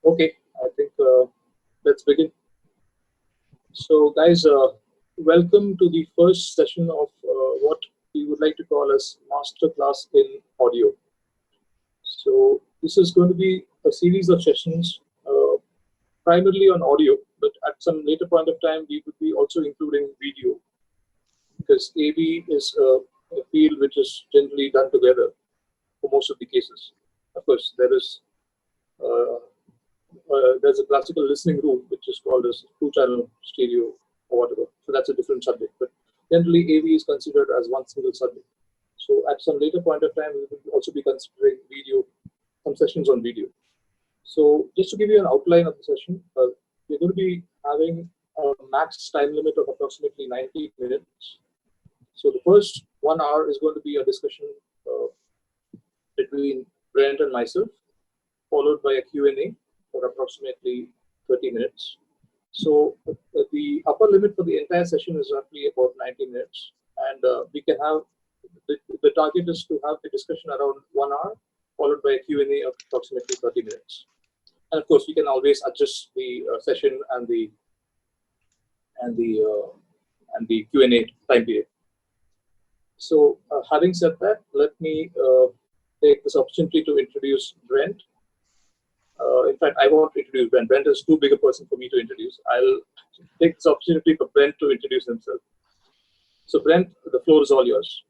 Okay, I think let's begin. So, guys, welcome to the first session of what we would like to call as Masterclass in Audio. So, this is going to be a series of sessions primarily on audio, but at some later point of time, we would be also including video, because AV is a field which is generally done together for most of the cases. Of course, there's a classical listening room which is called as two-channel stereo or whatever. So that's a different subject. But generally, AV is considered as one single subject. So at some later point of time, we will also be considering video, some sessions on video. So just to give you an outline of the session, we're going to be having a max time limit of approximately 90 minutes. So the first 1 hour is going to be a discussion between Brent and myself, followed by a Q&A for approximately 30 minutes. So the upper limit for the entire session is roughly about 90 minutes. And we can have, the target is to have the discussion around 1 hour, followed by a Q&A of approximately 30 minutes. And of course, we can always adjust the session and the Q&A time period. So having said that, let me take this opportunity to introduce Brent. In fact, I won't introduce Brent. Brent is too big a person for me to introduce. I'll take this opportunity for Brent to introduce himself. So Brent, the floor is all yours.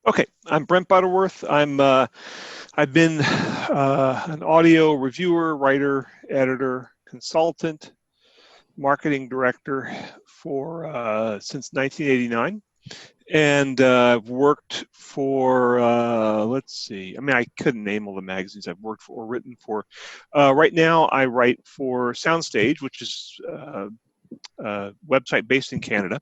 Okay, I'm Brent Butterworth. I've been an audio reviewer, writer, editor, consultant, marketing director for since 1989. And I've worked for, let's see, I mean, I couldn't name all the magazines I've worked for or written for. Right now, I write for Soundstage, which is a website based in Canada.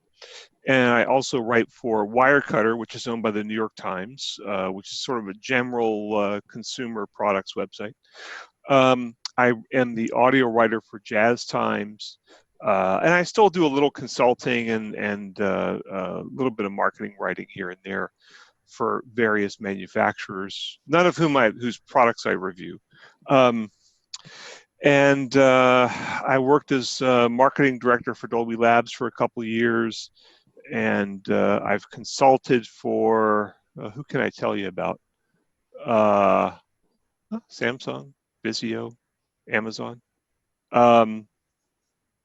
And I also write for Wirecutter, which is owned by the New York Times, which is sort of a general consumer products website. I am the audio writer for Jazz Times. And I still do a little consulting and a little bit of marketing writing here and there for various manufacturers, none of whose products I review. I worked as marketing director for Dolby Labs for a couple of years, and I've consulted for, who can I tell you about? Samsung, Vizio, Amazon.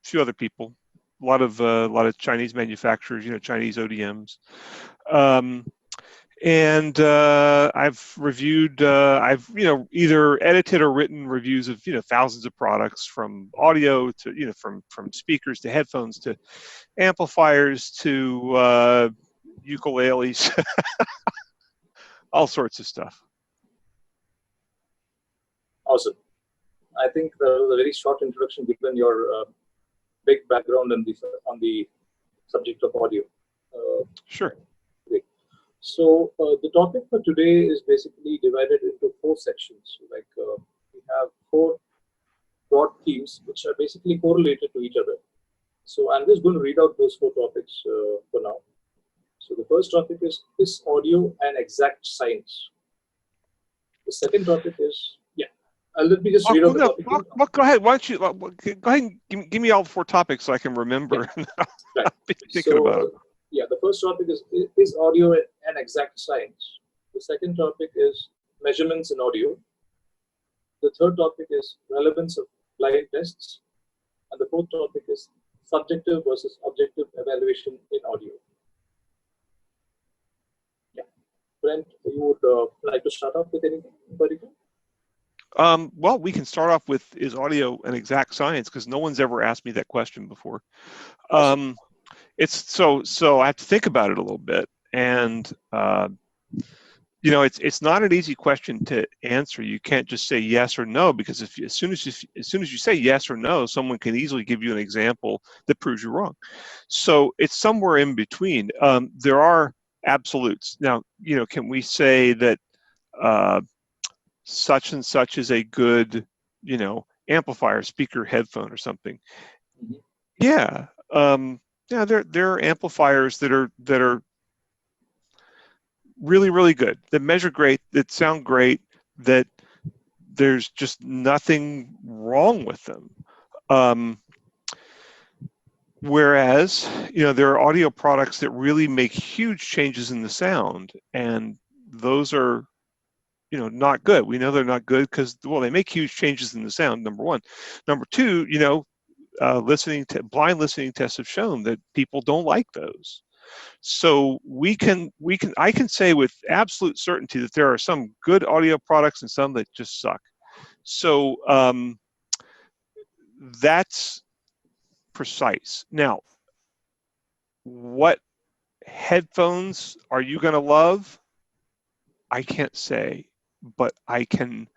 Few other people, a lot of Chinese manufacturers, Chinese ODMs, and I've reviewed, I've either edited or written reviews of thousands of products, from audio to from speakers to headphones to amplifiers to ukuleles, all sorts of stuff. Awesome. I think that was a very short introduction given your big background on the subject of audio. Sure. Great. So the topic for today is basically divided into 4 sections. Like we have 4 broad themes which are basically correlated to each other. So I'm just going to read out those 4 topics for now. So the first topic is audio an exact science? The second topic is, let me just read out the topic. Well, go ahead. Why don't you go ahead and give me all 4 topics so I can remember. Yeah. Right. I'll be thinking about it. Yeah, the first topic is audio an exact science? The second topic is measurements in audio. The third topic is relevance of blind tests. And the fourth topic is subjective versus objective evaluation in audio. Yeah. Brent, you would like to start off with anything in particular? Well, we can start off with, is audio an exact science? Because no one's ever asked me that question before. It's so I have to think about it a little bit, and it's not an easy question to answer. You can't just say yes or no, because as soon as you say yes or no, someone can easily give you an example that proves you wrong. So it's somewhere in between. There are absolutes. Now, can we say that such and such is a good, amplifier, speaker, headphone, or something? Mm-hmm. Yeah. Yeah, there are amplifiers that are really, really good, that measure great, that sound great, that there's just nothing wrong with them. Whereas, there are audio products that really make huge changes in the sound, and those are, not good. We know they're not good because, well, they make huge changes in the sound, number one. Number two, blind listening tests have shown that people don't like those. So I can say with absolute certainty that there are some good audio products and some that just suck. So that's precise. Now, what headphones are you going to love? I can't say, but I can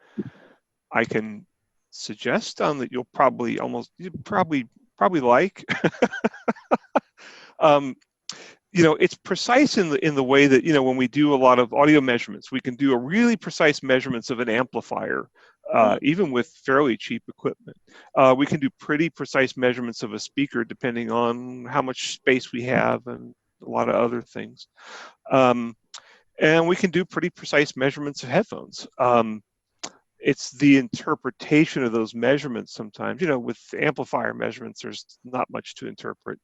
suggest on that you'll probably like. It's precise in the way that, when we do a lot of audio measurements, we can do a really precise measurements of an amplifier, even with fairly cheap equipment. We can do pretty precise measurements of a speaker depending on how much space we have and a lot of other things. And we can do pretty precise measurements of headphones. It's the interpretation of those measurements sometimes. With amplifier measurements, there's not much to interpret.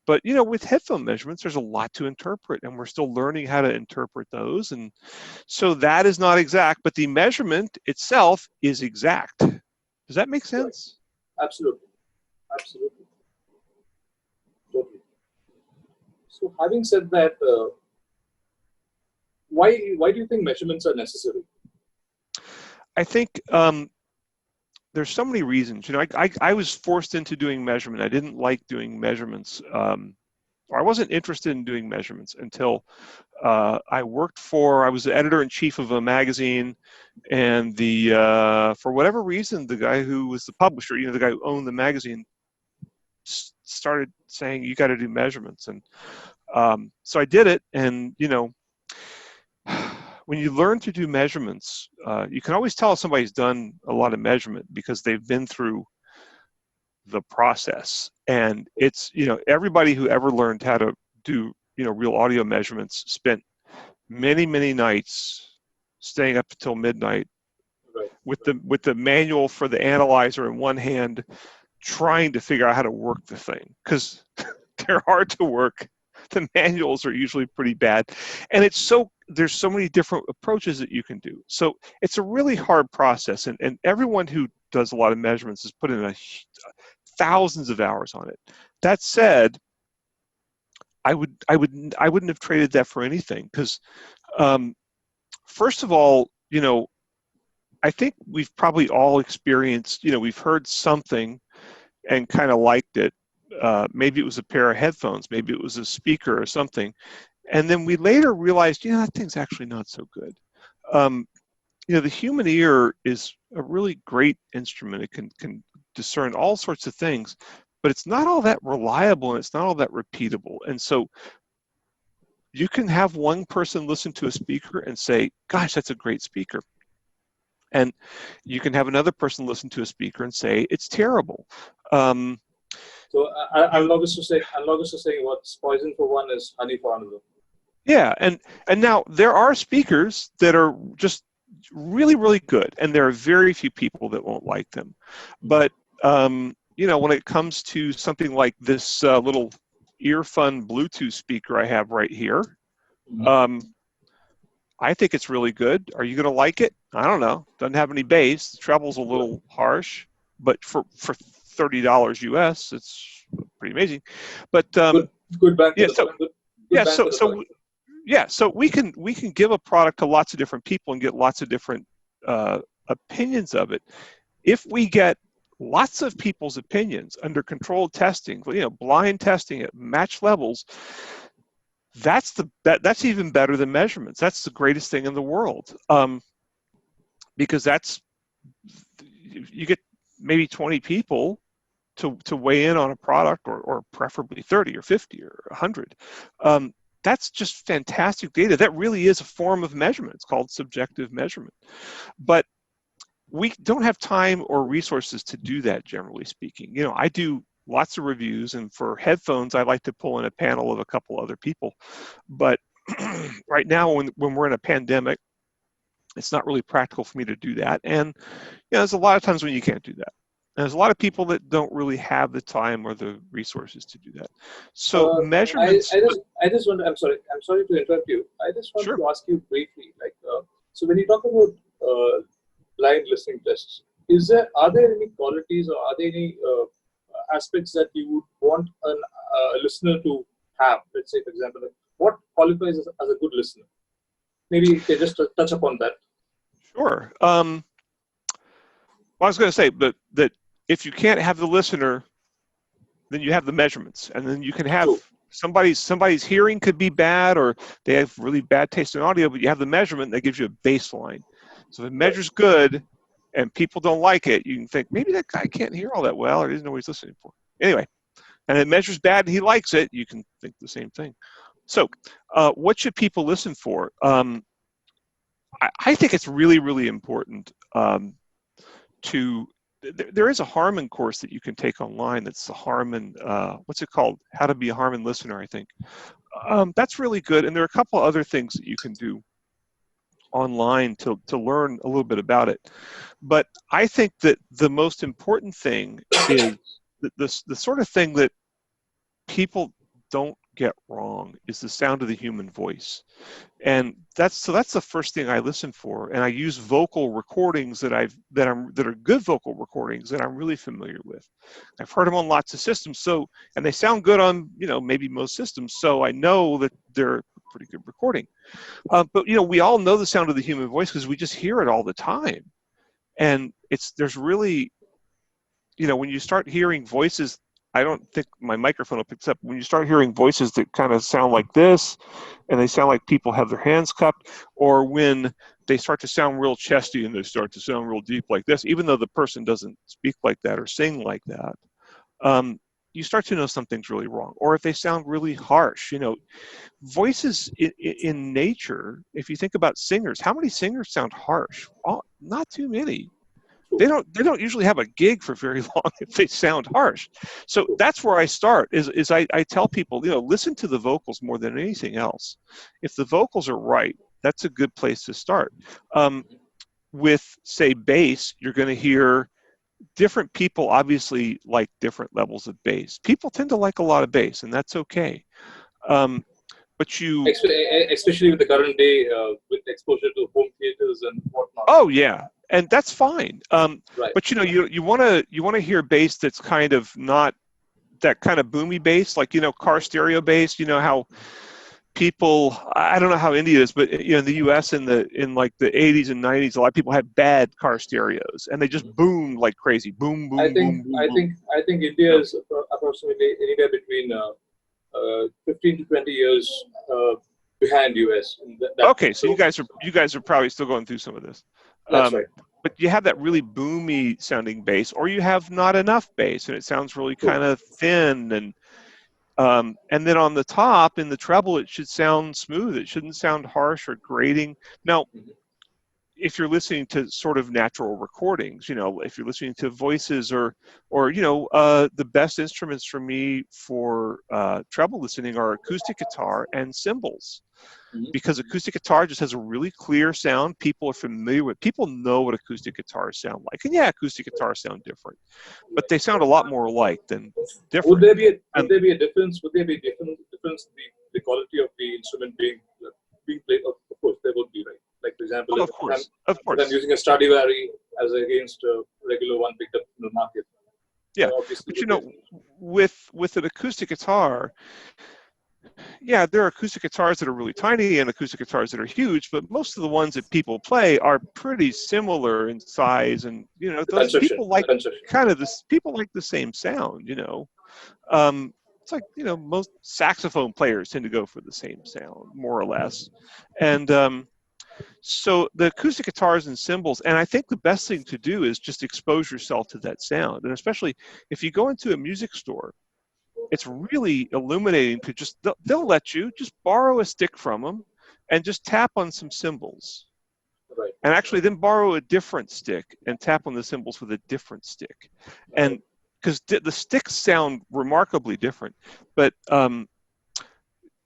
But, with headphone measurements, there's a lot to interpret, and we're still learning how to interpret those. And so that is not exact, but the measurement itself is exact. Does that make sense? Right. Absolutely. Absolutely. Totally. So having said that, why do you think measurements are necessary? I think there's so many reasons. I was forced into doing measurement. I didn't like doing measurements. Or I wasn't interested in doing measurements until I was the editor-in-chief of a magazine, and for whatever reason, the guy who was the publisher, the guy who owned the magazine, started saying, you got to do measurements. And so I did it, and when you learn to do measurements, you can always tell if somebody's done a lot of measurement because they've been through the process. And it's, everybody who ever learned how to do, real audio measurements spent many, many nights staying up until midnight with the manual for the analyzer in one hand, trying to figure out how to work the thing, because they're hard to work. The manuals are usually pretty bad, and there's so many different approaches that you can do. So it's a really hard process, and everyone who does a lot of measurements has put in thousands of hours on it. That said, I wouldn't have traded that for anything, because first of all, I think we've probably all experienced, we've heard something and kind of liked it. Maybe it was a pair of headphones, maybe it was a speaker or something, and then we later realized, that thing's actually not so good. The human ear is a really great instrument. It can discern all sorts of things, but it's not all that reliable, and it's not all that repeatable. And so you can have one person listen to a speaker and say, gosh, that's a great speaker. And you can have another person listen to a speaker and say, it's terrible. So analogous to saying what's poison for one is honey for another. Yeah, and now there are speakers that are just really, really good, and there are very few people that won't like them. But when it comes to something like this little earphone Bluetooth speaker I have right here, I think it's really good. Are you going to like it? I don't know. Doesn't have any bass. The treble's a little harsh, but for $30 US, it's pretty amazing. But good bang. So we can give a product to lots of different people and get lots of different opinions of it. If we get lots of people's opinions under controlled testing, blind testing at match levels, that's even better than measurements. That's the greatest thing in the world, because you get maybe 20 people to weigh in on a product, or preferably 30 or 50 or 100. That's just fantastic data. That really is a form of measurement. It's called subjective measurement. But we don't have time or resources to do that, generally speaking. I do lots of reviews, and for headphones, I like to pull in a panel of a couple other people. But right now, when we're in a pandemic It's not really practical for me to do that. And there's a lot of times when you can't do that. And there's a lot of people that don't really have the time or the resources to do that. So measurements. I just want. I'm sorry to interrupt you. I just want Sure. to ask you briefly. So when you talk about blind listening tests, are there any qualities or are there any aspects that you would want a listener to have? Let's say, for example, what qualifies as a good listener? Maybe you can just touch upon that. Sure. Well, I was going to say that if you can't have the listener, then you have the measurements, and then you can have somebody's hearing could be bad, or they have really bad taste in audio, but you have the measurement that gives you a baseline. So if it measures good and people don't like it, you can think maybe that guy can't hear all that well, or he doesn't know what he's listening for. Anyway, and it measures bad and he likes it, you can think the same thing. So what should people listen for? I think it's really, really important there is a Harman course that you can take online. That's the Harman, what's it called? How to be a Harman listener, I think. That's really good. And there are a couple other things that you can do online to learn a little bit about it. But I think that the most important thing is the sort of thing that people don't get wrong is the sound of the human voice. And that's the first thing I listen for, and I use vocal recordings that are good vocal recordings that I'm really familiar with. I've heard them on lots of systems, and they sound good on maybe most systems, so I know that they're a pretty good recording. But we all know the sound of the human voice because we just hear it all the time, and there's really when you start hearing voices. I don't think my microphone will pick up. When you start hearing voices that kind of sound like this, and they sound like people have their hands cupped, or when they start to sound real chesty and they start to sound real deep like this, even though the person doesn't speak like that or sing like that, you start to know something's really wrong. Or if they sound really harsh, voices in nature, if you think about singers, how many singers sound harsh? Oh, not too many. They don't usually have a gig for very long if they sound harsh. So that's where I start is I tell people, listen to the vocals more than anything else. If the vocals are right, that's a good place to start. With, say, bass, you're going to hear different people obviously like different levels of bass. People tend to like a lot of bass, and that's okay. But especially with the current day, with exposure to home theaters and whatnot. Oh yeah, and that's fine. Right. But you want to hear bass that's kind of not that kind of boomy bass, like car stereo bass. How people, I don't know how India is, but in the U.S. in like the 80s and 90s, a lot of people had bad car stereos, and they just boomed like crazy. Boom, boom, boom, boom. I think India is approximately anywhere between 15 to 20 years behind US. Okay, so you guys are probably still going through some of this. That's right. But you have that really boomy sounding bass, or you have not enough bass, and it sounds really kind of thin. And then on the top, in the treble, it should sound smooth. It shouldn't sound harsh or grating. Now, if you're listening to sort of natural recordings, if you're listening to voices or the best instruments for me for treble listening are acoustic guitar and cymbals. Because acoustic guitar just has a really clear sound. People are familiar with. People know what acoustic guitars sound like, and acoustic guitars sound different, but they sound a lot more alike than different. Would there be a difference? Would there be a difference the quality of the instrument being played? Of course, there would be, right? Like for example, of course. If I'm using a Stradivari as against a regular one picked up in the market. Yeah, but with an acoustic guitar. Yeah, there are acoustic guitars that are really tiny and acoustic guitars that are huge, but most of the ones that people play are pretty similar in size, and those people like people like the same sound. It's like most saxophone players tend to go for the same sound, more or less, and so the acoustic guitars and cymbals, and I think the best thing to do is just expose yourself to that sound, and especially if you go into a music store. It's really illuminating to they'll let you just borrow a stick from them and just tap on some cymbals. Right. And actually then borrow a different stick and tap on the cymbals with a different stick. And because the sticks sound remarkably different, but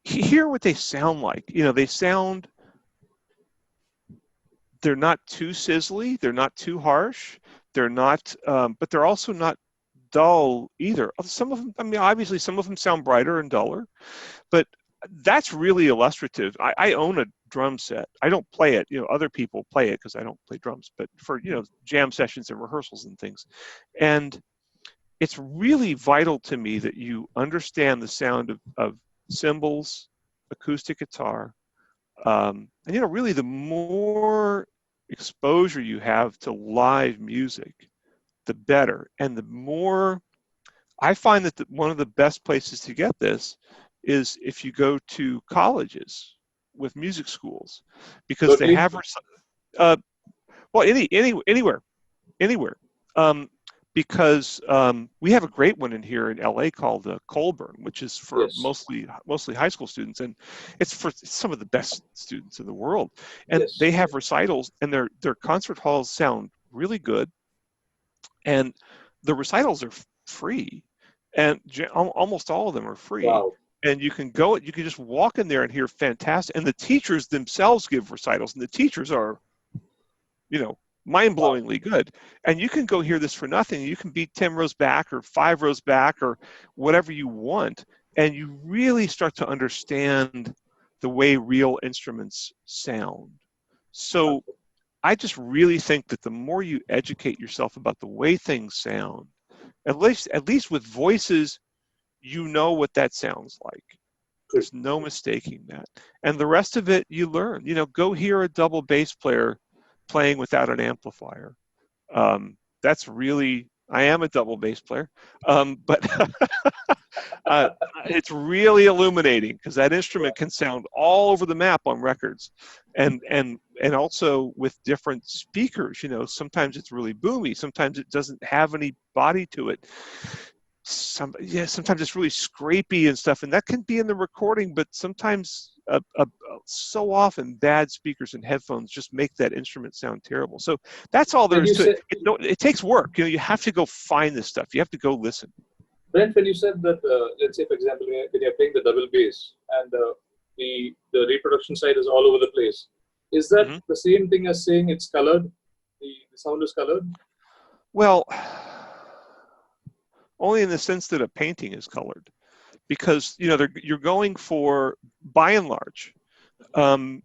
hear what they sound like. They sound they're not too sizzly, they're not too harsh, they're not, but they're also not dull either. Some of them, I mean, obviously some of them sound brighter and duller, but that's really illustrative. I own a drum set. I don't play it. Other people play it because I don't play drums, but for, jam sessions and rehearsals and things. And it's really vital to me that you understand the sound of cymbals, acoustic guitar, and really the more exposure you have to live music, the better. And the more, I find that one of the best places to get this is if you go to colleges with music schools, because they Berkeley? have, well, anywhere. Um, because we have a great one in here in LA called Colburn, which is for Yes. mostly high school students, and it's for some of the best students in the world. And Yes. they have recitals, and their concert halls sound really good, and the recitals are free, and almost all of them are free. Wow. And you can just walk in there and hear fantastic. And the teachers themselves give recitals, and the teachers are, mind-blowingly good. And you can go hear this for nothing. You can be 10 rows back or 5 rows back or whatever you want, and you really start to understand the way real instruments sound. So I just really think that the more you educate yourself about the way things sound, at least with voices, what that sounds like. There's no mistaking that. And the rest of it you learn. Go hear a double bass player playing without an amplifier. That's really, I am a double bass player, but it's really illuminating because that instrument can sound all over the map on records, and also with different speakers. Sometimes it's really boomy, sometimes it doesn't have any body to it. Sometimes it's really scrapey and stuff, and that can be in the recording, but sometimes so often bad speakers and headphones just make that instrument sound terrible. So that's all there is to it. It takes work. You have to go find this stuff. You have to go listen. Brent, when you said that, let's say, for example, when you're playing the double bass and the reproduction side is all over the place, is that the same thing as saying it's colored? The sound is colored? Well, only in the sense that a painting is colored, because you're going for, by and large, in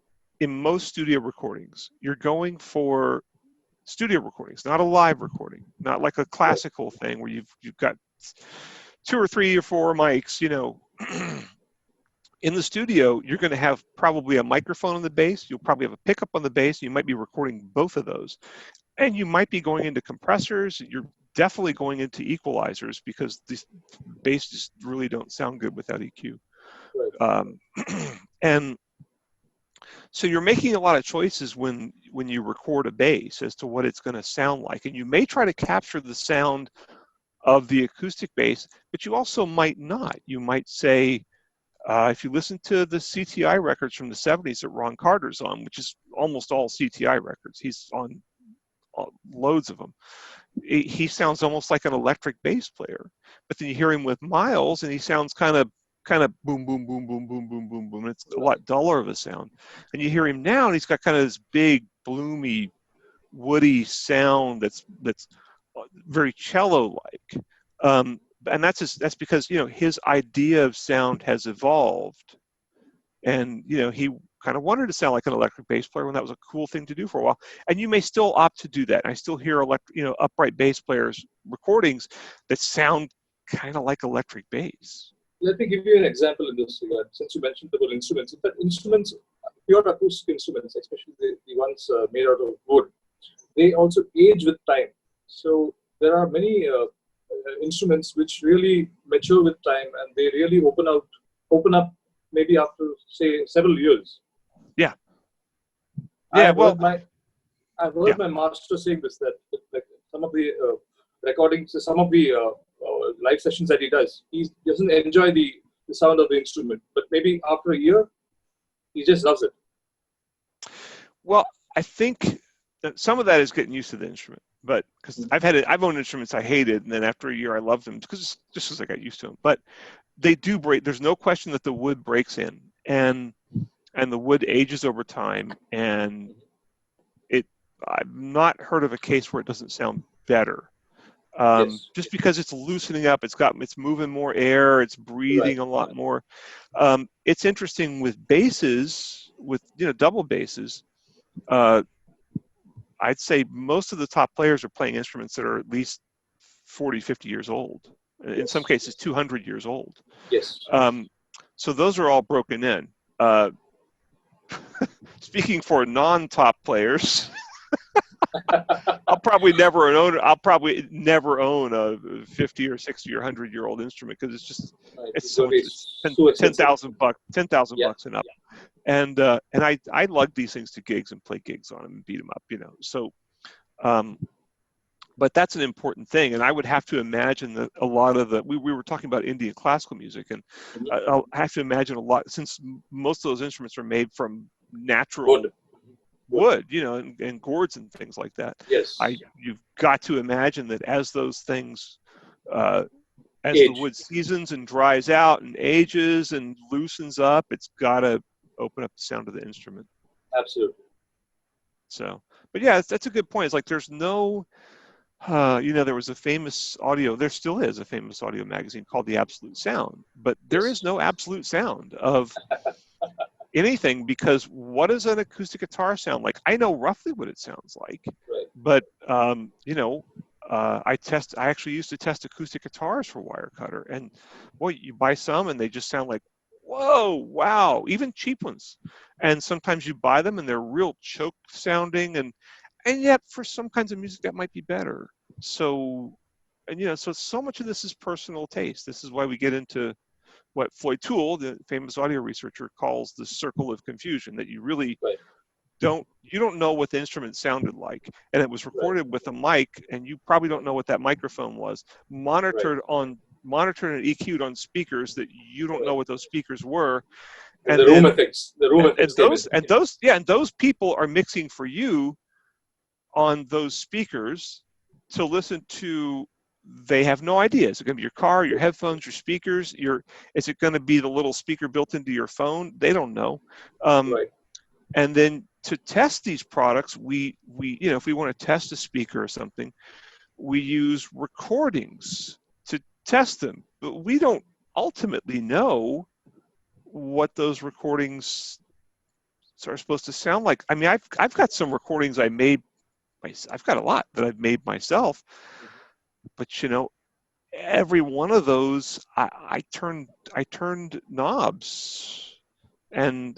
most studio recordings, you're going for studio recordings, not a live recording, not like a classical thing where you've got 2 or 3 or 4 mics. In the studio, you're going to have probably a microphone on the bass. You'll probably have a pickup on the bass. You might be recording both of those, and you might be going into compressors. You're definitely going into equalizers, because these basses really don't sound good without EQ. And so you're making a lot of choices when you record a bass as to what it's going to sound like. And you may try to capture the sound of the acoustic bass, but you also might not. You might say, if you listen to the CTI records from the 70s that Ron Carter's on, which is almost all CTI records, he's on loads of them, he sounds almost like an electric bass player. But then you hear him with Miles, and he sounds kind of boom, boom, boom, boom, boom, boom, boom, boom. It's a lot duller of a sound. And you hear him now, and he's got kind of this big, bloomy, woody sound that's very cello-like. And that's because his idea of sound has evolved, and he kind of wanted to sound like an electric bass player when that was a cool thing to do for a while. And you may still opt to do that. And I still hear upright bass players recordings that sound kind of like electric bass. Let me give you an example in this regard, since you mentioned the word instruments. In fact, instruments, pure acoustic instruments, especially the ones made out of wood, they also age with time. So there are many instruments which really mature with time, and they really open up maybe after, say, several years. Yeah. I've heard my master saying this, that like some of the recordings, some of the live sessions that he does, he doesn't enjoy the sound of the instrument, but maybe after a year, he just loves it. Well, I think that some of that is getting used to the instrument, but because I've owned instruments I hated, and then after a year I loved them just because I got used to them. But they do break. There's no question that the wood breaks in, and the wood ages over time, and I've not heard of a case where it doesn't sound better. Yes. Just because it's loosening up, it's moving more air, it's breathing Right. a lot more. It's interesting with basses, with double basses. I'd say most of the top players are playing instruments that are at least 40, 50 years old. In some Yes. cases, 200 years old. Yes. So those are all broken in. Speaking for non-top players, I'll probably never own a 50 or 60 or 100-year-old instrument because Right. it's It's so going to much. be It's so expensive. $10,000 and up. And I lug these things to gigs and play gigs on them and beat them up, So, but that's an important thing, and I would have to imagine that a lot of we were talking about Indian classical music, and I'll have to imagine a lot, since most of those instruments are made from natural wood, and gourds and things like that. Yes. You've got to imagine that as those things, as the wood seasons and dries out and ages and loosens up, it's got to open up the sound of the instrument. Absolutely. So, but yeah, that's a good point. It's like there's no, there was there still is a famous audio magazine called The Absolute Sound, but there is no absolute sound of anything, because what does an acoustic guitar sound like? I know roughly what it sounds like, but I actually used to test acoustic guitars for Wirecutter, and boy, you buy some and they just sound like, whoa, wow, even cheap ones. And sometimes you buy them and they're real choked sounding, and yet for some kinds of music that might be better. So, so much of this is personal taste. This is why we get into what Floyd Toole, the famous audio researcher, calls the circle of confusion, that you really don't know what the instrument sounded like, and it was recorded with a mic, and you probably don't know what that microphone was, monitored and EQ'd on speakers that you don't know what those speakers were, and the room effects, and those people are mixing for you on those speakers to listen to. They have no idea. Is it going to be your car, your headphones, your speakers? Is it going to be the little speaker built into your phone? They don't know. And then to test these products, we if we want to test a speaker or something, we use recordings to test them. But we don't ultimately know what those recordings are supposed to sound like. I mean, I've got some recordings I made. I've got a lot that I've made myself, but every one of those I turned knobs and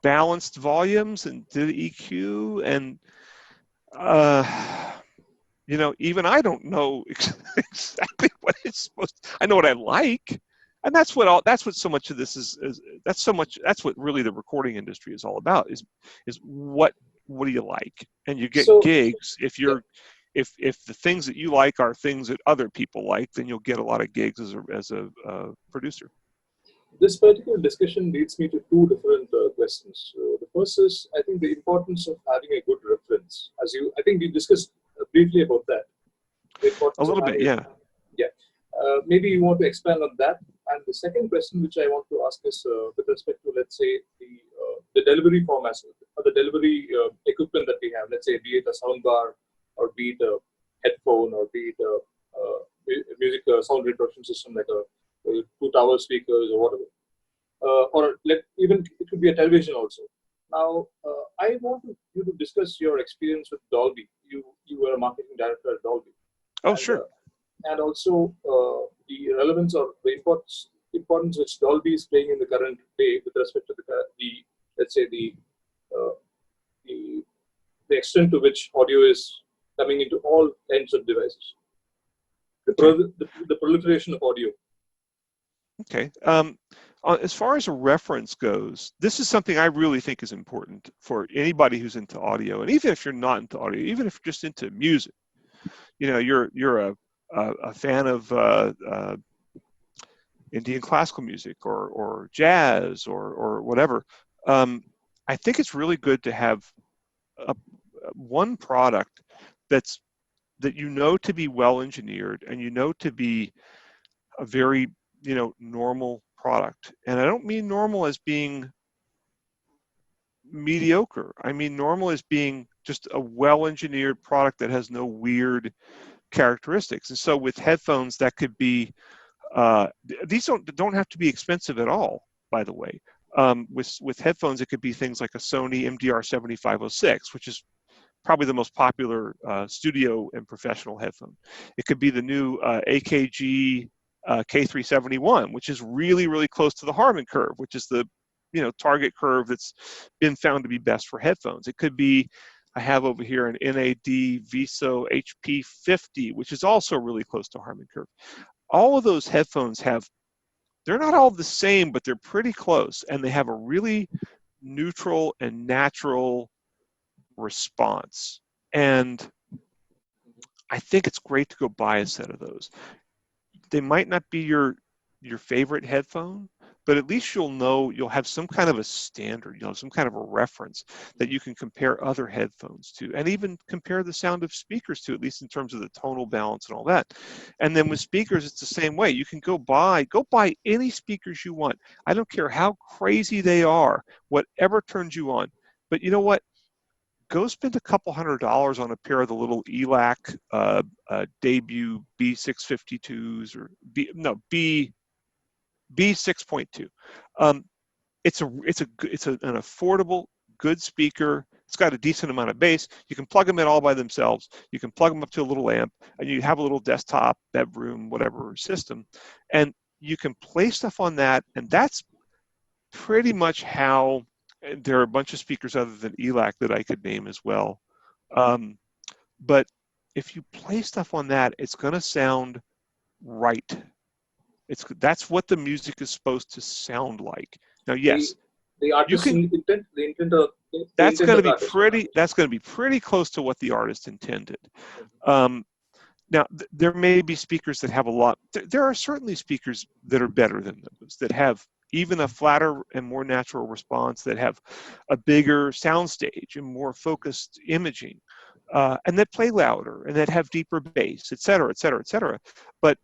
balanced volumes and did EQ, and even I don't know exactly what it's supposed to. I know what I like, and that's what so much of this is that's what really the recording industry is all about, is what do you like? And you get gigs if you're if the things that you like are things that other people like, then you'll get a lot of gigs as a producer. This particular discussion leads me to two different questions. The first is, I think, the importance of having a good reference. I think we discussed briefly about that. A little bit, yeah. Yeah. Maybe you want to expand on that. And the second question, which I want to ask, is with respect to, let's say, the delivery formats or the delivery equipment that we have. Let's say, be it a sound bar, or be it a headphone, or be it a music sound reproduction system like a 2-tower speakers or whatever, even it could be a television also. Now, I want you to discuss your experience with Dolby. You were a marketing director at Dolby. Sure. And also the relevance or the importance which Dolby is playing in the current day with respect to let's say the extent to which audio is coming into all kinds of devices. The proliferation of audio. Okay. As far as a reference goes, this is something I really think is important for anybody who's into audio, and even if you're not into audio, even if you're just into music, you're a fan of Indian classical music or jazz or whatever. I think it's really good to have one product that to be well engineered, and to be a very normal product. And I don't mean normal as being mediocre. I mean normal as being just a well-engineered product that has no weird characteristics. And so with headphones, that could be, these don't have to be expensive at all, by the way. With headphones, it could be things like a Sony MDR 7506, which is probably the most popular studio and professional headphone. It could be the new AKG K371, which is really, really close to the Harman curve, which is the target curve that's been found to be best for headphones. It could be, I have over here an NAD Viso HP50, which is also really close to Harman curve. All of those headphones they're not all the same, but they're pretty close, and they have a really neutral and natural response. And I think it's great to go buy a set of those. They might not be your favorite headphone, but at least you'll have some kind of a standard, some kind of a reference that you can compare other headphones to, and even compare the sound of speakers to, at least in terms of the tonal balance and all that. And then with speakers, it's the same way. You can go buy any speakers you want. I don't care how crazy they are, whatever turns you on. But you know what? Go spend a couple $100 on a pair of the little ELAC debut B652s or B6.2. It's an affordable, good speaker. It's got a decent amount of bass. You can plug them in all by themselves. You can plug them up to a little amp, and you have a little desktop, bedroom, whatever system, and you can play stuff on that. And that's pretty much how. There are a bunch of speakers other than ELAC that I could name as well. But if you play stuff on that, it's going to sound right. That's what the music is supposed to sound like. Now, yes, the artist's intent, that's going to be pretty close to what the artist intended. Now, there may be speakers that have a lot. There are certainly speakers that are better than those, that have even a flatter and more natural response, that have a bigger soundstage and more focused imaging, and that play louder and that have deeper bass, et cetera, et cetera, et cetera. But,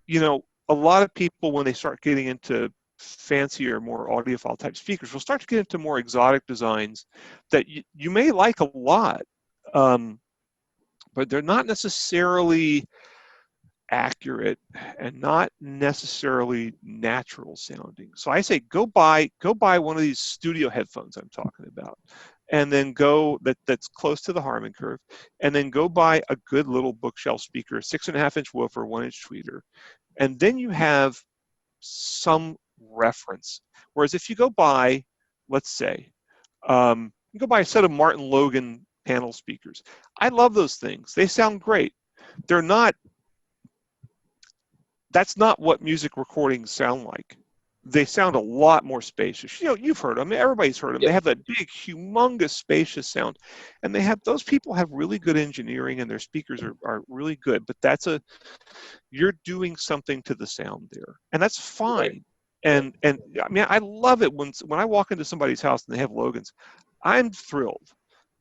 a lot of people, when they start getting into fancier, more audiophile type speakers, will start to get into more exotic designs that you may like a lot, but they're not necessarily accurate and not necessarily natural sounding. So I say go buy one of these studio headphones I'm talking about, and then that's close to the Harman curve, and then go buy a good little bookshelf speaker, 6.5-inch woofer, 1-inch tweeter, and then you have some reference. Whereas if you go buy, let's say, you go buy a set of Martin Logan panel speakers. I love those things. They sound great. That's not what music recordings sound like. They sound a lot more spacious. You've heard them. Everybody's heard them. Yep. They have that big, humongous, spacious sound. And those people have really good engineering, and their speakers are really good. But you're doing something to the sound there. And that's fine. Right. And I mean, I love it when I walk into somebody's house and they have Logans. I'm thrilled.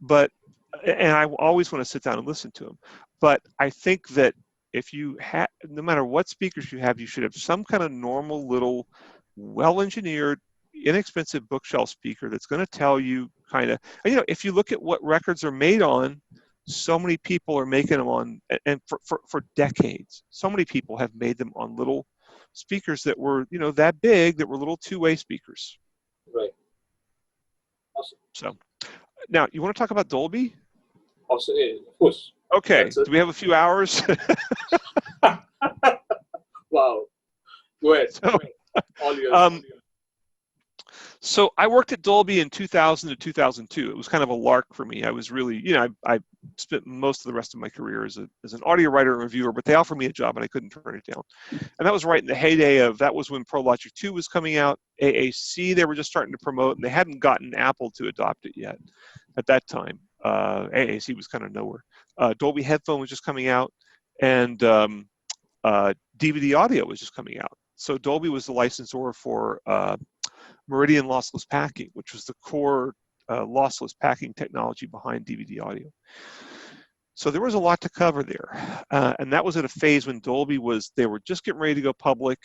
And I always want to sit down and listen to them. But I think that if you have, no matter what speakers you should have some kind of normal little, well-engineered, inexpensive bookshelf speaker that's going to tell you kind of, if you look at what records are made on, so many people are making them on, and for decades, so many people have made them on little speakers that were, that big, that were little two-way speakers. Right. Awesome. So, now, you want to talk about Dolby? Also, yeah, of course. Okay. Do we have a few hours? Wow. Go ahead. All yours. So I worked at Dolby in 2000 to 2002. It was kind of a lark for me. I was really, I spent most of the rest of my career as an audio writer and reviewer, but they offered me a job and I couldn't turn it down. And that was right in the heyday that was when Pro Logic 2 was coming out. AAC, they were just starting to promote, and they hadn't gotten Apple to adopt it yet at that time. AAC was kind of nowhere. Dolby Headphone was just coming out, and DVD audio was just coming out. So Dolby was the licensor for Meridian lossless packing, which was the core lossless packing technology behind DVD audio. So there was a lot to cover there. And that was at a phase when Dolby they were just getting ready to go public.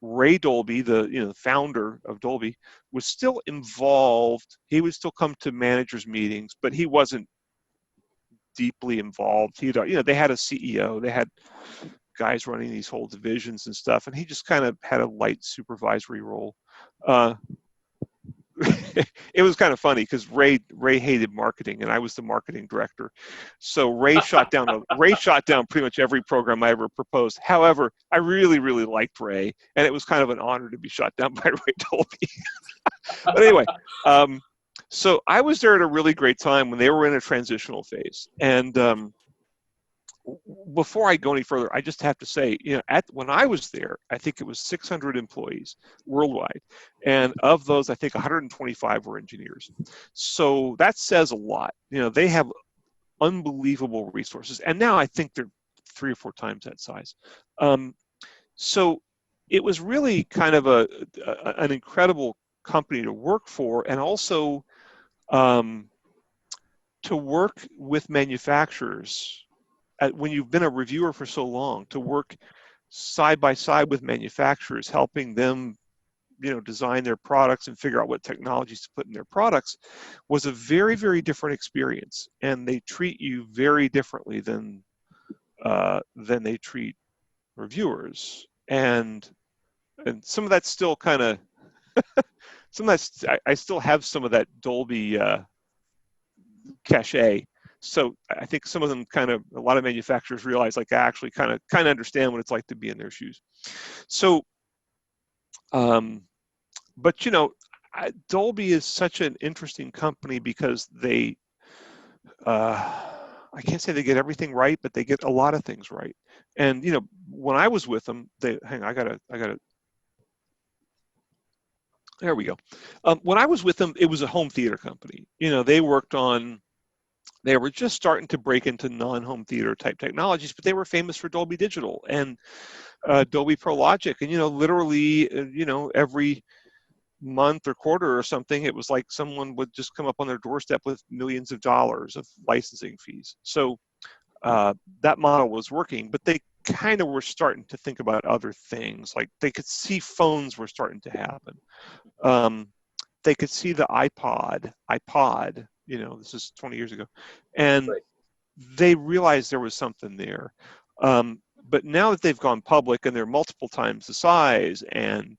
Ray Dolby, the founder of Dolby, was still involved. He would still come to managers' meetings, but he wasn't deeply involved. They had a CEO, they had guys running these whole divisions and stuff, and he just kind of had a light supervisory role. It was kind of funny because Ray hated marketing, and I was the marketing director. So Ray shot down pretty much every program I ever proposed. However, I really, really liked Ray, and it was kind of an honor to be shot down by Ray Dolby. But anyway, so I was there at a really great time when they were in a transitional phase. And before I go any further, I just have to say, when I was there, I think it was 600 employees worldwide. And of those, I think 125 were engineers. So that says a lot. They have unbelievable resources. And now I think they're 3 or 4 times that size. So it was really kind of an incredible company to work for, and also to work with manufacturers. When you've been a reviewer for so long, to work side by side with manufacturers, helping them, design their products and figure out what technologies to put in their products, was a very, very different experience. And they treat you very differently than they treat reviewers. And some of that's still kind of, I still have some of that Dolby cachet. So I think some of them a lot of manufacturers realize, like, I actually kind of understand what it's like to be in their shoes. So, but Dolby is such an interesting company because they, I can't say they get everything right, but they get a lot of things right. And when I was with them, I gotta. There we go. When I was with them, it was a home theater company. They were just starting to break into non-home theater type technologies, but they were famous for Dolby Digital and Dolby Pro Logic. And, literally, every month or quarter or something, it was like someone would just come up on their doorstep with millions of dollars of licensing fees. So that model was working, but they kind of were starting to think about other things. Like, they could see phones were starting to happen. They could see the iPod, this is 20 years ago, and Right. they realized there was something there. But now that they've gone public and they're multiple times the size, and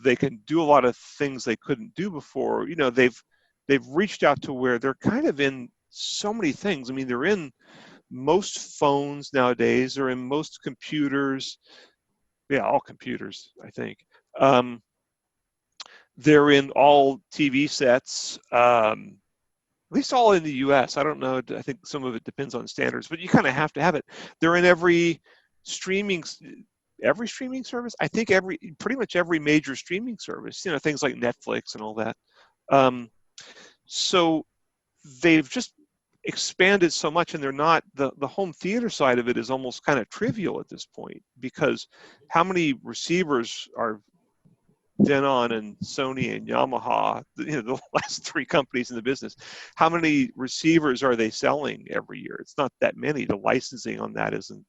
they can do a lot of things they couldn't do before, they've reached out to where they're kind of in so many things. I mean, they're in most phones nowadays, they're in most computers. Yeah, all computers, I think. They're in all TV sets, at least all in the US. I don't know. I think some of it depends on standards, but you kind of have to have it. They're in every streaming service. I think pretty much every major streaming service, things like Netflix and all that. So they've just expanded so much, and they're not, the home theater side of it is almost kind of trivial at this point, because how many receivers are Denon and Sony and Yamaha, the last 3 companies in the business, how many receivers are they selling every year? It's not that many. The licensing on that isn't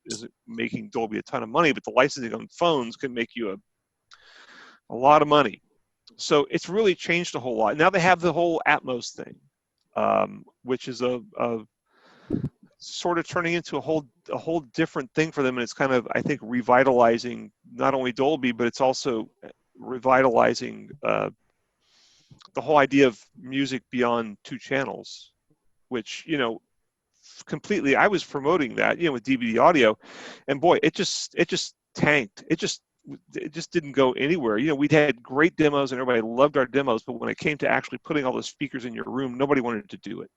making Dolby a ton of money, but the licensing on phones can make you a lot of money. So it's really changed a whole lot. Now they have the whole Atmos thing, which is a sort of turning into a whole different thing for them, and it's kind of, I think, revitalizing not only Dolby, but it's also revitalizing the whole idea of music beyond 2 channels, which, completely, I was promoting that, with DVD audio, and boy, it just tanked. It just didn't go anywhere. We'd had great demos and everybody loved our demos, but when it came to actually putting all the speakers in your room, nobody wanted to do it.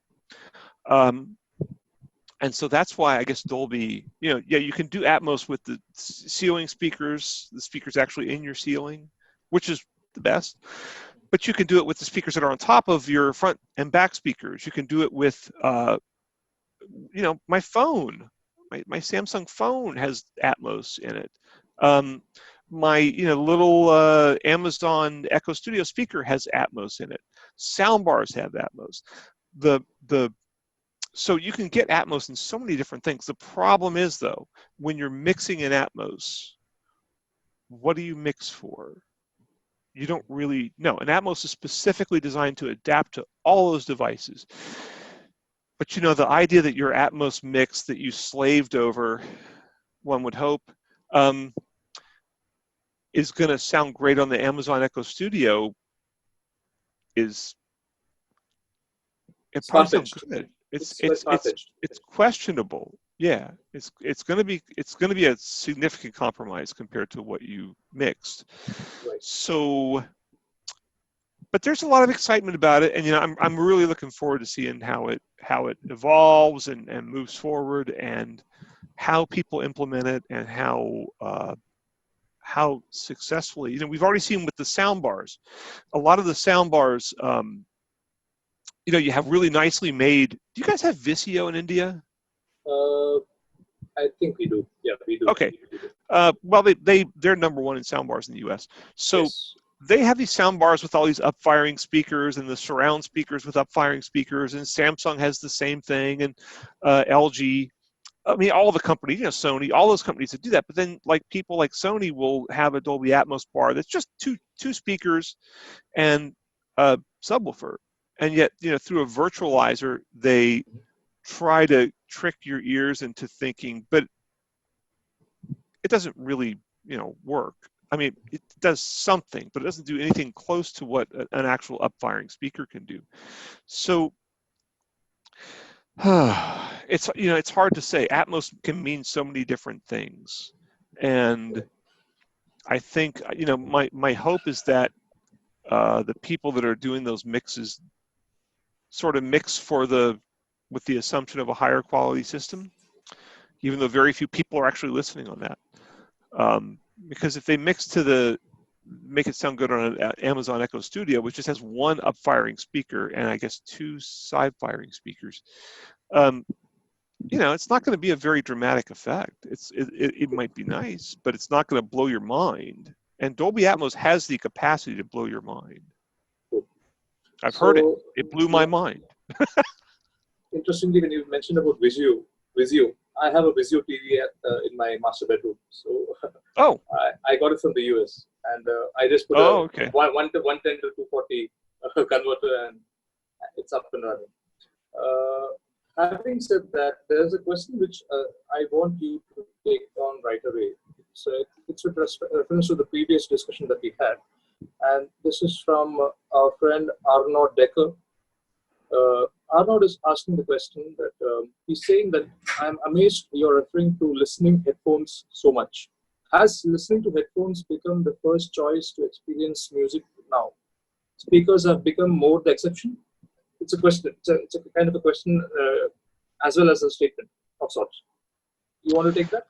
And so that's why I guess Dolby, you can do Atmos with the ceiling speakers, the speakers actually in your ceiling, which is the best. But you can do it with the speakers that are on top of your front and back speakers. You can do it with, my phone. My Samsung phone has Atmos in it. My little Amazon Echo Studio speaker has Atmos in it. Soundbars have Atmos. So you can get Atmos in so many different things. The problem is, though, when you're mixing in Atmos what do you mix for? You don't really know. And Atmos is specifically designed to adapt to all those devices. But you know, the idea that your Atmos mix that you slaved over, one would hope, is going to sound great on the Amazon Echo Studio it probably sounds good. It's questionable. Yeah, it's going to be a significant compromise compared to what you mixed. Right. So, but there's a lot of excitement about it, and you know, I'm really looking forward to seeing how it evolves and moves forward, and how people implement it, and how successfully. You know, we've already seen with the sound bars. A lot of the sound bars, you know, you have really nicely made. Do you guys have Vizio in India? I think we do. Yeah, we do. Okay. Well, they're number one in sound bars in the U.S. So yes. They have these sound bars with all these up-firing speakers and the surround speakers with up-firing speakers, and Samsung has the same thing, and LG. I mean, all the companies, you know, Sony, all those companies that do that. But then, like, people like Sony will have a Dolby Atmos bar that's just two speakers and a subwoofer, and yet, you know, through a virtualizer, they try to trick your ears into thinking, but it doesn't really, you know, work. I mean, it does something, but it doesn't do anything close to what an actual up-firing speaker can do. So it's, you know, it's hard to say. Atmos can mean so many different things, and I think, you know, my hope is that the people that are doing those mixes sort of mix with the assumption of a higher quality system, even though very few people are actually listening on that. Because if they make it sound good on an Amazon Echo Studio, which just has one up-firing speaker and I guess two side-firing speakers, you know, it's not going to be a very dramatic effect. It might be nice, but it's not going to blow your mind. And Dolby Atmos has the capacity to blow your mind. I've heard it. It blew my mind. Interestingly, when you mentioned about Vizio, I have a Vizio TV in my master bedroom. So I got it from the US, and I just put a 110 to 240 converter, and it's up and running. Having said that, there's a question which I want you to take on right away. It's with reference to the previous discussion that we had, and this is from our friend Arnaud Decker. Arnaud is asking the question that he's saying that I'm amazed you're referring to listening headphones so much. Has listening to headphones become the first choice to experience music now? Speakers have become more the exception? It's a question. It's a kind of a question as well as a statement of sorts. You want to take that?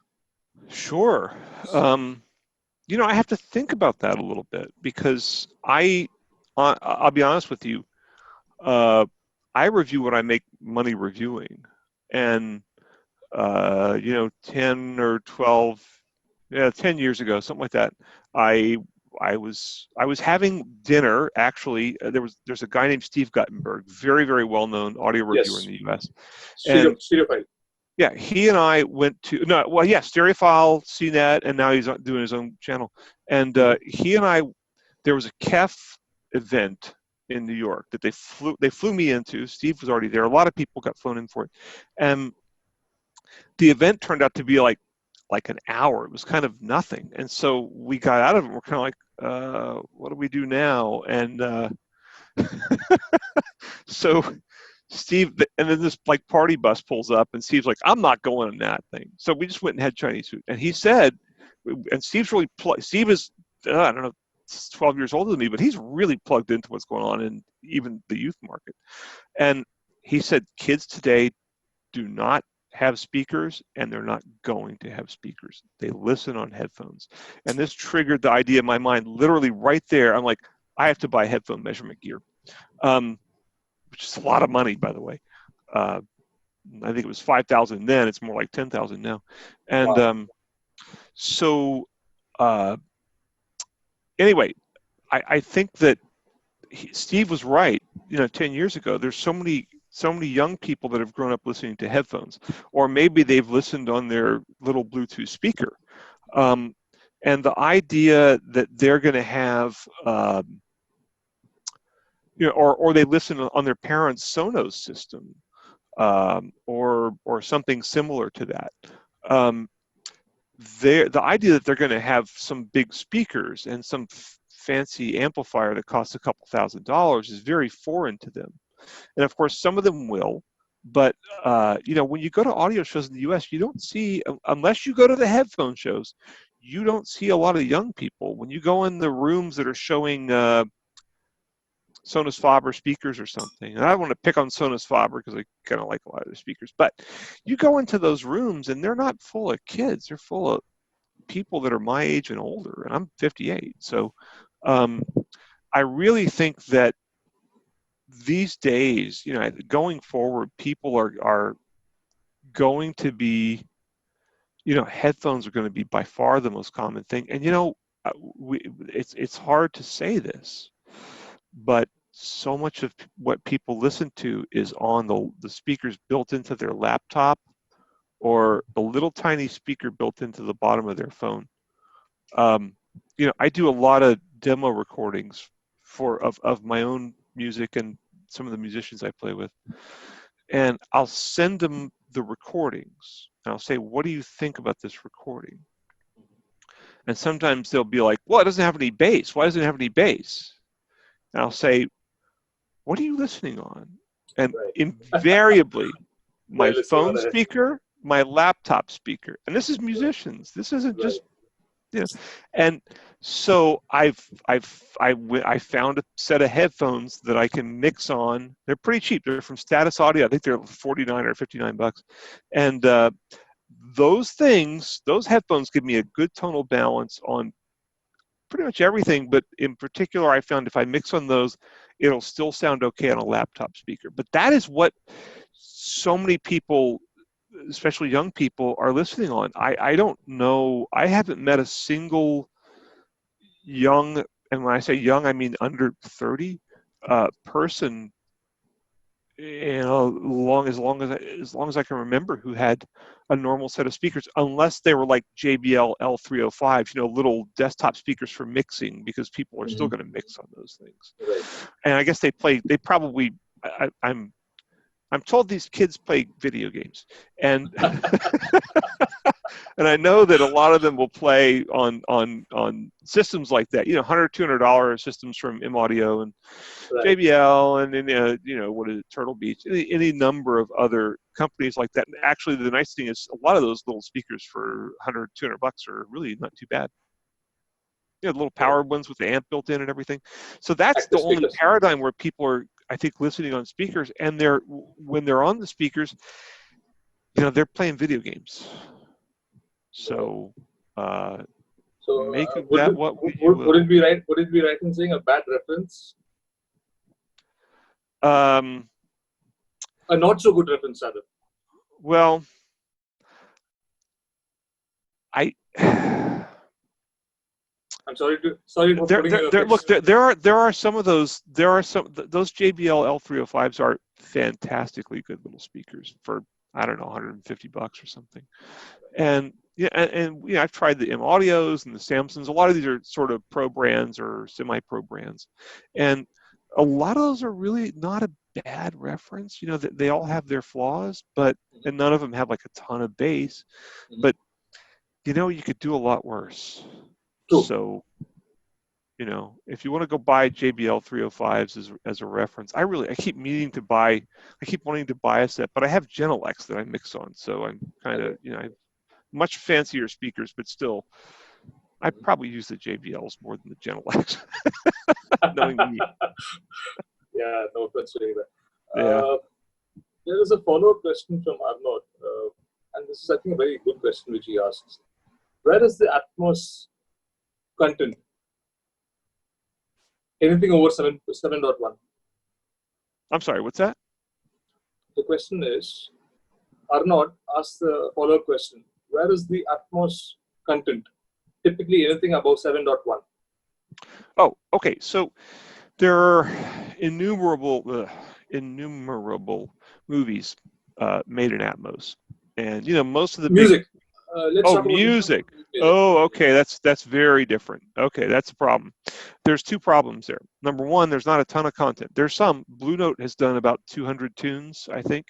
Sure. You know, I have to think about that a little bit, because I'll be honest with you. I review what I make money reviewing, and you know, 10 or 12, 10 years ago, something like that, I was having dinner. Actually, there's a guy named Steve Guttenberg, very, very well known audio reviewer in the U.S. Stereophile. Yeah, he and I went to Stereophile, CNET, and now he's doing his own channel. And he and I, there was a KEF event in New York that they flew me into. Steve was already there. A lot of people got flown in for it, and the event turned out to be like an hour. It was kind of nothing, and so we got out of it. We're kind of like, what do we do now? And so Steve, and then this like party bus pulls up, and Steve's like, I'm not going on that thing. So we just went and had Chinese food. And he said, and Steve's really Steve is, I don't know, 12 years older than me, but he's really plugged into what's going on in even the youth market. And he said, kids today do not have speakers, and they're not going to have speakers. They listen on headphones. And this triggered the idea in my mind, literally right there. I'm like, I have to buy headphone measurement gear, which is a lot of money, by the way. I think it was $5,000 then. It's more like $10,000 now. And anyway, I think that Steve was right. You know, 10 years ago, there's so many young people that have grown up listening to headphones, or maybe they've listened on their little Bluetooth speaker. And the idea that they're going to have, or they listen on their parents' Sonos system, or something similar to that. The idea that they're going to have some big speakers and some fancy amplifier that costs a couple $1,000s is very foreign to them. And of course, some of them will. But when you go to audio shows in the U.S., you don't see, unless you go to the headphone shows, you don't see a lot of young people. When you go in the rooms that are showing Sonos Faber speakers or something, and I want to pick on Sonos Faber because I kind of like a lot of their speakers, but you go into those rooms and they're not full of kids. They're full of people that are my age and older, and I'm 58. So I really think that these days, going forward, people are going to be, headphones are going to be by far the most common thing. And it's hard to say this, but so much of what people listen to is on the speakers built into their laptop, or the little tiny speaker built into the bottom of their phone. I do a lot of demo recordings of my own music and some of the musicians I play with, and I'll send them the recordings and I'll say, what do you think about this recording? And sometimes they'll be like, well, it doesn't have any bass. Why doesn't it have any bass? And I'll say, what are you listening on? And invariably, my phone speaker, my laptop speaker, and this is musicians. This isn't just, and so I found a set of headphones that I can mix on. They're pretty cheap. They're from Status Audio. I think they're 49 or 59 bucks. And those headphones give me a good tonal balance on pretty much everything, but in particular, I found if I mix on those, it'll still sound okay on a laptop speaker. But that is what so many people, especially young people, are listening on. I don't know, I haven't met a single young, and when I say young, I mean under 30 person, as long as I can remember, who had a normal set of speakers, unless they were like JBL L305s, little desktop speakers for mixing, because people are still going to mix on those things. Right. And I guess I'm told these kids play video games, and and I know that a lot of them will play on systems like that, $100, $200 systems from M Audio and JBL, and then what is it, Turtle Beach, any number of other companies like that. And actually, the nice thing is a lot of those little speakers for $100, $200 are really not too bad. The little powered ones with the amp built in and everything. So that's the only paradigm where people are, I think, listening on speakers, and when they're on the speakers, they're playing video games. So, would it be right? Would it be right in saying a bad reference? A not so good reference, rather. Well, I'm sorry for putting look, there are some of those. Those JBL L305s are fantastically good little speakers for, I don't know, $150 or something. And I've tried the M Audios and the Samsons. A lot of these are sort of pro brands or semi-pro brands, and a lot of those are really not a bad reference. They all have their flaws, and none of them have like a ton of bass. But you could do a lot worse. True. So, if you want to go buy JBL 305s as a reference, I keep wanting to buy a set, but I have Genelecs that I mix on, so I'm kind of, I have much fancier speakers, but still, I probably use the JBLs more than the Genelecs. Knowing me. Yeah, no offense to that. Yeah. There is a follow-up question from Arnold, and this is, I think, a very good question which he asks. Where is the Atmos content? Anything over 7.1? I'm sorry, what's that? The question is, Arnold asks the follow-up question. Where is the Atmos content? Typically anything above 7.1. Oh, okay. So there are innumerable movies made in Atmos. And, most of the music. Let's Oh, talk about music. music. Oh, okay. That's very different. Okay, that's a problem. There's two problems there. Number one, there's not a ton of content. There's some. Blue Note has done about 200 tunes, I think,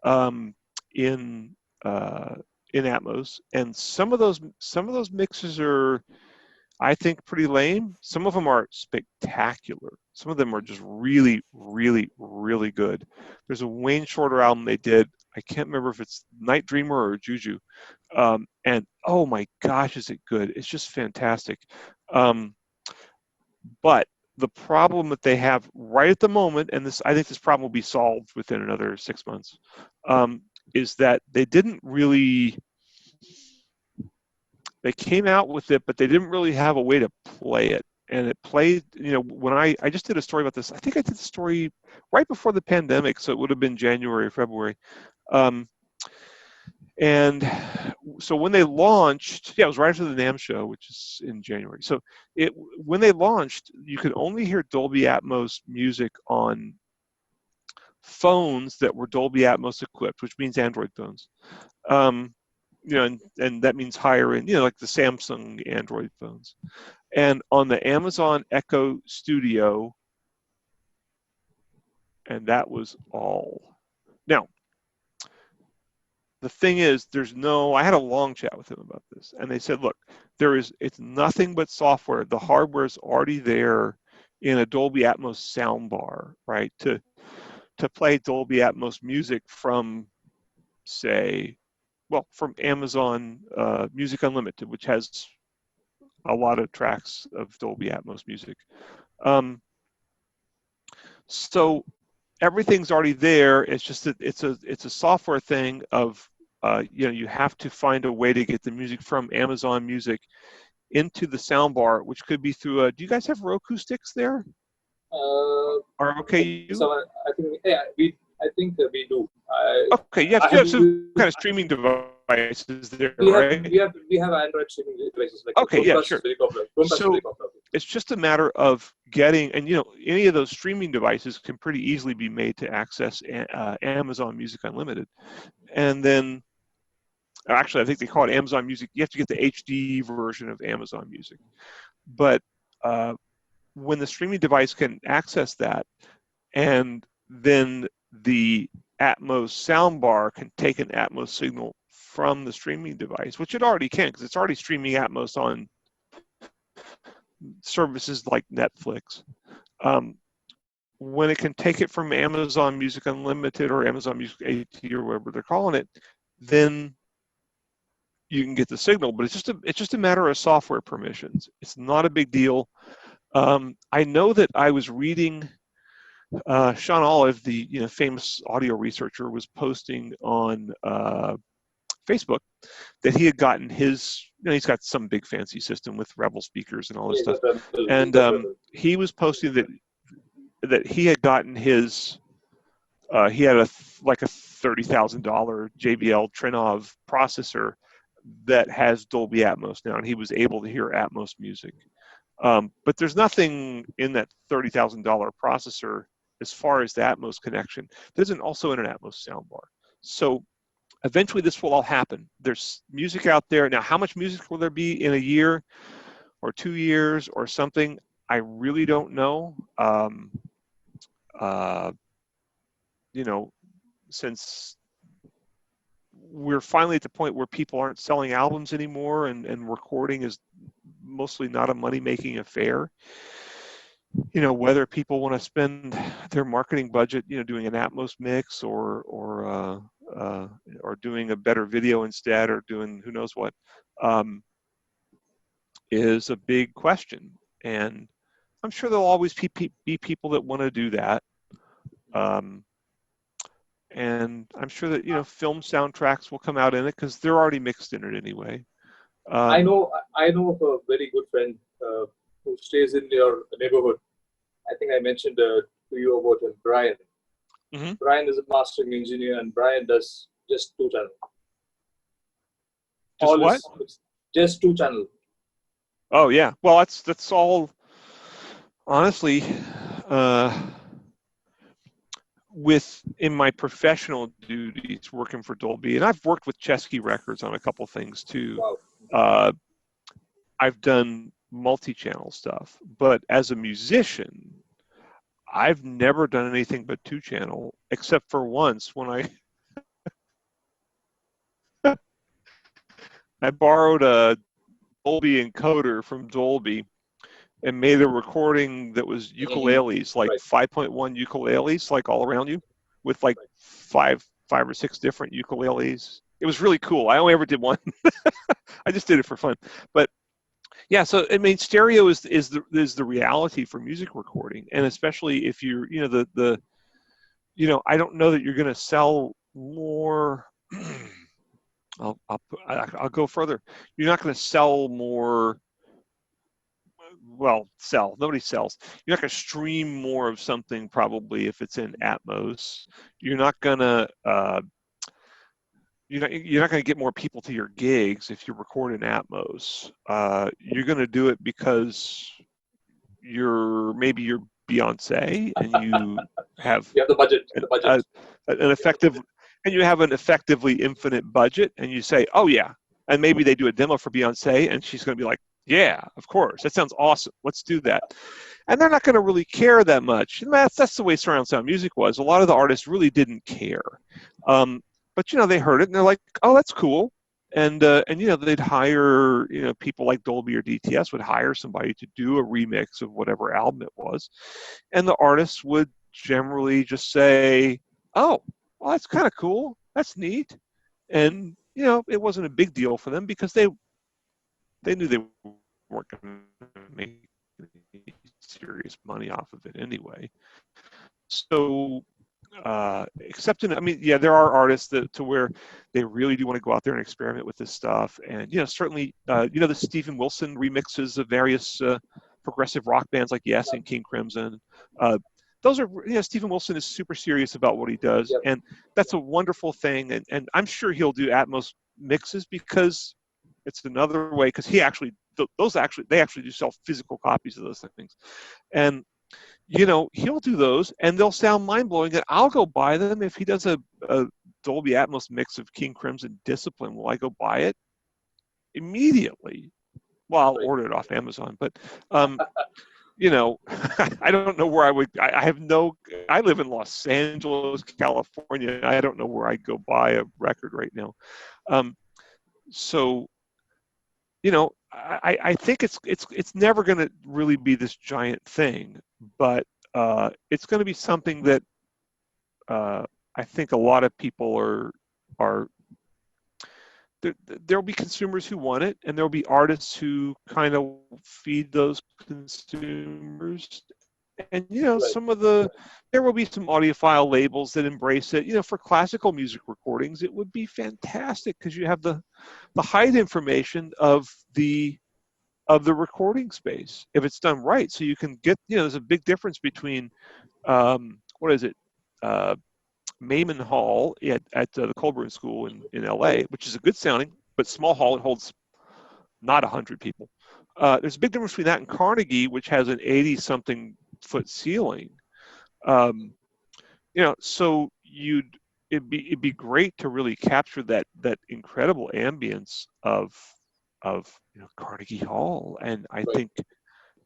um, in uh, in Atmos, and some of those mixes are, I think, pretty lame. Some of them are spectacular. Some of them are just really, really, really good. There's a Wayne Shorter album they did. I can't remember if it's Night Dreamer or Juju. And oh my gosh, is it good? It's just fantastic. But the problem that they have right at the moment, and I think this problem will be solved within another 6 months, is that they didn't really. They came out with it, but they didn't really have a way to play it. And it played, when I just did a story about this. I think I did the story right before the pandemic, so it would have been January or February. And so when they launched, it was right after the NAMM show, which is in January. So when they launched, you could only hear Dolby Atmos music on phones that were Dolby Atmos equipped, which means Android phones. And that means higher end, like the Samsung Android phones. And on the Amazon Echo Studio, and that was all. Now, the thing is, I had a long chat with them about this, and they said, look, it's nothing but software. The hardware's already there in a Dolby Atmos soundbar, right, to play Dolby Atmos music from, from Amazon Music Unlimited, which has a lot of tracks of Dolby Atmos music. So everything's already there. It's just that it's a software thing of you have to find a way to get the music from Amazon Music into the soundbar, which could be through do you guys have Roku sticks there? Or okay, So I think I think we do. Okay, you have some kind of streaming devices there, right? We have Android streaming devices like okay, Chromecast yeah, sure. Is very popular. Chromecast is very popular. It's just a matter of getting, and any of those streaming devices can pretty easily be made to access Amazon Music Unlimited, and then actually I think they call it Amazon Music. You have to get the HD version of Amazon Music, but when the streaming device can access that, and then the Atmos soundbar can take an Atmos signal from the streaming device, which it already can because it's already streaming Atmos on services like Netflix. When it can take it from Amazon Music Unlimited or Amazon Music AT or whatever they're calling it, then you can get the signal. But it's just a matter of software permissions. It's not a big deal. I know that I was reading Sean Olive, the famous audio researcher, was posting on Facebook that he had gotten his, he's got some big fancy system with Revel speakers and all this stuff, and he was posting that he had gotten his, he had a $30,000 JBL Trinov processor that has Dolby Atmos now, and he was able to hear Atmos music. But there's nothing in that $30,000 processor as far as the Atmos connection. There's also in an Atmos soundbar. So eventually this will all happen. There's music out there. Now, how much music will there be in a year or 2 years or something? I really don't know. Since we're finally at the point where people aren't selling albums anymore and recording is mostly not a money-making affair, whether people want to spend their marketing budget, doing an Atmos mix or doing a better video instead, or doing who knows what, is a big question. And I'm sure there'll always be people that want to do that. And I'm sure that film soundtracks will come out in it because they're already mixed in it anyway. I know of a very good friend who stays in your neighborhood. I think I mentioned to you about him, Brian. Mm-hmm. Brian is a mastering engineer, and Brian does just 2-channel. Just what? Just 2-channel. Oh yeah. Well, that's all. Honestly, in my professional duties working for Dolby, and I've worked with Chesky Records on a couple things too. Wow. I've done multi-channel stuff, but as a musician, I've never done anything but 2-channel, except for once when I borrowed a Dolby encoder from Dolby and made a recording that was ukuleles, like 5.1 ukuleles, like all around you, with like five or six different ukuleles. It was really cool. I only ever did one. I just did it for fun. But yeah, so I mean, stereo is the reality for music recording, and especially if you're, I don't know that you're going to sell more. I'll go further. You're not going to sell more. Well, nobody sells. You're not going to stream more of something probably if it's in Atmos. You're not going to you're not going to get more people to your gigs if you record in Atmos. You're going to do it because maybe you're Beyonce and you have the budget. An effective, and you have an effectively infinite budget, and you say, oh yeah, and maybe they do a demo for Beyonce, and she's going to be like, yeah, of course, that sounds awesome. Let's do that. And they're not going to really care that much. And that's the way surround sound music was. A lot of the artists really didn't care. But they heard it and they're like, "Oh, that's cool," and they'd hire people like Dolby or DTS would hire somebody to do a remix of whatever album it was, and the artists would generally just say, "Oh, well, that's kind of cool. That's neat," and it wasn't a big deal for them because they knew they weren't going to make any serious money off of it anyway. So. Except there are artists to where they really do want to go out there and experiment with this stuff, and certainly the Steven Wilson remixes of various progressive rock bands like Yes and King Crimson. Those are Steven Wilson is super serious about what he does, Yep. and that's a wonderful thing. And I'm sure he'll do Atmos mixes because it's another way. Because they actually do sell physical copies of those things, and he'll do those and they'll sound mind-blowing, and I'll go buy them. If he does a Dolby Atmos mix of King Crimson Discipline, will I go buy it? Immediately. Well, I'll order it off Amazon, but I don't know where I would. I live in Los Angeles, California. I don't know where I'd go buy a record right now. So I think it's never going to really be this giant thing, but it's going to be something that I think a lot of people are there'll be consumers who want it, and there'll be artists who kind of feed those consumers. And there will be some audiophile labels that embrace it. For classical music recordings, it would be fantastic because you have the height information of the recording space if it's done right. So you can get there's a big difference between Maiman Hall at the Colburn School in LA, which is a good sounding but small hall. It holds not 100 people. There's a big difference between that and Carnegie, which has an 80-something foot ceiling. So it'd be great to really capture that incredible ambience of Carnegie Hall, and I think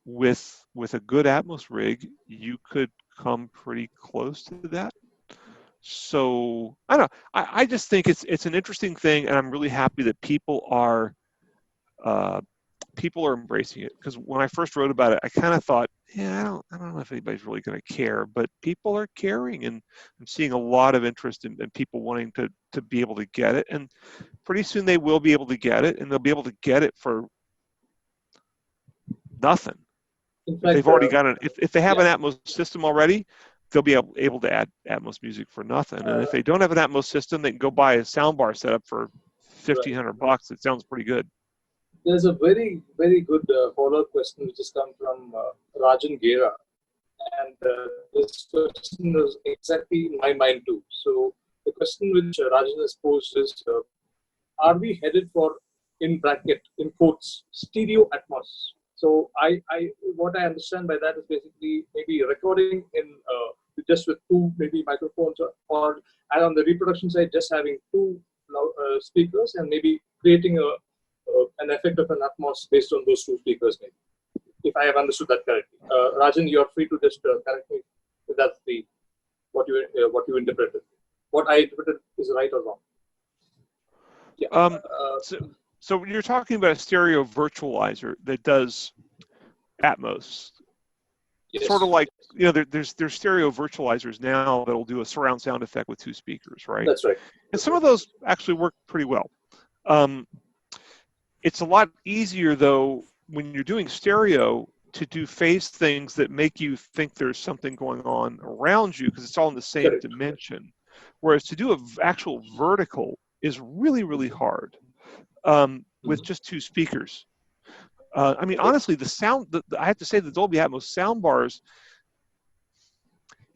with a good Atmos rig, you could come pretty close to that. So I don't know. I just think it's an interesting thing, and I'm really happy that people are embracing it. Because when I first wrote about it, I kind of thought, I don't know if anybody's really going to care, but people are caring, and I'm seeing a lot of interest in people wanting to be able to get it, and pretty soon they will be able to get it, and they'll be able to get it for nothing. In fact, if they've already got it, if they have an Atmos system already, they'll be able to add Atmos music for nothing. And if they don't have an Atmos system, they can go buy a soundbar setup for $1,500. It sounds pretty good. There's a very, very good follow-up question which has come from Rajan Gera. And this question is exactly in my mind too. So the question which Rajan has posed is, are we headed for, in quotes, stereo Atmos? So what I understand by that is basically maybe recording in just with two maybe microphones, or and on the reproduction side, just having two speakers and maybe creating an effect of an Atmos based on those two speakers, maybe. If I have understood that correctly, Rajan, you are free to just correct me if that's what you interpreted. What I interpreted is right or wrong. Yeah. So you're talking about a stereo virtualizer that does Atmos. Yes. Sort of like, you know, there's stereo virtualizers now that'll do a surround sound effect with two speakers, right? That's right. And some of those actually work pretty well. It's a lot easier, though, when you're doing stereo to do phase things that make you think there's something going on around you because it's all in the same Correct. dimension. Whereas to do an actual vertical is really, really hard with just two speakers. I mean, honestly, the sound, I have to say the Dolby Atmos soundbars,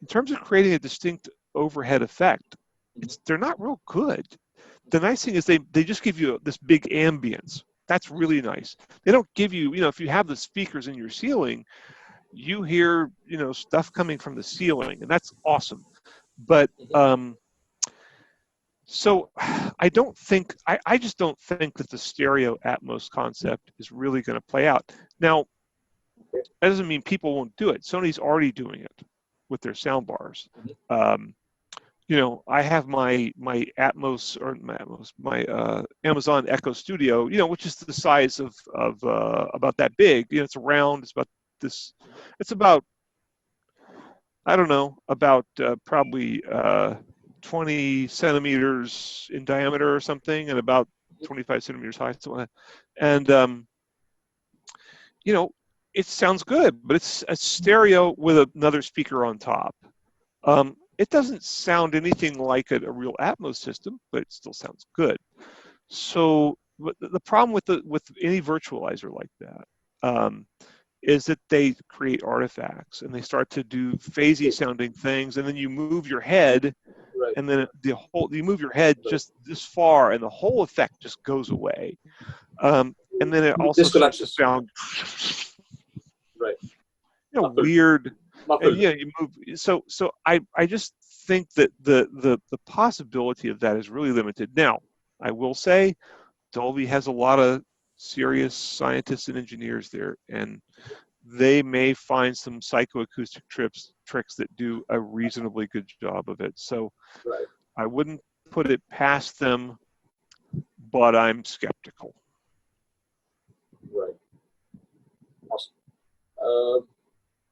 in terms of creating a distinct overhead effect, they're not real good. The nice thing is they just give you this big ambience. That's really nice. They don't give you, you know, if you have the speakers in your ceiling, you hear, you know, stuff coming from the ceiling, and that's awesome. But so I just don't think that the stereo Atmos concept is really going to play out. Now, that doesn't mean people won't do it. Sony's already doing it with their soundbars. You know, I have my Atmos or my Amazon Echo Studio, you know, which is the size of about that big. You know, it's round. It's about this. It's about, I don't know, about probably 20 centimeters in diameter or something, and about 25 centimeters high. And you know, it sounds good, but it's a stereo with another speaker on top. It doesn't sound anything like a real Atmos system, but it still sounds good. So the problem with any virtualizer like that is that they create artifacts and they start to do phasey sounding things, and then you move your head, and then you move your head just this far, and the whole effect just goes away. And then it also starts to sound weird. And yeah, you move. So I just think that the possibility of that is really limited. Now, I will say, Dolby has a lot of serious scientists and engineers there, and they may find some psychoacoustic tricks that do a reasonably good job of it. So I wouldn't put it past them, but I'm skeptical. Right. Awesome.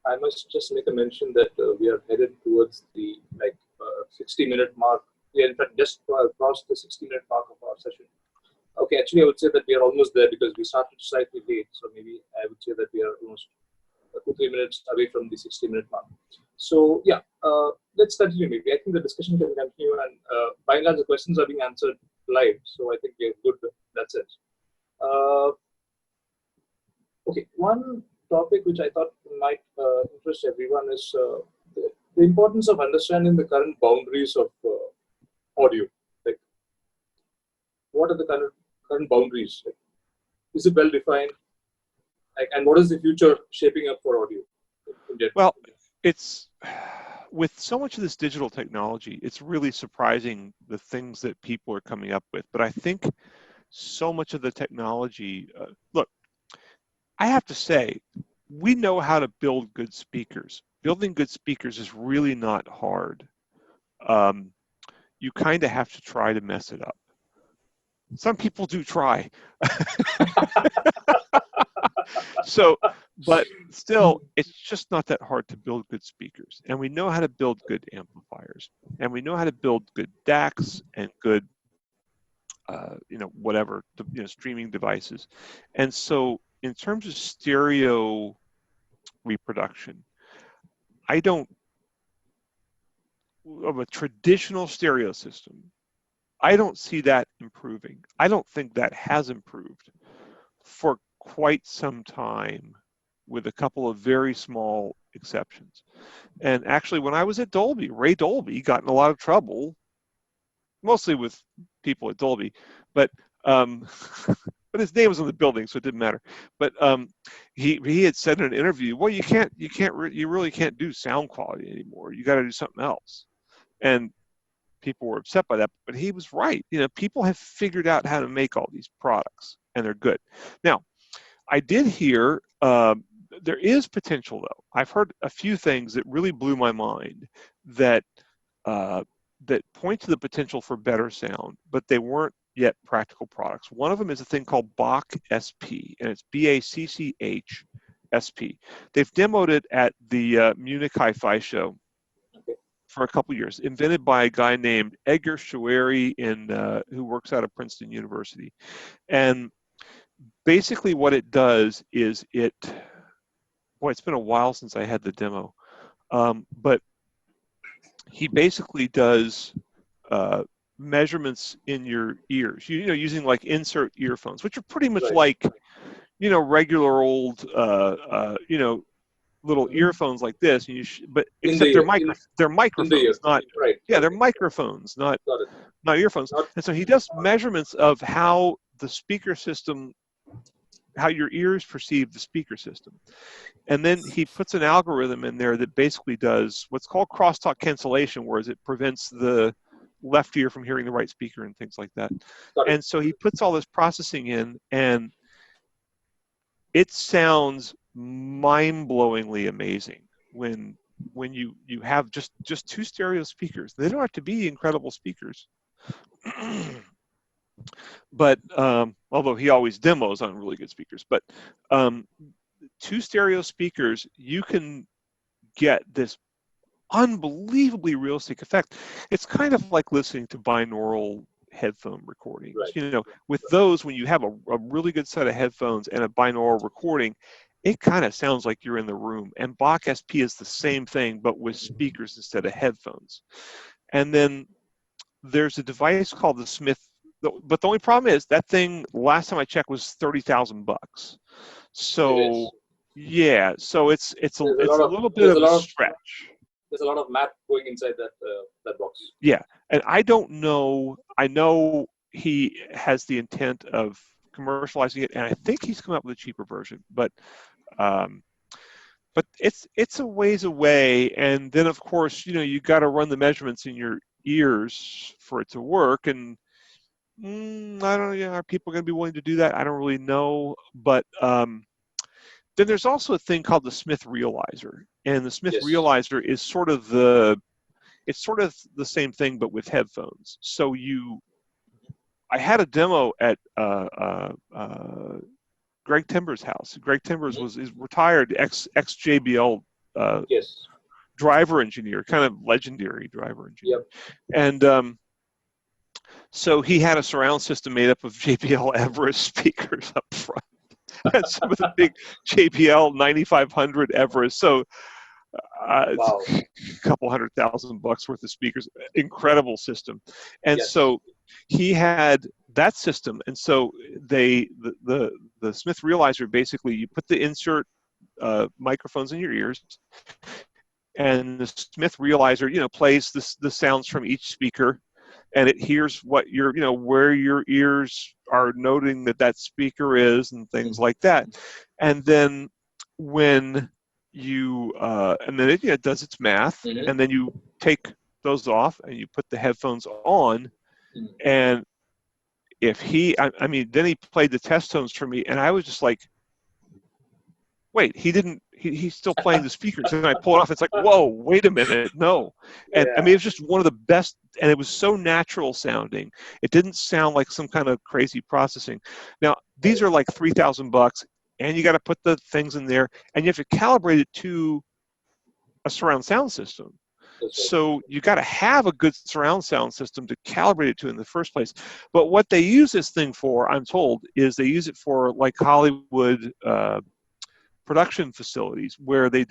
I must just make a mention that we are headed towards the 60-minute mark. We are in fact just crossed the 60-minute mark of our session. Okay, actually I would say that we are almost there because we started slightly late. So maybe I would say that we are almost 2-3 minutes away from the 60-minute mark. So yeah, let's continue maybe. I think the discussion can continue, and by and large the questions are being answered live. So I think we are good in that sense. Okay, one topic which I thought might interest everyone is the importance of understanding the current boundaries of audio. Like, what are the current boundaries? Like, is it well defined? Like, and what is the future shaping up for audio? Well, it's with so much of this digital technology, it's really surprising the things that people are coming up with. But I think so much of the technology, look, I have to say, we know how to build good speakers. Building good speakers is really not hard. You kind of have to try to mess it up. Some people do try. So, but still, it's just not that hard to build good speakers. And we know how to build good amplifiers. And we know how to build good DACs and good, whatever, streaming devices. And so, in terms of stereo reproduction, of a traditional stereo system, I don't see that improving. I don't think that has improved for quite some time, with a couple of very small exceptions. And actually, when I was at Dolby, Ray Dolby got in a lot of trouble, mostly with people at Dolby, but but his name was on the building, so it didn't matter. But he had said in an interview, well, you really can't do sound quality anymore. You got to do something else. And people were upset by that, but he was right. People have figured out how to make all these products, and they're good. Now, I did hear there is potential, though. I've heard a few things that really blew my mind that point to the potential for better sound, but they weren't yet practical products. One of them is a thing called Bach SP, and it's BACCH SP. They've demoed it at the Munich Hi-Fi show for a couple years, invented by a guy named Edgar Choueiri who works out of Princeton University. And basically what it does is it's been a while since I had the demo, but he basically does measurements in your ears, using like insert earphones, which are pretty much like, regular old, little earphones like this, but except they're microphones, they're microphones, not earphones. And so he does measurements of how the speaker system, how your ears perceive the speaker system. And then he puts an algorithm in there that basically does what's called crosstalk cancellation, whereas it prevents the left ear from hearing the right speaker and things like that. And so he puts all this processing in, and it sounds mind-blowingly amazing when you have just two stereo speakers. They don't have to be incredible speakers. But although he always demos on really good speakers, but two stereo speakers, you can get this unbelievably realistic effect. It's kind of like listening to binaural headphone recordings. With those, when you have a really good set of headphones and a binaural recording, it kind of sounds like you're in the room. And Bach SP is the same thing, but with speakers instead of headphones. And then there's a device called the Smith. But the only problem is that thing, last time I checked, was $30,000. So yeah, so it's a little bit of a stretch. There's a lot of math going inside that box. Yeah, and I don't know. I know he has the intent of commercializing it, and I think he's come up with a cheaper version. But it's a ways away. And then of course, you got to run the measurements in your ears for it to work. And I don't know. Are people going to be willing to do that? I don't really know. But then there's also a thing called the Smith Realizer, and the Smith Realizer is sort of the same thing, but with headphones. So I had a demo at Greg Timber's house. Greg Timbers is retired ex JBL driver engineer, kind of legendary driver engineer. And so he had a surround system made up of JBL Everest speakers up front. And some of the big JBL 9500 Everest. So a couple $100,000 worth of speakers. Incredible system. And so he had that system. And so the Smith Realizer, basically you put the insert microphones in your ears, and the Smith Realizer, plays the sounds from each speaker, and it hears what where your ears are noting that speaker is and things like that. And then when you and then it does its math, and then you take those off and you put the headphones on, and if then he played the test tones for me, and I was just like, wait, he's still playing the speakers. And I pull it off. It's like, whoa, wait a minute. No. And it was just one of the best. And it was so natural sounding. It didn't sound like some kind of crazy processing. Now, these are like $3,000, and you got to put the things in there, and you have to calibrate it to a surround sound system. So you got to have a good surround sound system to calibrate it to in the first place. But what they use this thing for, I'm told, is they use it for like Hollywood production facilities, where they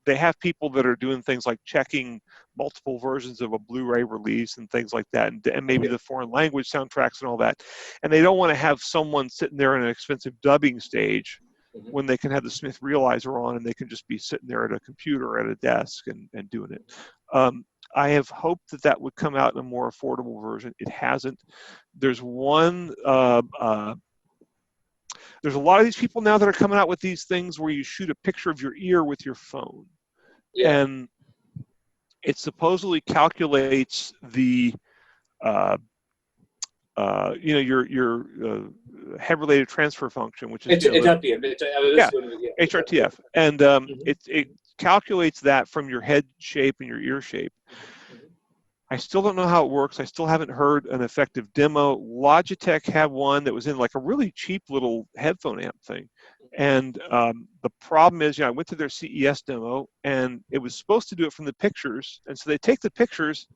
have people that are doing things like checking multiple versions of a Blu-ray release and things like that, and maybe the foreign language soundtracks and all that. And they don't want to have someone sitting there in an expensive dubbing stage when they can have the Smith Realizer on, and they can just be sitting there at a computer at a desk and doing it. I have hoped that that would come out in a more affordable version. It hasn't. There's one. There's a lot of these people now that are coming out with these things where you shoot a picture of your ear with your phone, Yeah. and it supposedly calculates the your head-related transfer function, which is It's HRTF. yeah, Yeah. HRTF, and Mm-hmm. it calculates that from your head shape and your ear shape. Mm-hmm. I still don't know how it works. I still haven't heard an effective demo. Logitech had one that was in like a really cheap little headphone amp thing. And the problem is, I went to their CES demo, and it was supposed to do it from the pictures. And so they take the pictures,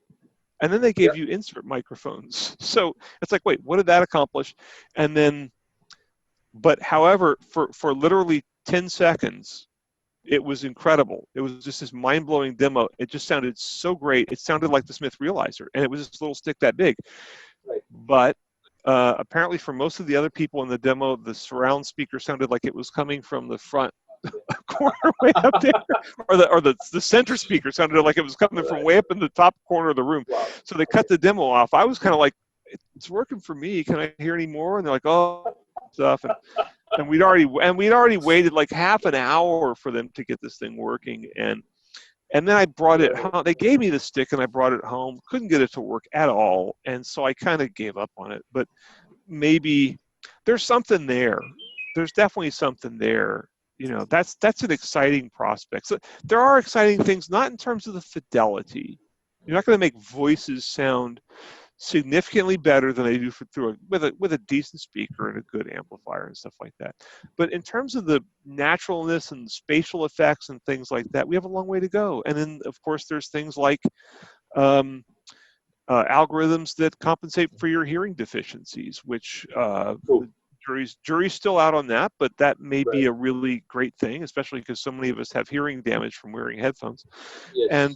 and then they Yeah. gave you insert microphones. So it's like, wait, what did that accomplish? And then, but however, for literally 10 seconds, it was incredible. It was just this mind-blowing demo. It just sounded so great. It sounded like the Smith Realizer, and it was this little stick that big. Right. But apparently for most of the other people in the demo, the surround speaker sounded like it was coming from the front corner way up there, or the center speaker sounded like it was coming from way up in the top corner of the room. Wow. So they cut the demo off. I was kind of like, it's working for me. Can I hear any more? And they're like, oh, stuff. And we'd already waited like half an hour for them to get this thing working, and then I brought it home. They gave me the stick, and I brought it home. Couldn't get it to work at all, and so I kind of gave up on it. But maybe there's something there. There's definitely something there. That's an exciting prospect. So there are exciting things, not in terms of the fidelity. You're not going to make voices sound significantly better than they do with a decent speaker and a good amplifier and stuff like that. But in terms of the naturalness and spatial effects and things like that, we have a long way to go. And then, of course, there's things like algorithms that compensate for your hearing deficiencies, which the jury's still out on that, but that may be a really great thing, especially because so many of us have hearing damage from wearing headphones. Yes.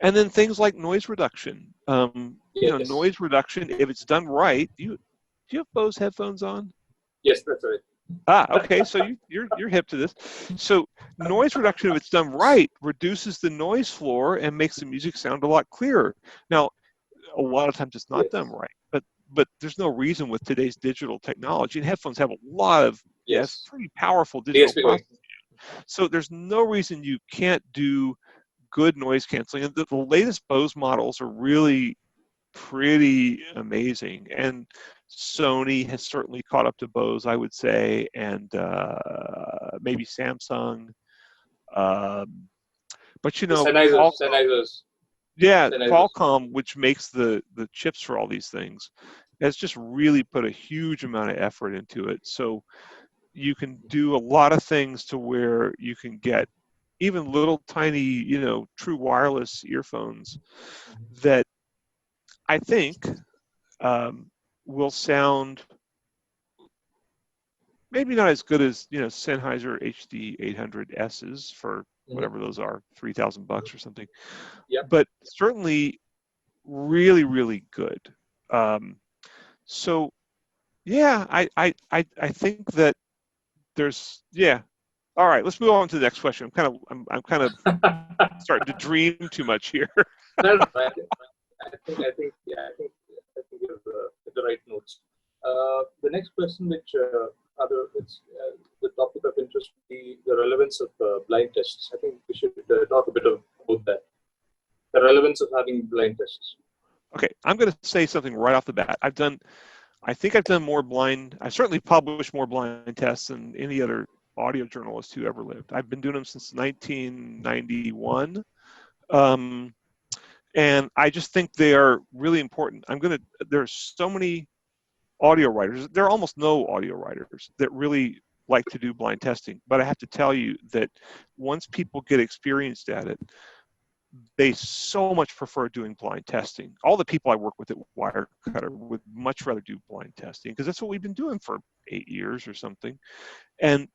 And then things like noise reduction. Yes. Noise reduction, if it's done right. Do you have Bose headphones on? Yes, that's right. Okay, so you're hip to this. So noise reduction, if it's done right, reduces the noise floor and makes the music sound a lot clearer. Now, a lot of times it's not done right, but there's no reason with today's digital technology, and headphones have a lot of pretty powerful digital processing. So there's no reason you can't do good noise canceling. And the latest Bose models are really pretty amazing, and Sony has certainly caught up to Bose, I would say, and maybe Samsung. But Sennheisers. Qualcomm, which makes the chips for all these things, has just really put a huge amount of effort into it. So you can do a lot of things to where you can get even little tiny, true wireless earphones that I think will sound maybe not as good as Sennheiser HD 800Ss for whatever those are, $3,000 or something. Yep. But certainly really, really good. So yeah, I think that there's All right, let's move on to the next question. I'm kind of starting to dream too much here. No, I think you're at the right notes. The next question, which it's the topic of interest, would be the relevance of blind tests. I think we should talk a bit about that. The relevance of having blind tests. Okay, I'm going to say something right off the bat. I think I've done more blind. I certainly published more blind tests than any other audio journalist who ever lived. I've been doing them since 1991. And I just think they are really important. There's so many audio writers. There are almost no audio writers that really like to do blind testing. But I have to tell you that once people get experienced at it, they so much prefer doing blind testing. All the people I work with at Wirecutter would much rather do blind testing because that's what we've been doing for 8 years or something. And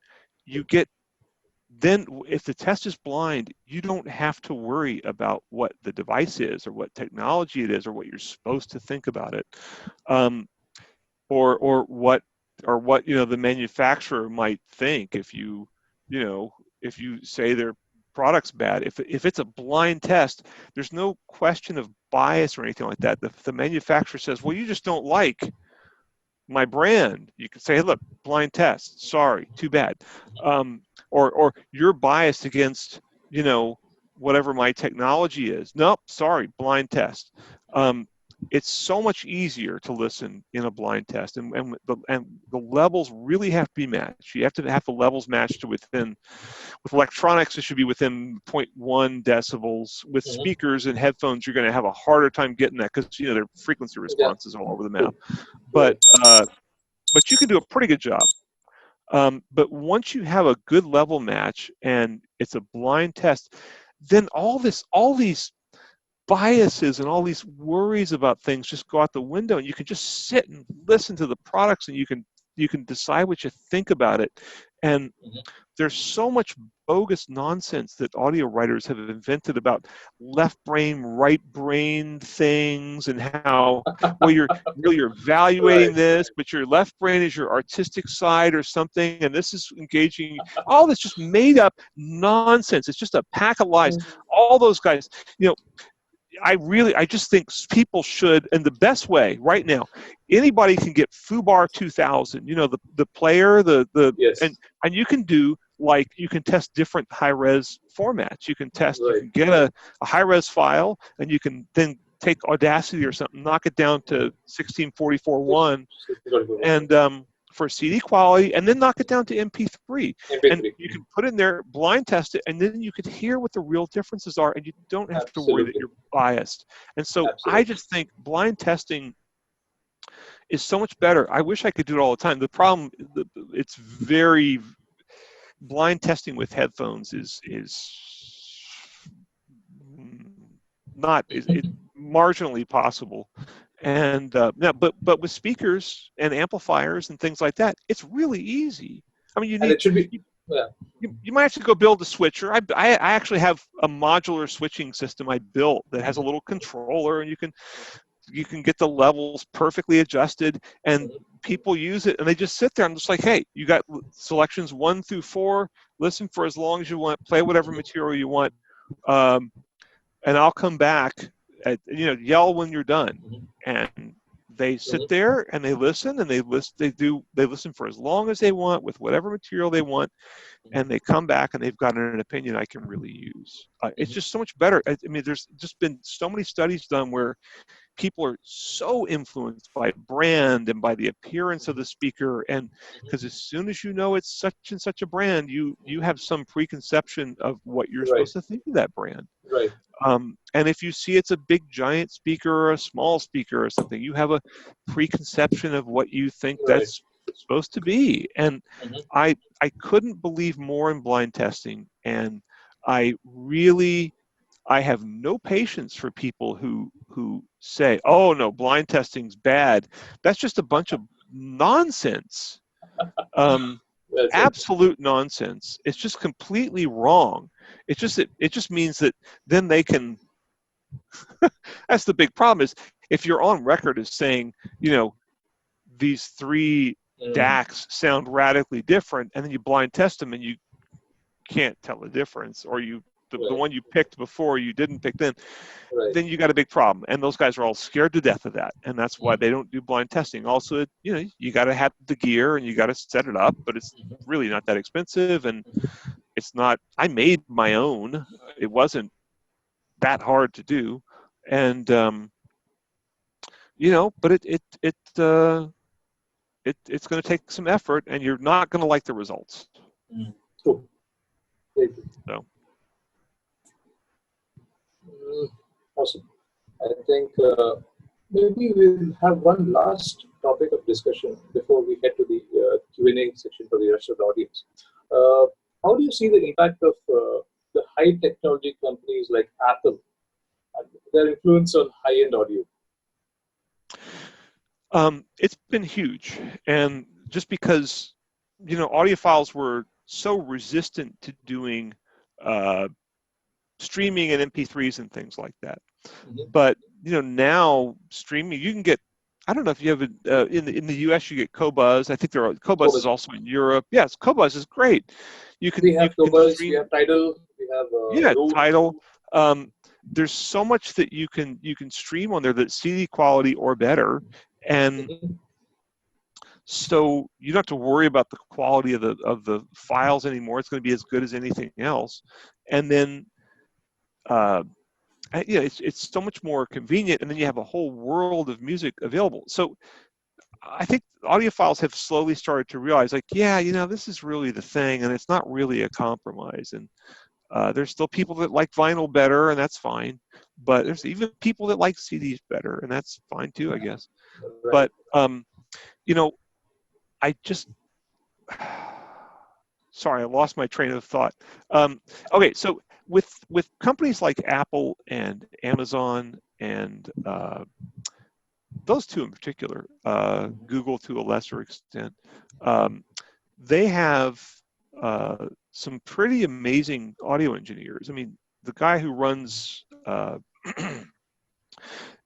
then if the test is blind, you don't have to worry about what the device is or what technology it is or what you're supposed to think about it, or what the manufacturer might think if you say they're product's bad. If it's a blind test, there's no question of bias or anything like that. The manufacturer says, well, you just don't like my brand. You can say, hey, look, blind test. Sorry, too bad. Or you're biased against, you know, whatever my technology is. Nope, sorry, blind test. It's so much easier to listen in a blind test, and the levels really have to be matched. You have to have the levels matched to within. With electronics, it should be within 0.1 decibels. With speakers and headphones, you're going to have a harder time getting that because, you know, their frequency responses all over the map. But you can do a pretty good job. But once you have a good level match and it's a blind test, then all these biases and all these worries about things just go out the window, and you can just sit and listen to the products, and you can decide what you think about it. And there's so much bogus nonsense that audio writers have invented about left brain, right brain things, and how, well, you're evaluating this, but your left brain is your artistic side or something, and this is engaging. All this just made up nonsense. It's just a pack of lies. All those guys, you know, I just think people should, and the best way right now, anybody can get Fubar 2000, you know, the player, Yes. and you can do, like, you can test different high-res formats. You can test, you can get a high-res file, and you can then take Audacity or something, knock it down to 1644.1, and for CD quality, and then knock it down to MP3. And you can put in there, blind test it, and then you could hear what the real differences are, and you don't have to worry that you're biased. And so I just think blind testing is so much better. I wish I could do it all the time. The problem, it's very, blind testing with headphones is not, it's marginally possible. And no, but with speakers and amplifiers and things like that, it's really easy. I mean, it should be, you might have to go build a switcher. I actually have a modular switching system I built that has a little controller, and you can get the levels perfectly adjusted, and people use it, and they just sit there. I'm just like, hey, you got selections 1 through 4. Listen for as long as you want. Play whatever material you want, and I'll come back. Yell when you're done. And they sit there and they listen, and they listen for as long as they want with whatever material they want, and they come back and they've got an opinion I can really use. It's just so much better. I mean, there's just been so many studies done where people are so influenced by brand and by the appearance of the speaker, and because as soon as you know it's such and such a brand, you have some preconception of what you're supposed to think of that brand. Right. And if you see it's a big giant speaker or a small speaker or something, you have a preconception of what you think that's supposed to be. And I couldn't believe more in blind testing, and I have no patience for people who say, oh no, blind testing's bad. That's just a bunch of nonsense. Absolute nonsense. It's just completely wrong. It just means that then they can that's the big problem, is if you're on record as saying, you know, these 3 DACs sound radically different, and then you blind test them and you can't tell the difference, or the one you picked before you didn't pick then you got a big problem. And those guys are all scared to death of that, and that's why they don't do blind testing. Also, you know, you got to have the gear and you got to set it up, but it's really not that expensive, and it's not, I made my own. It wasn't that hard to do, and you know, but it's going to take some effort, and you're not going to like the results. Cool. So awesome. I think maybe we'll have one last topic of discussion before we get to the Q&A section for the rest of the audience. How do you see the impact of the high technology companies like Apple and their influence on high-end audio? It's been huge, and just because, you know, audiophiles were so resistant to doing streaming and MP3s and things like that. But, you know, now streaming, you can get, I don't know if you have in the US you get Qobuz. I think Qobuz is also in Europe. Yes, Qobuz is great. We have Qobuz, we have Tidal. We have Yeah, Root. Tidal. There's so much that you can stream on there that's CD quality or better, and so you don't have to worry about the quality of the files anymore. It's going to be as good as anything else, and then it's so much more convenient, and then you have a whole world of music available. So I think audiophiles have slowly started to realize, like, yeah, this is really the thing, and it's not really a compromise. And there's still people that like vinyl better, and that's fine. But there's even people that like CDs better, and that's fine too, I guess. Right. But I just sorry, I lost my train of thought. Okay, so with companies like Apple and Amazon and those two in particular, Google to a lesser extent, they have some pretty amazing audio engineers. I mean, the guy who runs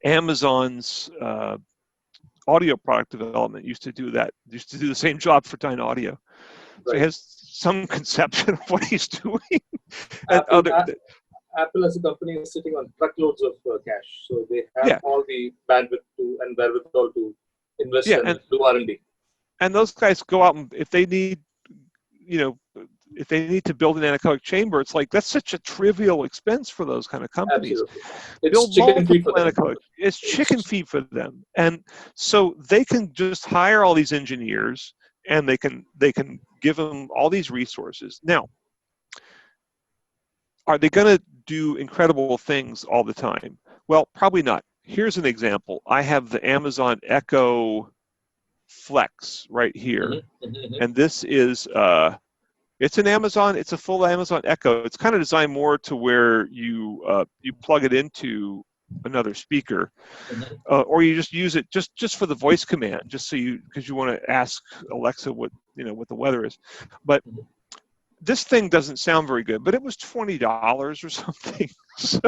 Amazon's audio product development used to do the same job for Dyne Audio. So Right. he has some conception of what he's doing. Apple as a company is sitting on truckloads of cash, so they have Yeah. all the bandwidth and wherewithal to invest and do R&D. And those guys go out, and if they need to build an anechoic chamber, it's like that's such a trivial expense for those kind of companies. Absolutely. It's chicken feed for them. It's chicken feed for them, and so they can just hire all these engineers, and they can give them all these resources. Now, are they going to do incredible things all the time? Well, probably not. Here's an example. I have the Amazon Echo Flex right here, and this is it's a full Amazon Echo. It's kind of designed more to where you plug it into another speaker, or you just use it just for the voice command, just so because you want to ask Alexa what the weather is. But this thing doesn't sound very good, but it was $20 or something. So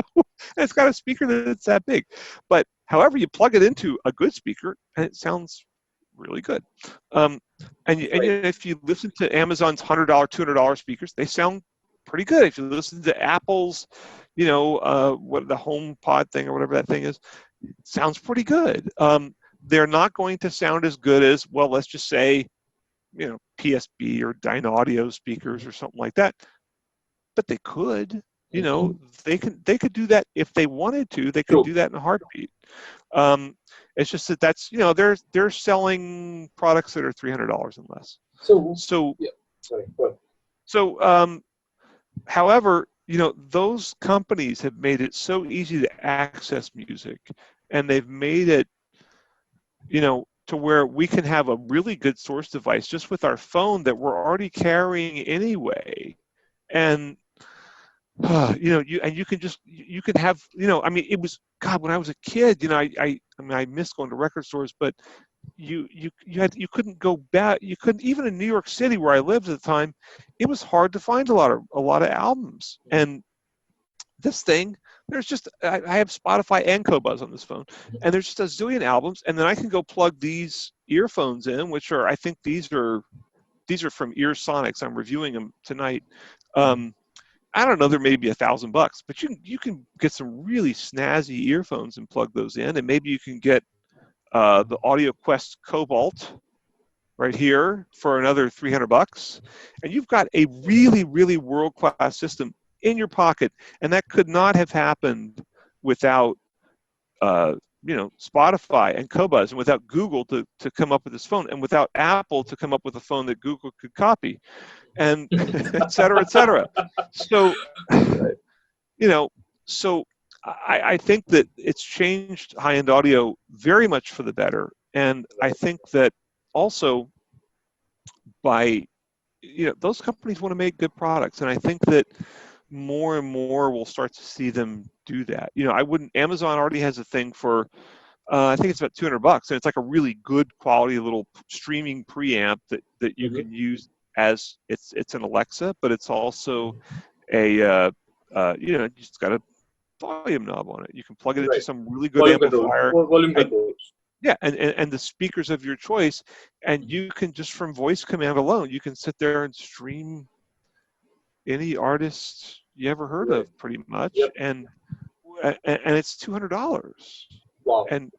it's got a speaker that's that big. But however, you plug it into a good speaker, and it sounds really good. And if you listen to Amazon's $100, $200 speakers, they sound pretty good. If you listen to Apple's, what the HomePod thing or whatever that thing is, it sounds pretty good. They're not going to sound as good as, well, let's just say, PSB or Dyne Audio speakers or something like that. But they could, they could do that if they wanted to. They could do that in a heartbeat. It's just that's they're selling products that are $300 and less. So yeah. Sorry. However, those companies have made it so easy to access music, and they've made it, to where we can have a really good source device just with our phone that we're already carrying anyway, and you can have, it was, God, when I was a kid, I miss going to record stores, but you couldn't go back. You couldn't, even in New York City where I lived at the time, it was hard to find a lot of albums. And this thing, there's just, I have Spotify and Qobuz on this phone, and there's just a zillion albums, and then I can go plug these earphones in, which are, I think these are from Earsonics. I'm reviewing them tonight. I don't know, they're maybe $1,000, but you can get some really snazzy earphones and plug those in, and maybe you can get the Audio Quest Cobalt right here for another $300, and you've got a really, really world-class system in your pocket, and that could not have happened without Spotify and Qobuz, and without Google to come up with this phone, and without Apple to come up with a phone that Google could copy, and et cetera, et cetera. So, so I think that it's changed high-end audio very much for the better, and I think that also by, those companies want to make good products, and I think that more and more we'll start to see them do that. Amazon already has a thing for, I think it's about $200, and it's like a really good quality little streaming preamp that you can use as it's an Alexa, but it's also a you just got a volume knob on it. You can plug it into some really good amplifier. Volume control. Yeah, and the speakers of your choice, and you can just from voice command alone, you can sit there and stream any artist you ever heard Right. of, pretty much, Yep. and it's $200. Wow. And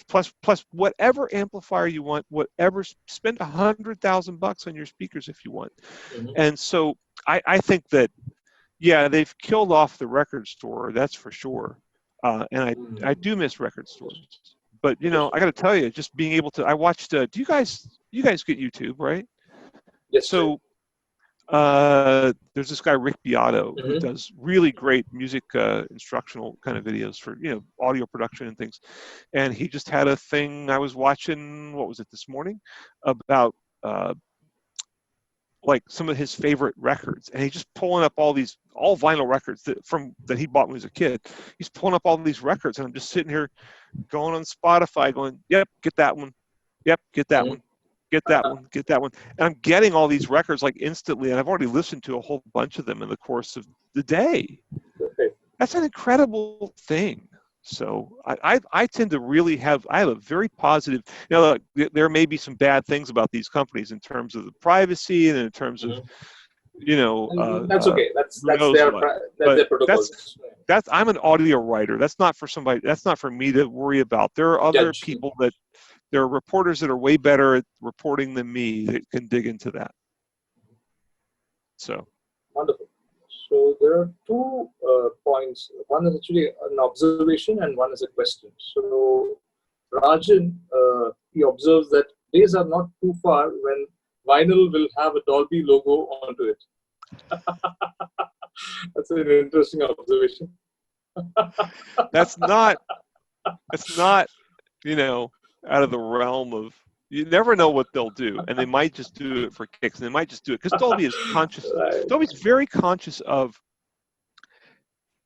plus whatever amplifier you want, whatever, spend $100,000 on your speakers if you want. Mhm. And so I think that, yeah, they've killed off the record store, that's for sure. And I do miss record stores. But I got to tell you, just being able to, I watched. Do you guys get YouTube, right? Yes, sir. So there's this guy Rick Beato who Mhm. does really great music instructional kind of videos for audio production and things. And he just had a thing I was watching. What was it this morning? About like some of his favorite records, and he's just pulling up all vinyl records that he bought when he was a kid. He's pulling up all these records, and I'm just sitting here going on Spotify, going, "Yep, get that one. Yep, get that Mhm. one. Get that one. Get that one." And I'm getting all these records like instantly, and I've already listened to a whole bunch of them in the course of the day. Okay. That's an incredible thing. So I tend to really have a very positive. Look, there may be some bad things about these companies in terms of the privacy and in terms of Mhm. And that's okay. That's who that's knows their what. that's But their protocols. I'm an audio writer. That's not for somebody. That's not for me to worry about. There are other Judge. people there are reporters that are way better at reporting than me that can dig into that. So. Wonderful. So there are two points. One is actually an observation and one is a question. So Rajan, he observes that days are not too far when vinyl will have a Dolby logo onto it. That's an interesting observation. That's not out of the realm of, you never know what they'll do, and they might just do it for kicks, and they might just do it because Dolby is conscious. Right. Dolby's very conscious of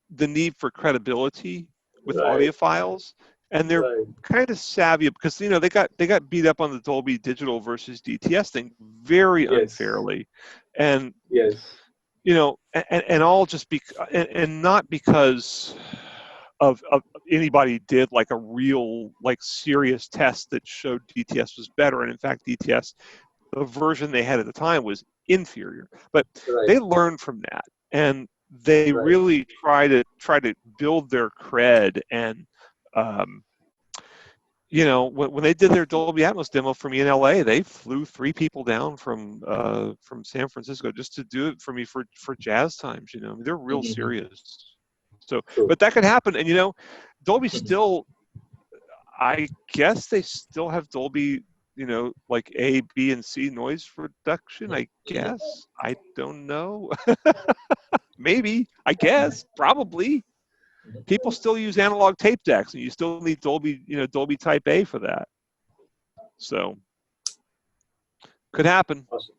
the need for credibility with Right. audiophiles, and they're Right. kind of savvy because they got beat up on the Dolby digital versus DTS thing very Yes. unfairly, and Yes. and all just and not because of anybody did like a real like serious test that showed DTS was better, and in fact DTS, the version they had at the time, was inferior, but Right. they learned from that, and they Right. really try to build their cred. And when they did their Dolby Atmos demo for me in LA, they flew 3 people down from San Francisco just to do it for me for jazz times. I mean, they're real serious. So, True. but that could happen, and Dolby still, I guess they still have Dolby, like A, B, and C noise reduction, I guess. I don't know. Maybe, I guess, probably. People still use analog tape decks, and you still need Dolby, Dolby Type A for that. So, could happen. Awesome.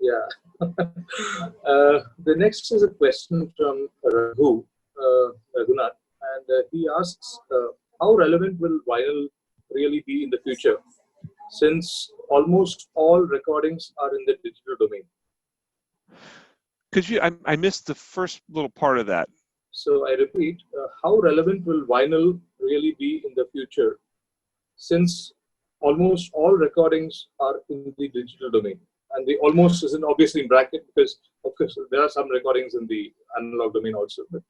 Yeah. The next is a question from Raghunath, and he asks, how relevant will vinyl really be in the future, since almost all recordings are in the digital domain? Could you? I missed the first little part of that. So I repeat, how relevant will vinyl really be in the future, since almost all recordings are in the digital domain? And the almost isn't obviously in bracket because, of course, there are some recordings in the analog domain also, but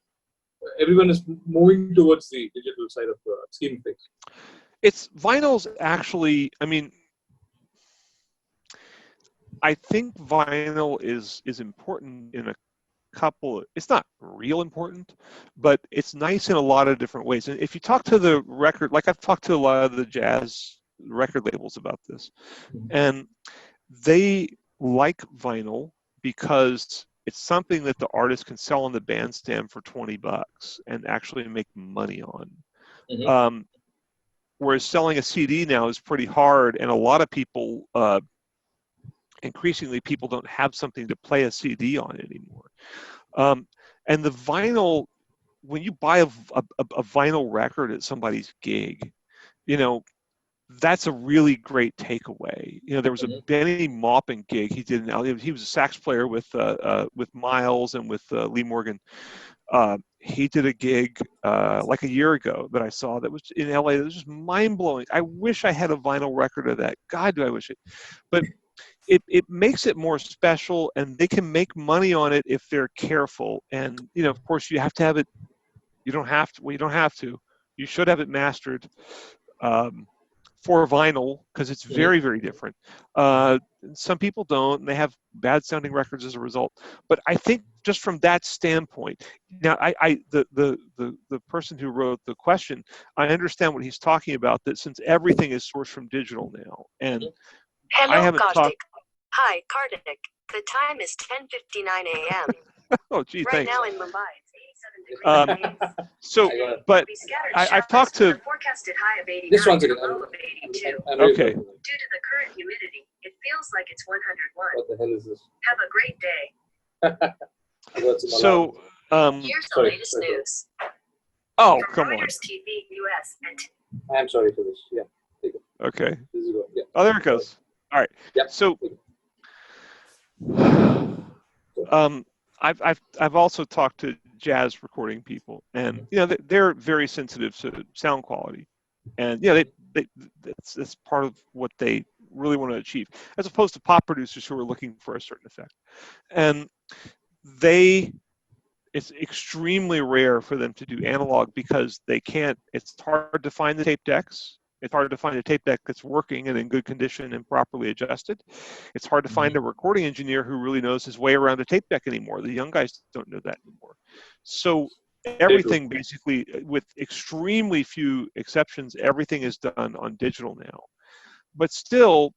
everyone is moving towards the digital side of scheme things. It's vinyl's actually, I mean, I think vinyl is important in a couple. It's not real important, but it's nice in a lot of different ways. And if you talk to the record, like I've talked to a lot of the jazz record labels about this, and they like vinyl because it's something that the artist can sell on the bandstand for $20 and actually make money on. Whereas selling a CD now is pretty hard, and a lot of people, increasingly, people don't have something to play a CD on anymore. And the vinyl, when you buy a vinyl record at somebody's gig, that's a really great takeaway. There was a Benny Maupin gig he did. He was a sax player with Miles and with Lee Morgan. He did a gig like a year ago that I saw that was in LA. That was just mind blowing. I wish I had a vinyl record of that. God, do I wish it. But it makes it more special, and they can make money on it if they're careful. And of course, you have to have it. You don't have to. Well, you don't have to. You should have it mastered for vinyl, because it's very, very different. Some people don't, and they have bad sounding records as a result. But I think just from that standpoint, now the person who wrote the question, I understand what he's talking about, that since everything is sourced from digital now, and Hello, I haven't talked. Hi, Kartik. The time is 10:59 a.m. Oh, gee, right thanks. now in Mumbai, it's 87 degrees. So, but I've talked to. Forecasted high of 89 This one's again. and a low of 82. Okay. Due to the current humidity, it feels like it's 101. What the hell is this? Have a great day. So, Here's the latest news. oh, From come on. Reuters TV US and I'm sorry for this. Yeah. Take it. Okay. This is good. Yeah. Oh, there it goes. All right. Yep. So, I've also talked to jazz recording people, and they're very sensitive to sound quality, and that's part of what they really want to achieve, as opposed to pop producers who are looking for a certain effect. And it's extremely rare for them to do analog, because they can't. It's hard to find the tape decks. It's hard to find a tape deck that's working and in good condition and properly adjusted. It's hard to find a recording engineer who really knows his way around a tape deck anymore. The young guys don't know that anymore. So everything, basically, with extremely few exceptions, everything is done on digital now. But still,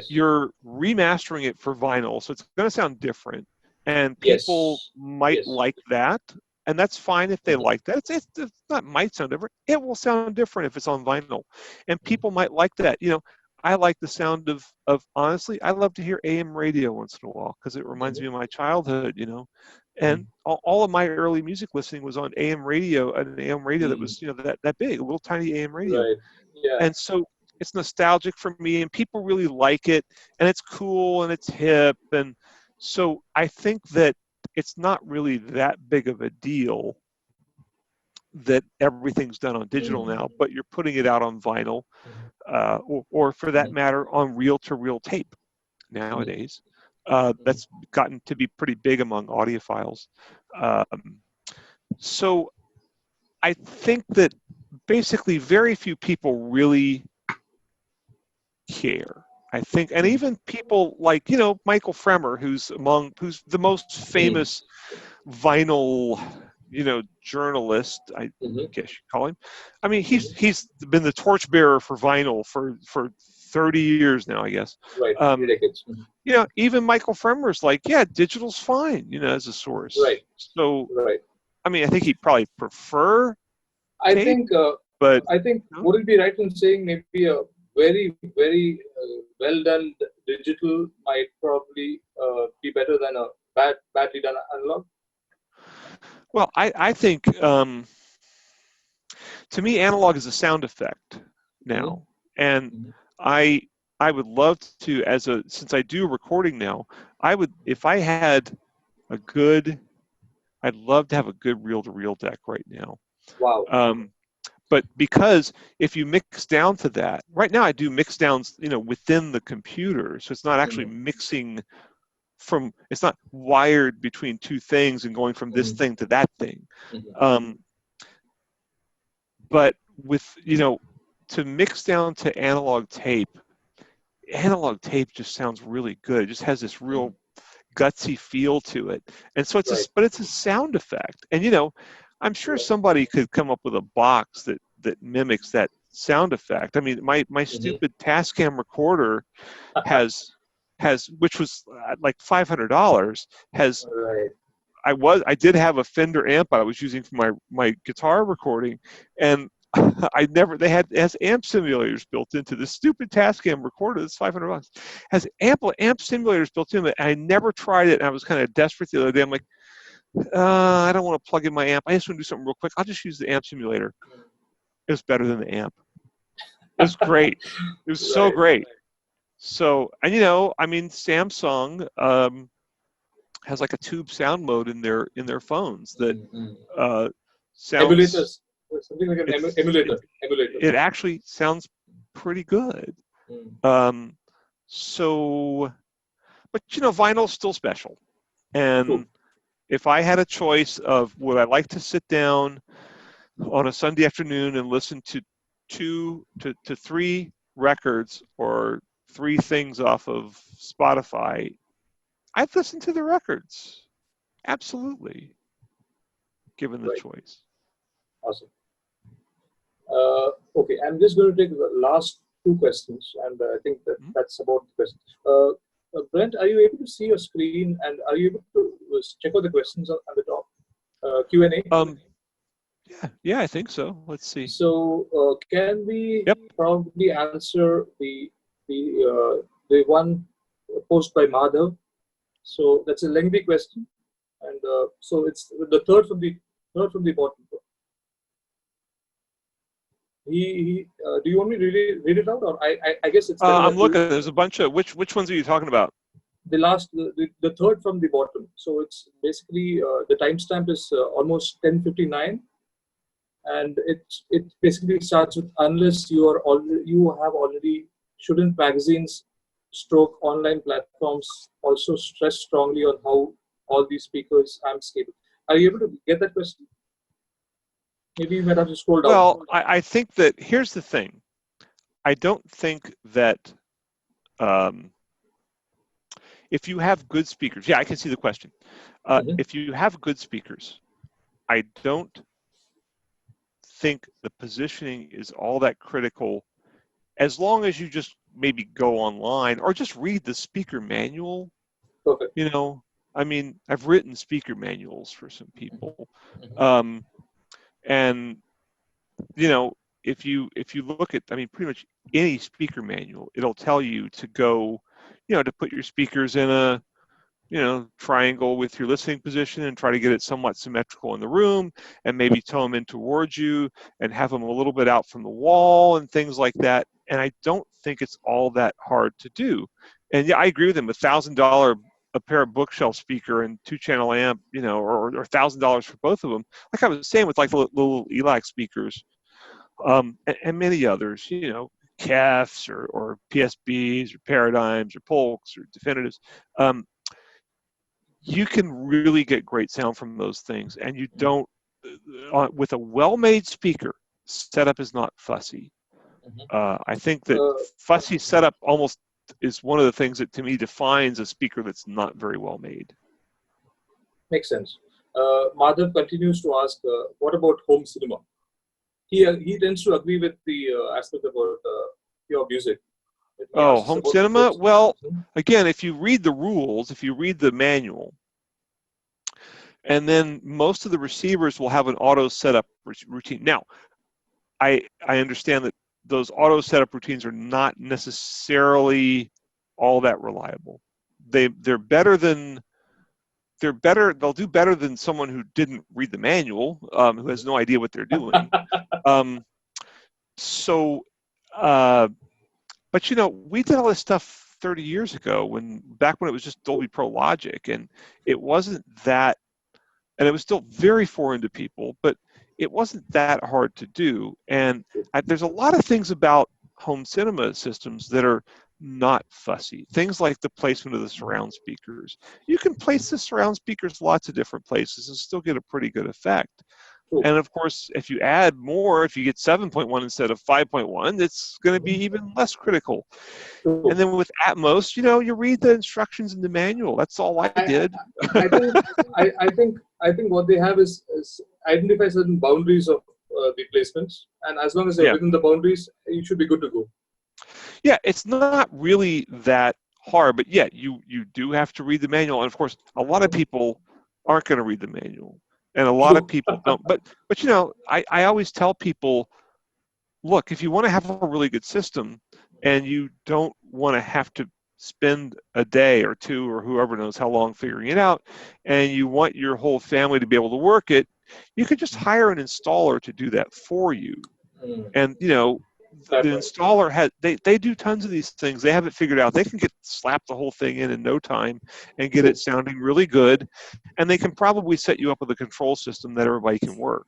you're remastering it for vinyl, so it's going to sound different. And people might like that. And that's fine if they like that. It's not might sound different. It will sound different if it's on vinyl. And people might like that. I like the sound of honestly, I love to hear AM radio once in a while, because it reminds me of my childhood, And all of my early music listening was on AM radio, an AM radio that was, that big, a little tiny AM radio. Right. Yeah. And so it's nostalgic for me, and people really like it, and it's cool, and it's hip. And so I think that it's not really that big of a deal that everything's done on digital now, but you're putting it out on vinyl, or for that matter, on reel-to-reel tape nowadays. That's gotten to be pretty big among audiophiles. So I think that basically very few people really care. I think, and even people like, Michael Fremer, who's the most famous vinyl, journalist, I guess you call him. I mean, he's been the torchbearer for vinyl for 30 years now, I guess. Right. Even Michael Fremer's like, yeah, digital's fine, as a source. Right. So, I mean, I think he'd probably prefer tape, but I think would it be right in saying maybe a very, very well done digital might probably be better than a badly done analog? Well, I think, to me, analog is a sound effect now. And I would love to, since I do recording now, if I had I'd love to have a good reel-to-reel deck right now. Wow. But because if you mix down to that, right now I do mix downs, within the computer, so it's not actually mixing it's not wired between two things and going from this thing to that thing. But with, to mix down to analog tape just sounds really good. It just has this real gutsy feel to it. And so but it's a sound effect. And, I'm sure somebody could come up with a box that mimics that sound effect. I mean, my stupid Tascam recorder has, which was like $500, has. I did have a Fender amp I was using for my guitar recording, and it has amp simulators built into this stupid Tascam recorder that's $500. Has amp simulators built in it, and I never tried it, and I was kind of desperate the other day. I'm like, I don't want to plug in my amp. I just want to do something real quick. I'll just use the amp simulator. It was better than the amp. It was great. It was so great. So, and I mean, Samsung has like a tube sound mode in their phones that sounds. Emulators. Something like an emulator. It actually sounds pretty good. So But vinyl's still special. And True. if I had a choice of would I like to sit down on a Sunday afternoon and listen to 2 to 3 records or 3 things off of Spotify, I'd listen to the records. Absolutely. Given the Right. choice. Awesome. Okay, I'm just going to take the last 2 questions, and I think that's about the questions. Brent, are you able to see your screen, and are you able to check out the questions on the top? Q&A? Yeah, I think so. Let's see. So can we Yep. probably answer the one posed by Madhav? So that's a lengthy question, and so it's the third from the bottom. Do you want me to read it out, or I guess it's. I'm looking. There's a bunch of which ones are you talking about? The third from the bottom. So it's basically the timestamp is almost 10:59, and it basically starts with unless you have already, shouldn't magazines stroke online platforms also stress strongly on how all these speakers amps capable. Are you able to get that question? Maybe you might have to scroll down. Well, I think that here's the thing. I don't think that if you have good speakers, yeah, I can see the question. If you have good speakers, I don't think the positioning is all that critical, as long as you just maybe go online or just read the speaker manual. Perfect. I mean, I've written speaker manuals for some people, and if you look at, I mean, pretty much any speaker manual, it'll tell you to go, to put your speakers in a triangle with your listening position and try to get it somewhat symmetrical in the room, and maybe toe them in towards you and have them a little bit out from the wall and things like that. And I don't think it's all that hard to do. And yeah, I agree with him. $1,000 a pair of bookshelf speaker and 2-channel amp, or $1,000 for both of them. Like I was saying with like the little ELAC speakers, and many others, CAFs or PSBs or Paradigms or Polks or Definitives. You can really get great sound from those things, and you don't, with a well-made speaker, setup is not fussy. I think that fussy setup almost is one of the things that to me defines a speaker that's not very well made. Makes sense. Madhav continues to ask, what about home cinema? He tends to agree with the aspect about pure music. Oh, home cinema? Well, again, if you read the rules, if you read the manual, and then most of the receivers will have an auto setup routine. Now, I understand that those auto setup routines are not necessarily all that reliable. They're better. They'll do better than someone who didn't read the manual, who has no idea what they're doing. But we did all this stuff 30 years ago, back when it was just Dolby Pro Logic, and it wasn't that, and it was still very foreign to people, but it wasn't that hard to do. And there's a lot of things about home cinema systems that are not fussy. Things like the placement of the surround speakers. You can place the surround speakers lots of different places and still get a pretty good effect. And of course, if you add more, if you get 7.1 instead of 5.1, it's going to be even less critical. And then with Atmos, you read the instructions in the manual. That's all I did. I think what they have is identify certain boundaries of the placements, and as long as they're within the boundaries, you should be good to go. Yeah, it's not really that hard, but yeah, you do have to read the manual. And of course, a lot of people aren't going to read the manual, and a lot of people don't. But I always tell people, look, if you want to have a really good system and you don't want to have to spend a day or two or whoever knows how long figuring it out, and you want your whole family to be able to work it, you could just hire an installer to do that for you. And the installer they do tons of these things. They have it figured out. They can slap the whole thing in no time and get it sounding really good, and they can probably set you up with a control system that everybody can work.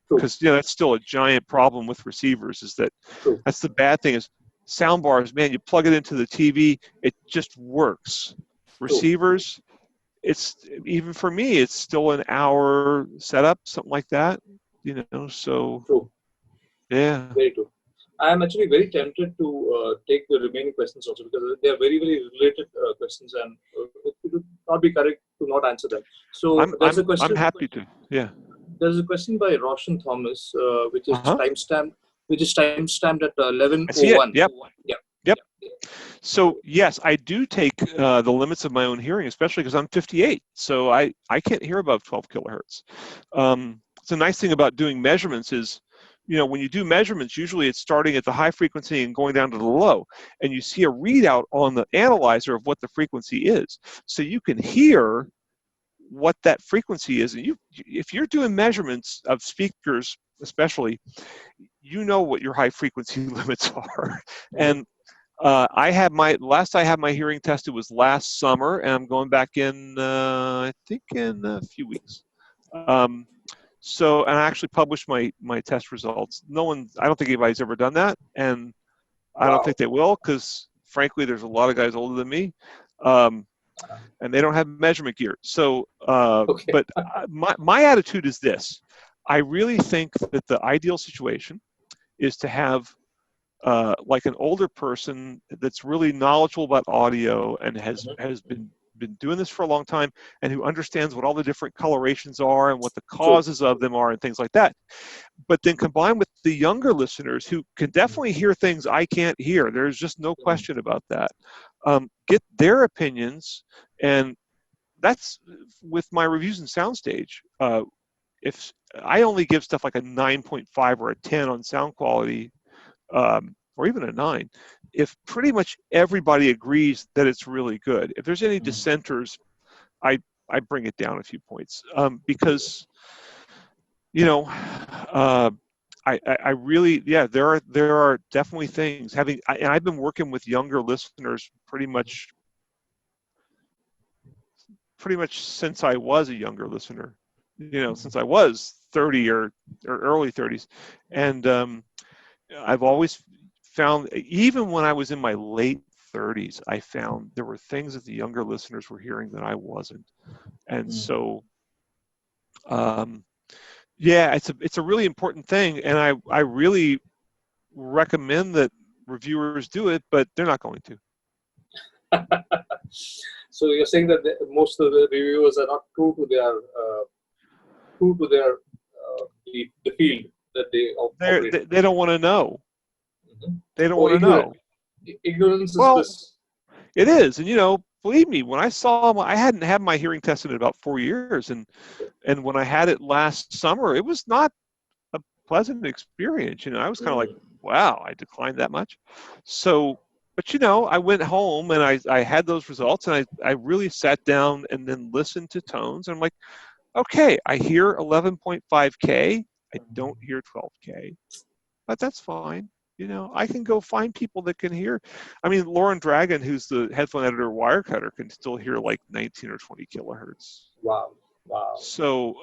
Because that's still a giant problem with receivers, is that that's the bad thing is sound bars, man, you plug it into the TV, it just works. Receivers, it's even for me, it's still an hour setup, something like that. You know, so True. yeah. Very true. I am actually very tempted to take the remaining questions also because they are very, very related questions, and it would not be correct to not answer them. So there's a question. I'm happy to. Yeah. There's a question by Roshan Thomas, which is Uh-huh. timestamped at I 11:01. see it. Yep. Yeah. Yep. So yes, I do take the limits of my own hearing, especially because I'm 58, so I can't hear above 12 kilohertz. It's a nice thing about doing measurements is, you know, when you do measurements, usually it's starting at the high frequency and going down to the low, and you see a readout on the analyzer of what the frequency is, so you can hear what that frequency is. And if you're doing measurements of speakers, especially, you know what your high frequency limits are, and I had last I had my hearing tested was last summer, and I'm going back in, I think in a few weeks. So, and I actually published my test results. I don't think anybody's ever done that, and I don't think they will, because frankly, there's a lot of guys older than me, and they don't have measurement gear. So, but my attitude is this: I really think that the ideal situation is to have like an older person that's really knowledgeable about audio and has been doing this for a long time, and who understands what all the different colorations are and what the causes of them are and things like that. But then combined with the younger listeners who can definitely hear things I can't hear. There's just no question about that. Get their opinions, and that's with my reviews in Soundstage. If I only give stuff like a 9.5 or a 10 on sound quality, or even a 9, if pretty much everybody agrees that it's really good. If there's any dissenters, I bring it down a few points, because, you know, I really, yeah, there are definitely things and I've been working with younger listeners pretty much since I was a younger listener, you know, since I was 30 or early 30s, and I've always found, even when I was in my late 30s, I found there were things that the younger listeners were hearing that I wasn't. And so, yeah, it's a really important thing, and I really recommend that reviewers do it, but they're not going to. So you're saying that most of the reviewers are not true to their the field that they operate. They don't want to know. They don't want to know. Ignorance is bliss. It is, and you know, believe me, when I saw I hadn't had my hearing tested in about 4 years, and when I had it last summer, it was not a pleasant experience. You know, I was kind of like, wow, I declined that much. So, but you know, I went home and I had those results, and I really sat down and then listened to tones, and I'm like, okay, I hear 11.5K, I don't hear 12K, but that's fine. You know, I can go find people that can hear. I mean, Lauren Dragon, who's the headphone editor of Wirecutter, can still hear like 19 or 20 kilohertz. Wow. So,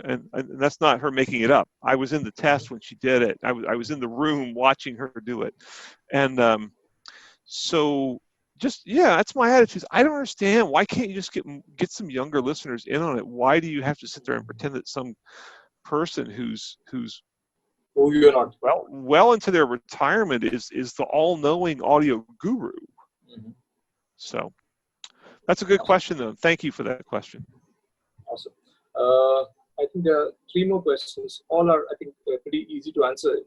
and that's not her making it up. I was in the test when she did it. I was in the room watching her do it. And so just, yeah, that's my attitude. I don't understand. Why can't you just get some younger listeners in on it? Why do you have to sit there and pretend that some person who's who you're not well into their retirement is the all-knowing audio guru? So that's a good question, though. Thank you for that question. Awesome. I think there are 3 more questions. All are, I think, pretty easy to answer.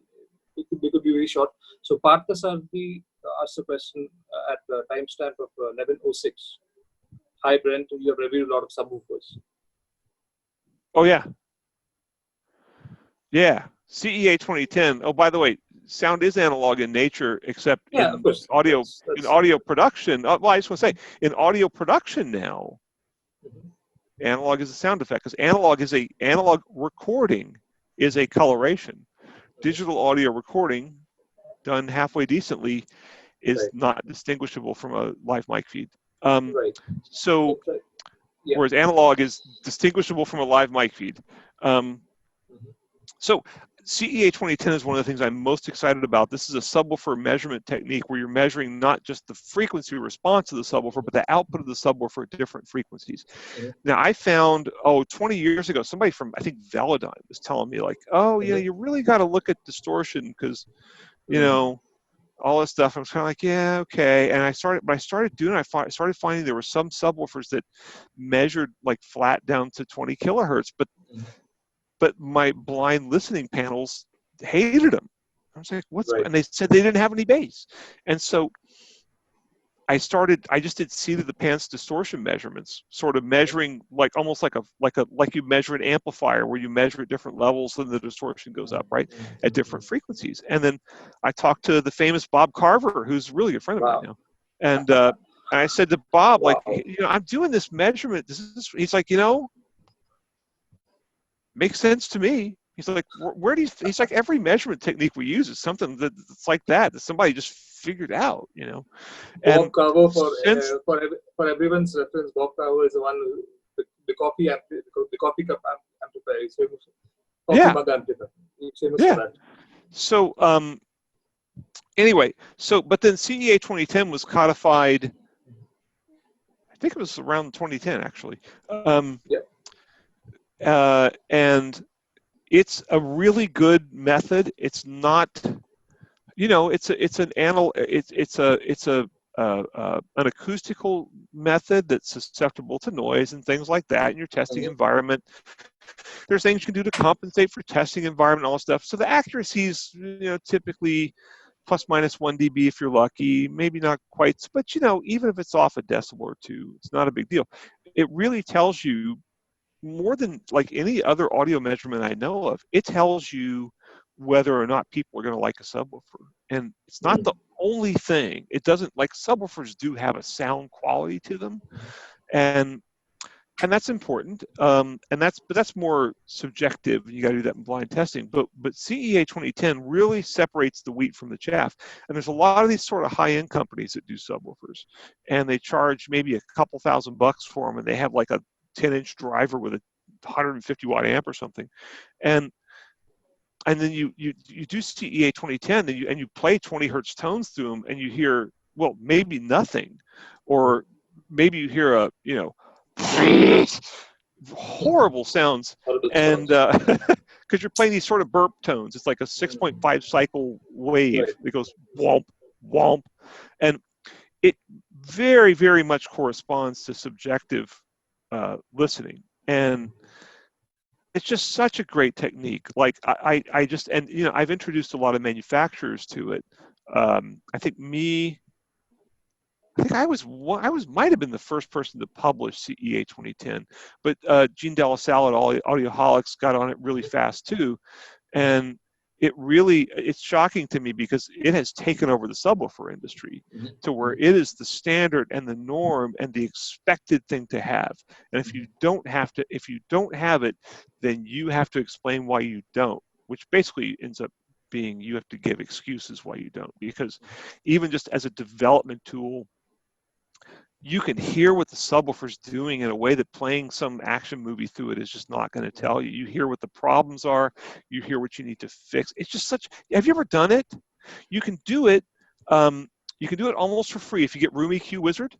They could be very short. So Parthasarthi asked a question at the timestamp of 11:06. Hi Brent, you have reviewed a lot of subwoofers. Oh yeah. Yeah, CEA 2010. Oh, by the way, sound is analog in nature, except in audio. In audio production, well, I just want to say, in audio production now, analog is a sound effect, because analog recording is a coloration. Digital audio recording, done halfway decently, is not distinguishable from a live mic feed. So, whereas analog is distinguishable from a live mic feed. So CEA 2010 is one of the things I'm most excited about. This is a subwoofer measurement technique where you're measuring not just the frequency response of the subwoofer, but the output of the subwoofer at different frequencies. Now, I found, 20 years ago, somebody from, I think, Velodyne was telling me, like, oh, yeah, you really got to look at distortion because, you know, all this stuff. I was kind of like, yeah, okay. And I started finding there were some subwoofers that measured like flat down to 20 kilohertz, but my blind listening panels hated them. I was like, what's, and they said they didn't have any bass. And so I just did seat of the pants distortion measurements, sort of measuring like almost like you measure an amplifier where you measure at different levels and the distortion goes up, right, at different frequencies. And then I talked to the famous Bob Carver, who's really a friend of mine now. And I said to Bob, like, you know, I'm doing this measurement. He's like, you know, makes sense to me. He's like, where do you? He's like, every measurement technique we use is something that's like that somebody just figured out, you know. Bob Carver, for everyone's reference, Bob Carver is the one the coffee cup amplifier. He's famous. Coffee mug amplifier. He's famous for that. So anyway, but then CEA 2010 was codified. I think it was around 2010 actually. And it's a really good method. It's not, you know, it's an acoustical method that's susceptible to noise and things like that in your testing environment. There's things you can do to compensate for testing environment, all that stuff. So the accuracy is, you know, typically plus minus 1 dB if you're lucky, maybe not quite, but you know, even if it's off a decibel or two, it's not a big deal. It really tells you more than like any other audio measurement I know of, it tells you whether or not people are going to like a subwoofer. And it's not the only thing. It doesn't, like, subwoofers do have a sound quality to them. And that's important. But that's more subjective. You got to do that in blind testing. But CEA 2010 really separates the wheat from the chaff. And there's a lot of these sort of high-end companies that do subwoofers, and they charge maybe a couple $1,000 for them, and they have like a 10-inch driver with a 150 watt amp or something, and then you do CEA 2010 and you play 20 hertz tones through them, and you hear, well, maybe nothing, or maybe you hear a, you know, horrible sounds, and because you're playing these sort of burp tones. It's like a 6.5 cycle wave that goes womp womp, and it very, very much corresponds to subjective listening, and it's just such a great technique. Like I just, and you know, I've introduced a lot of manufacturers to it. I think I might have been the first person to publish CEA 2010, but Gene Delasalle at Audioholics got on it really fast too, and it's shocking to me because it has taken over the subwoofer industry to where it is the standard and the norm and the expected thing to have. And if you don't have it, then you have to explain why you don't, which basically ends up being you have to give excuses why you don't, because even just as a development tool, you can hear what the subwoofer's doing in a way that playing some action movie through it is just not going to tell you. You hear what the problems are. You hear what you need to fix. It's just such. Have you ever done it? You can do it. You can do it almost for free if you get Room EQ Wizard.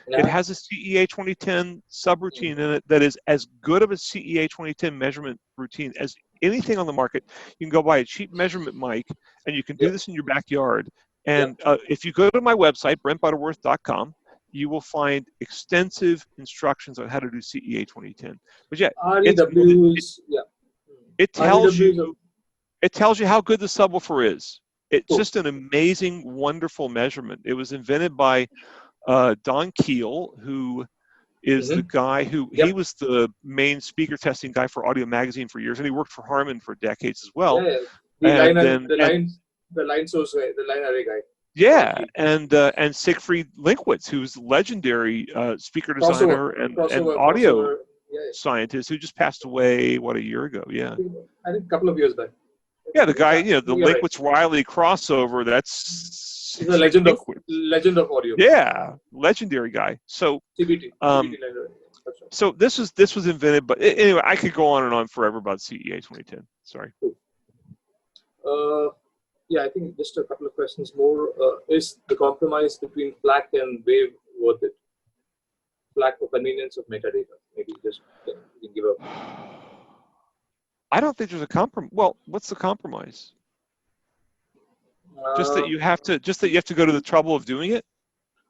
Yeah. It has a CEA 2010 subroutine in it that is as good of a CEA 2010 measurement routine as anything on the market. You can go buy a cheap measurement mic, and you can do this in your backyard. And if you go to my website, Brent.Butterworth.Topics, you will find extensive instructions on how to do CEA 2010. But yeah, it tells you how good the subwoofer is. It's just an amazing, wonderful measurement. It was invented by Don Keel, who is the guy who he was the main speaker testing guy for Audio Magazine for years, and he worked for Harman for decades as well. The line array guy. Yeah, and Siegfried Linkwitz, who's legendary speaker designer and audio scientist, who just passed away, what, a year ago? Yeah, I think a couple of years back. Yeah, the guy, you know, the Linkwitz-Riley crossover. That's he's a legend of audio. Yeah, legendary guy. So CBT. So this was invented, but anyway, I could go on and on forever about CEA 2010. Sorry. Yeah, I think just a couple of questions more. Is the compromise between FLAC and Wave worth it? FLAC for convenience of metadata. Maybe just you can give a. I don't think there's a compromise. Well, what's the compromise? Just that you have to go to the trouble of doing it.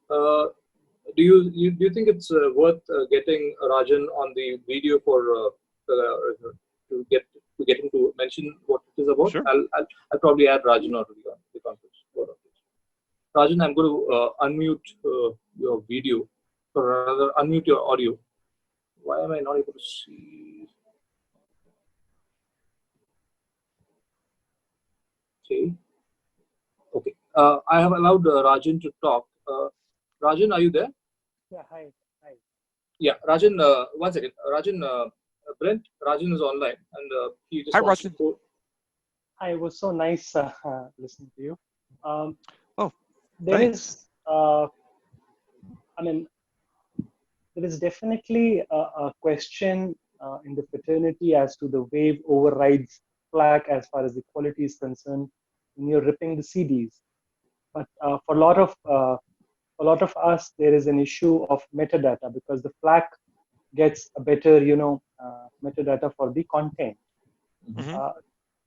Do you think it's worth getting Rajan on the video for to get him to mention what it is about? Sure. I'll probably add Rajan onto the conference. Rajan, I'm going to unmute your video, or rather unmute your audio. Why am I not able to see? Okay. Okay. I have allowed Rajan to talk. Rajan, are you there? Yeah, hi. Yeah, Rajan, one second. Rajan, Brent, Rajan is online and he just Hi, wants Rajan. to. Hi, it was so nice listening to you. Oh, there thanks. is, there is definitely a question in the fraternity as to the wave overrides FLAC as far as the quality is concerned when you're ripping the CDs. But for a lot of us, there is an issue of metadata because the FLAC gets a better, metadata for the content. Mm-hmm.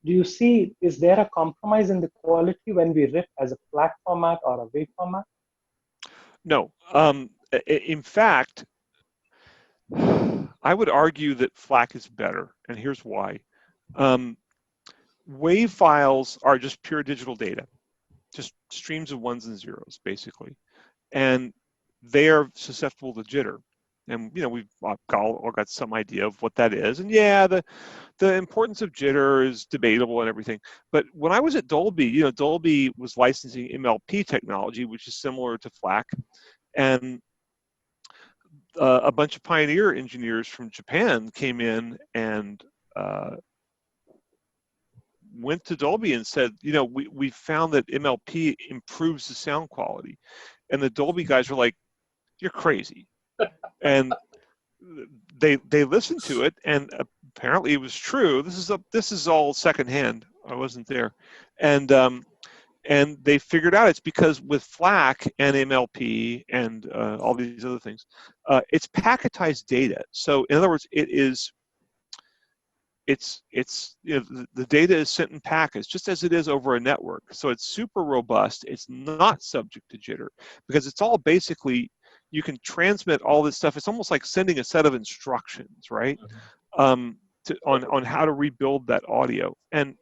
Do you see, is there a compromise in the quality when we rip as a FLAC format or a wave format? No. In fact, I would argue that FLAC is better, and here's why. Wave files are just pure digital data, just streams of ones and zeros, basically. And they are susceptible to jitter. And we've all got some idea of what that is. And yeah, the importance of jitter is debatable and everything. But when I was at Dolby, Dolby was licensing MLP technology, which is similar to FLAC. And a bunch of pioneer engineers from Japan came in and went to Dolby and said, we found that MLP improves the sound quality. And the Dolby guys were like, you're crazy. And they listened to it, and apparently it was true. This is all secondhand. I wasn't there. And they figured out it's because with FLAC and MLP and all these other things, it's packetized data. So in other words, the data is sent in packets just as it is over a network. So it's super robust. It's not subject to jitter because it's all basically, you can transmit all this stuff. It's almost like sending a set of instructions, right? On how to rebuild that audio. And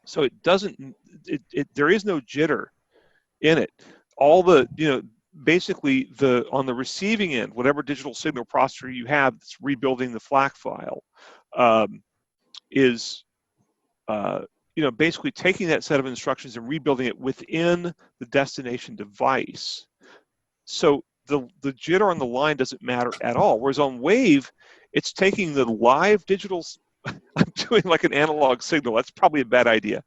so it doesn't, there is no jitter in it. All the, basically on the receiving end, whatever digital signal processor you have that's rebuilding the FLAC file, is basically taking that set of instructions and rebuilding it within the destination device. So the jitter on the line doesn't matter at all. Whereas on Wave, it's taking the live digital. I'm doing like an analog signal. That's probably a bad idea.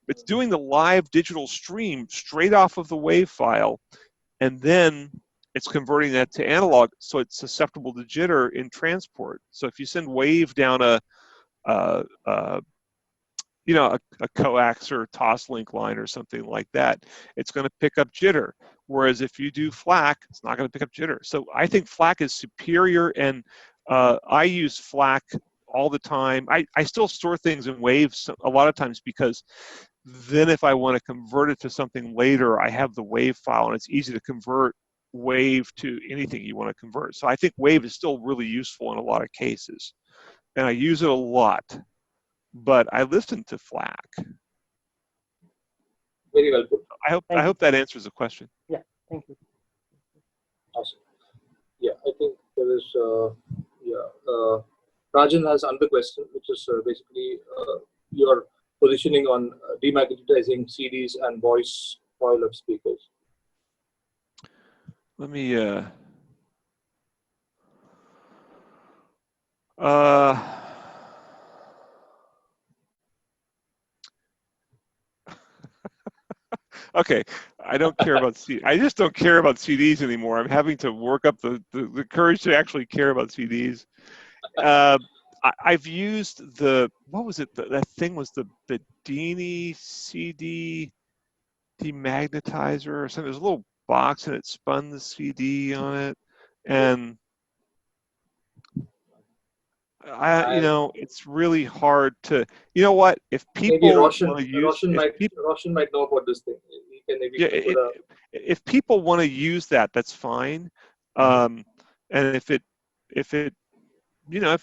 It's doing the live digital stream straight off of the Wave file, and then it's converting that to analog, so it's susceptible to jitter in transport. So if you send Wave down a coax or toslink line or something like that, it's going to pick up jitter. Whereas if you do FLAC, it's not going to pick up jitter. So I think FLAC is superior, and I use FLAC all the time. I still store things in Waves a lot of times because then if I want to convert it to something later, I have the Wave file, and it's easy to convert Wave to anything you want to convert. So I think Wave is still really useful in a lot of cases, and I use it a lot. But I listen to FLAC. Very well put. I hope that answers the question. Yeah, thank you. Awesome. Yeah, I think there is. Rajan has another question, which is basically your positioning on demagnetizing CDs and voice coil-up speakers. Let me. Okay, I don't care about CDs. I just don't care about CDs anymore. I'm having to work up the courage to actually care about CDs. I've used what was it? That thing was the Bedini CD demagnetizer or something. There's a little box and it spun the CD on it, and it's really hard to. You know what? If people Maybe Roshan want to use, Roshan might know about this thing. He can maybe put a. If people want to use that, that's fine. And if it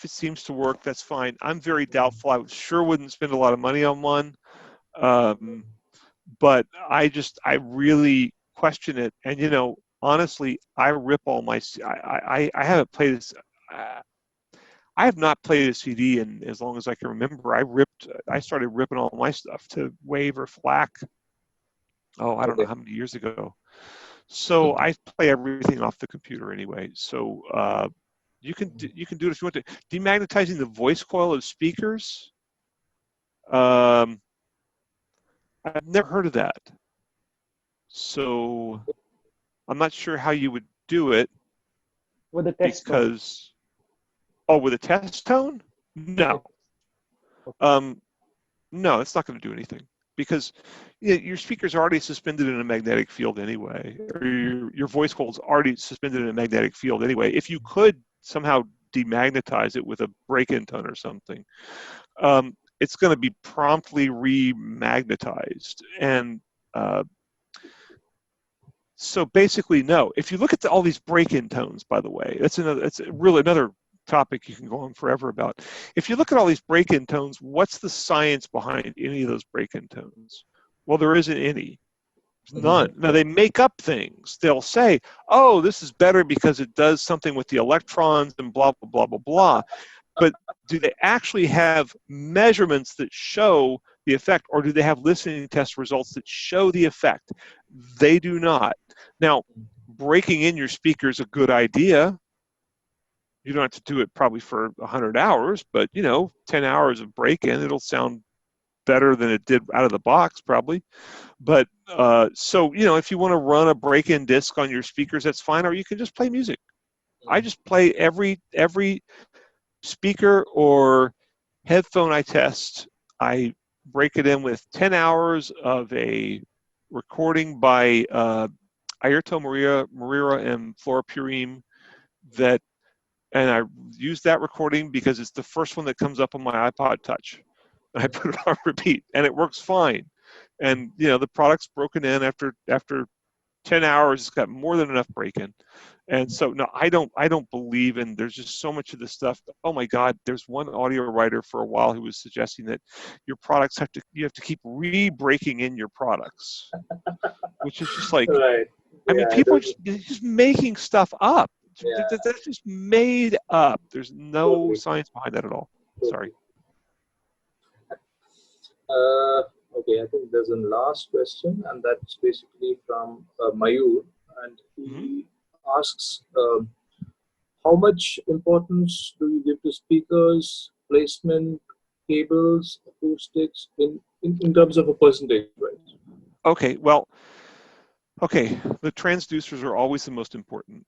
seems to work, that's fine. I'm very doubtful. I sure wouldn't spend a lot of money on one. But I really question it. And, honestly, I rip all my, I haven't played this. I have not played a CD in as long as I can remember. I started ripping all my stuff to Wave or FLAC. Oh, I don't know how many years ago. So I play everything off the computer anyway. So you can do it if you want to. Demagnetizing the voice coil of speakers. I've never heard of that. So I'm not sure how you would do it. With a test because with a test tone? No. No, it's not going to do anything because your speaker's already suspended in a magnetic field anyway, or your voice coil's already suspended in a magnetic field anyway. If you could somehow demagnetize it with a break-in tone or something, it's going to be promptly remagnetized. And so basically, no. If you look at all these break-in tones, by the way, it's really another topic you can go on forever about. If you look at all these break-in tones, what's the science behind any of those break-in tones? Well, there isn't any. There's none. Now, they make up things. They'll say, oh, this is better because it does something with the electrons and blah, blah, blah, blah, blah. But do they actually have measurements that show the effect, or do they have listening test results that show the effect? They do not. Now, breaking in your speaker is a good idea. You don't have to do it probably for 100 hours, but 10 hours of break-in, it'll sound better than it did out of the box probably. But so if you want to run a break-in disc on your speakers, that's fine, or you can just play music. I just play every speaker or headphone I test. I break it in with 10 hours of a recording by Airto Moreira and Flora Purim and I use that recording because it's the first one that comes up on my iPod Touch. And I put it on repeat, and it works fine. And the product's broken in after 10 hours. It's got more than enough break-in. And so no, I don't believe in. There's just so much of this stuff. Oh my God, there's one audio writer for a while who was suggesting that your products you have to keep re-breaking in your products, which is just like, right. I mean, people are just making stuff up. Yeah. That's just made up. There's no science behind that at all. Sorry. Okay, I think there's a last question, and that's basically from Mayur, and he asks, how much importance do you give to speakers, placement, cables, acoustics, in terms of a percentage, right? Okay, the transducers are always the most important.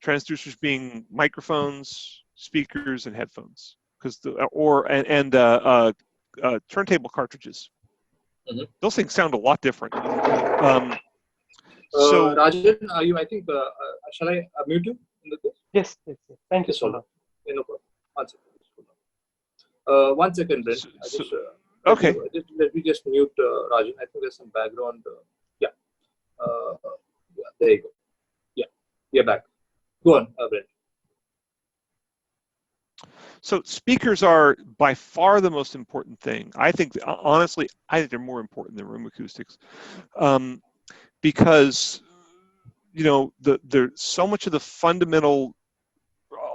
Transducers being microphones, speakers, and headphones, because turntable cartridges. Those things sound a lot different. So Rajan, are you? I think shall I mute you? Yes. Thank you so much. No problem. 1 second, Brent. Okay. Let me just mute Rajan. I think there's some background. Yeah. There you go. Yeah. You're back. Go on, Brent. So speakers are by far the most important thing. I think, honestly, they're more important than room acoustics, because there's so much of the fundamental,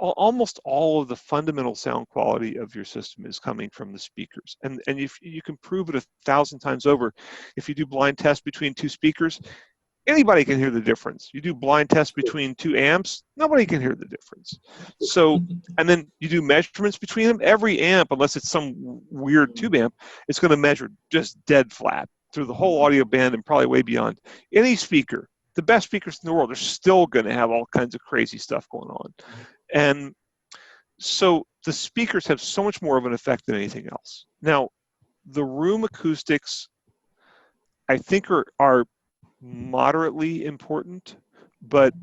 almost all of the fundamental sound quality of your system is coming from the speakers, and if you can prove it 1,000 times over. If you do blind tests between two speakers, anybody can hear the difference. You do blind tests between two amps, nobody can hear the difference. So, and then you do measurements between them. Every amp, unless it's some weird tube amp, it's going to measure just dead flat through the whole audio band and probably way beyond. Any speaker, the best speakers in the world, are still going to have all kinds of crazy stuff going on. And so the speakers have so much more of an effect than anything else. Now, the room acoustics, I think, are moderately important, but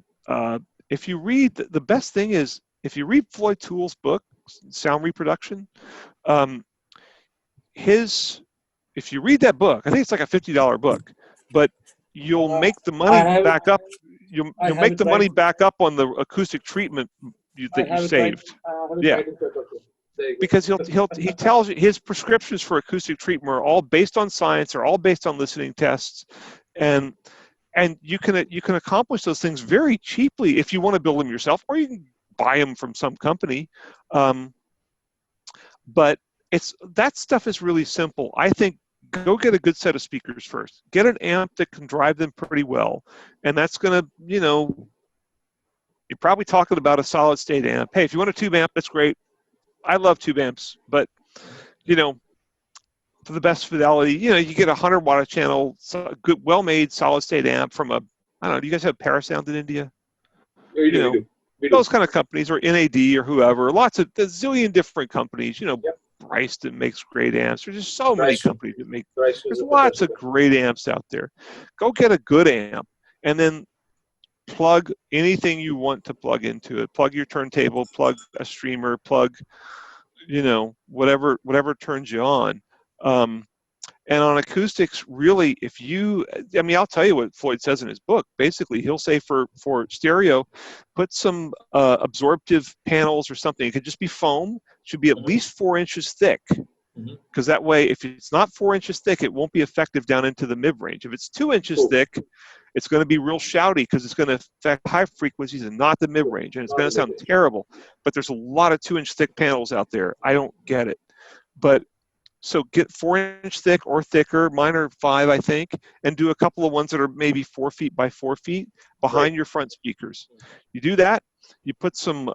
if you read, the best thing is, if you read Floyd Toole's book, Sound Reproduction, if you read that book, I think it's like a $50 book, but you'll make the money back up. You'll make the money back up on the acoustic treatment that you saved. Yeah, because he tells you his prescriptions for acoustic treatment are all based on science, are all based on listening tests, and you can accomplish those things very cheaply if you want to build them yourself, or you can buy them from some company. But that stuff is really simple. I think go get a good set of speakers first. Get an amp that can drive them pretty well, and that's going to, you're probably talking about a solid state amp. Hey, if you want a tube amp, that's great. I love tube amps, but for the best fidelity, you get a 100 watt channel, good, well-made solid state amp from I don't know. Do you guys have Parasound in India? Yeah, we do. Those kind of companies, or NAD or whoever. Lots of, a zillion different companies. Yep. Bryston makes great amps. There's just so many companies that make. Bryston There's lots of great amps out there. Go get a good amp, and then plug anything you want to plug into it. Plug your turntable, plug a streamer, plug, whatever turns you on. And on acoustics, really, I'll tell you what Floyd says in his book. Basically, he'll say for stereo, put some absorptive panels or something. It could just be foam. It should be at least 4 inches thick, because that way, if it's not 4 inches thick, it won't be effective down into the mid-range. If it's 2 inches thick, it's going to be real shouty, because it's going to affect high frequencies and not the mid-range, and it's going to sound terrible. But there's a lot of 2-inch thick panels out there. I don't get it. But so get 4-inch thick or thicker, mine are 5, I think, and do a couple of ones that are maybe 4 feet by 4 feet behind your front speakers. You do that, you put some,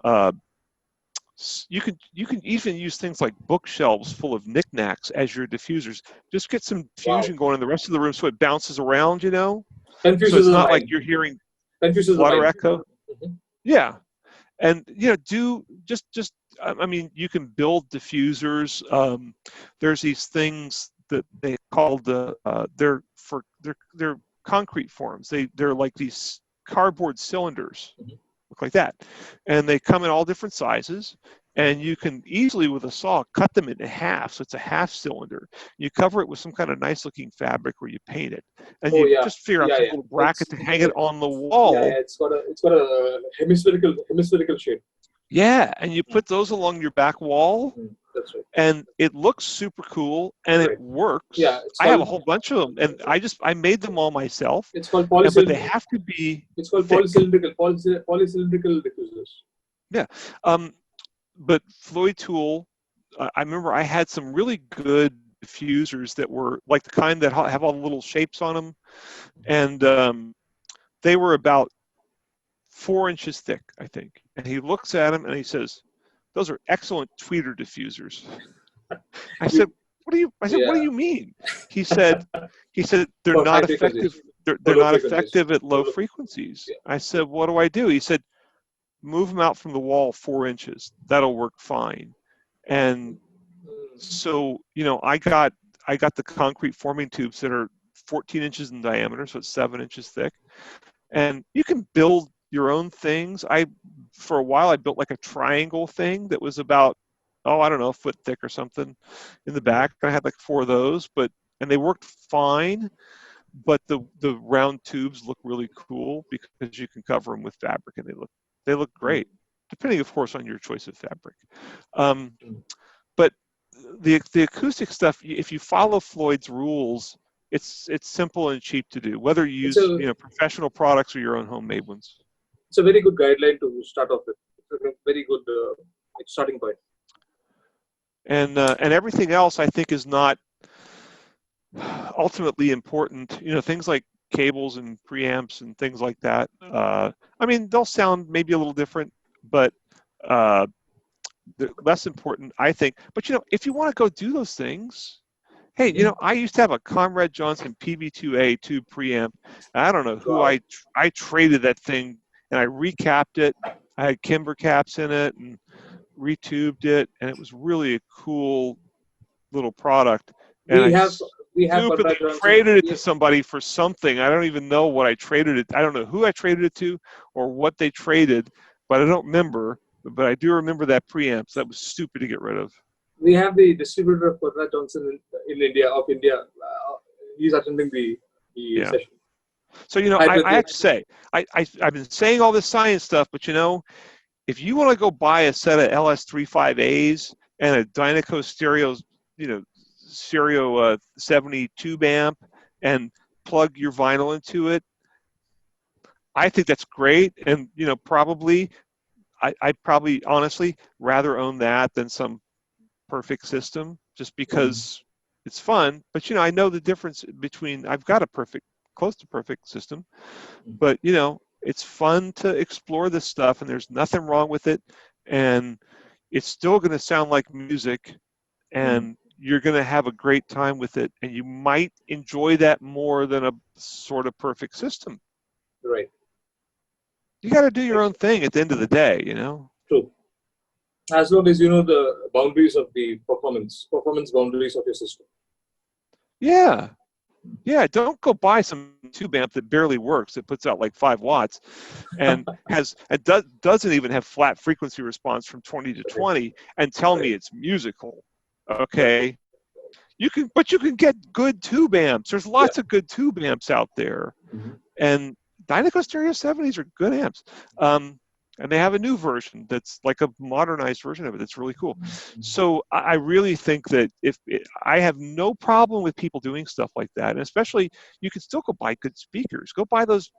you can even use things like bookshelves full of knickknacks as your diffusers. Just get some diffusion going in the rest of the room so it bounces around, so it's not like you're hearing water echo. Yeah. And you can build diffusers. There's these things that they call they're concrete forms. They're like these cardboard cylinders, look like that, and they come in all different sizes. And you can easily, with a saw, cut them into half, so it's a half cylinder. You cover it with some kind of nice-looking fabric, or you paint it, and just figure out some little bracket to hang it on the wall. Yeah, it's got a hemispherical shape. Yeah, and you put those along your back wall, That's right. and it looks super cool, and it works. Yeah, I have a whole bunch of them, and I made them all myself. It's called polycylindrical. But they have to be. It's called polycylindrical diffusers. Yeah. But Floyd Toole, I remember I had some really good diffusers that were like the kind that have all the little shapes on them, and they were about 4 inches thick, I think. And he looks at them and he says, "Those are excellent tweeter diffusers." I said, "What do you mean?" He said they're not effective. They're not effective at low frequencies. Yeah. I said, "What do I do?" He said, "Move them out from the wall 4 inches. That'll work fine." And so, I got the concrete forming tubes that are 14 inches in diameter, so it's 7 inches thick. And you can build your own things. For a while, I built like a triangle thing that was about, a foot thick or something in the back. I had like 4 of those, and they worked fine. But the round tubes look really cool because you can cover them with fabric, and they look great, depending, of course, on your choice of fabric. But the acoustic stuff, if you follow Floyd's rules, it's simple and cheap to do, whether you use professional products or your own homemade ones. It's a very good guideline to start off with. It's a very good starting point. And everything else, I think, is not ultimately important. Things like cables and preamps and things like that. They'll sound maybe a little different, but they're less important, I think. But if you want to go do those things, hey, I used to have a Conrad Johnson PV2A tube preamp. I don't know who I traded that thing, and I recapped it. I had Kimber caps in it, and retubed it, and it was really a cool little product. And We I have stupidly Conrad Johnson. traded it to somebody for something. I don't even know what I traded it. I don't know who I traded it to or what they traded, but I don't remember. But I do remember that preamp. So that was stupid to get rid of. We have the distributor of Conrad Johnson in India. He's attending the Yeah. session. So, you know, I have to say, I've been saying all this science stuff, but, you know, if you want to go buy a set of LS35As and a Dynaco stereo, you know, stereo 70 tube amp and plug your vinyl into it, I think that's great. And, you know, probably, I'd probably honestly rather own that than some perfect system, just because it's fun. But, you know, I know the difference between, I've got a close to perfect system, but, you know, it's fun to explore this stuff, and there's nothing wrong with it, and it's still going to sound like music, and you're going to have a great time with it, and you might enjoy that more than a sort of perfect system. Right. You got to do your own thing at the end of the day, you know. True. As long as you know the boundaries of the performance boundaries of your system. Yeah. Yeah, don't go buy some tube amp that barely works. It puts out like 5 watts and doesn't even have flat frequency response from 20 to 20 and tell me it's musical. Okay. But you can get good tube amps. There's lots of good tube amps out there. And Dynaco Stereo 70s are good amps. And they have a new version that's like a modernized version of it that's really cool. So I really think that I have no problem with people doing stuff like that. And especially, you can still go buy good speakers. Go buy those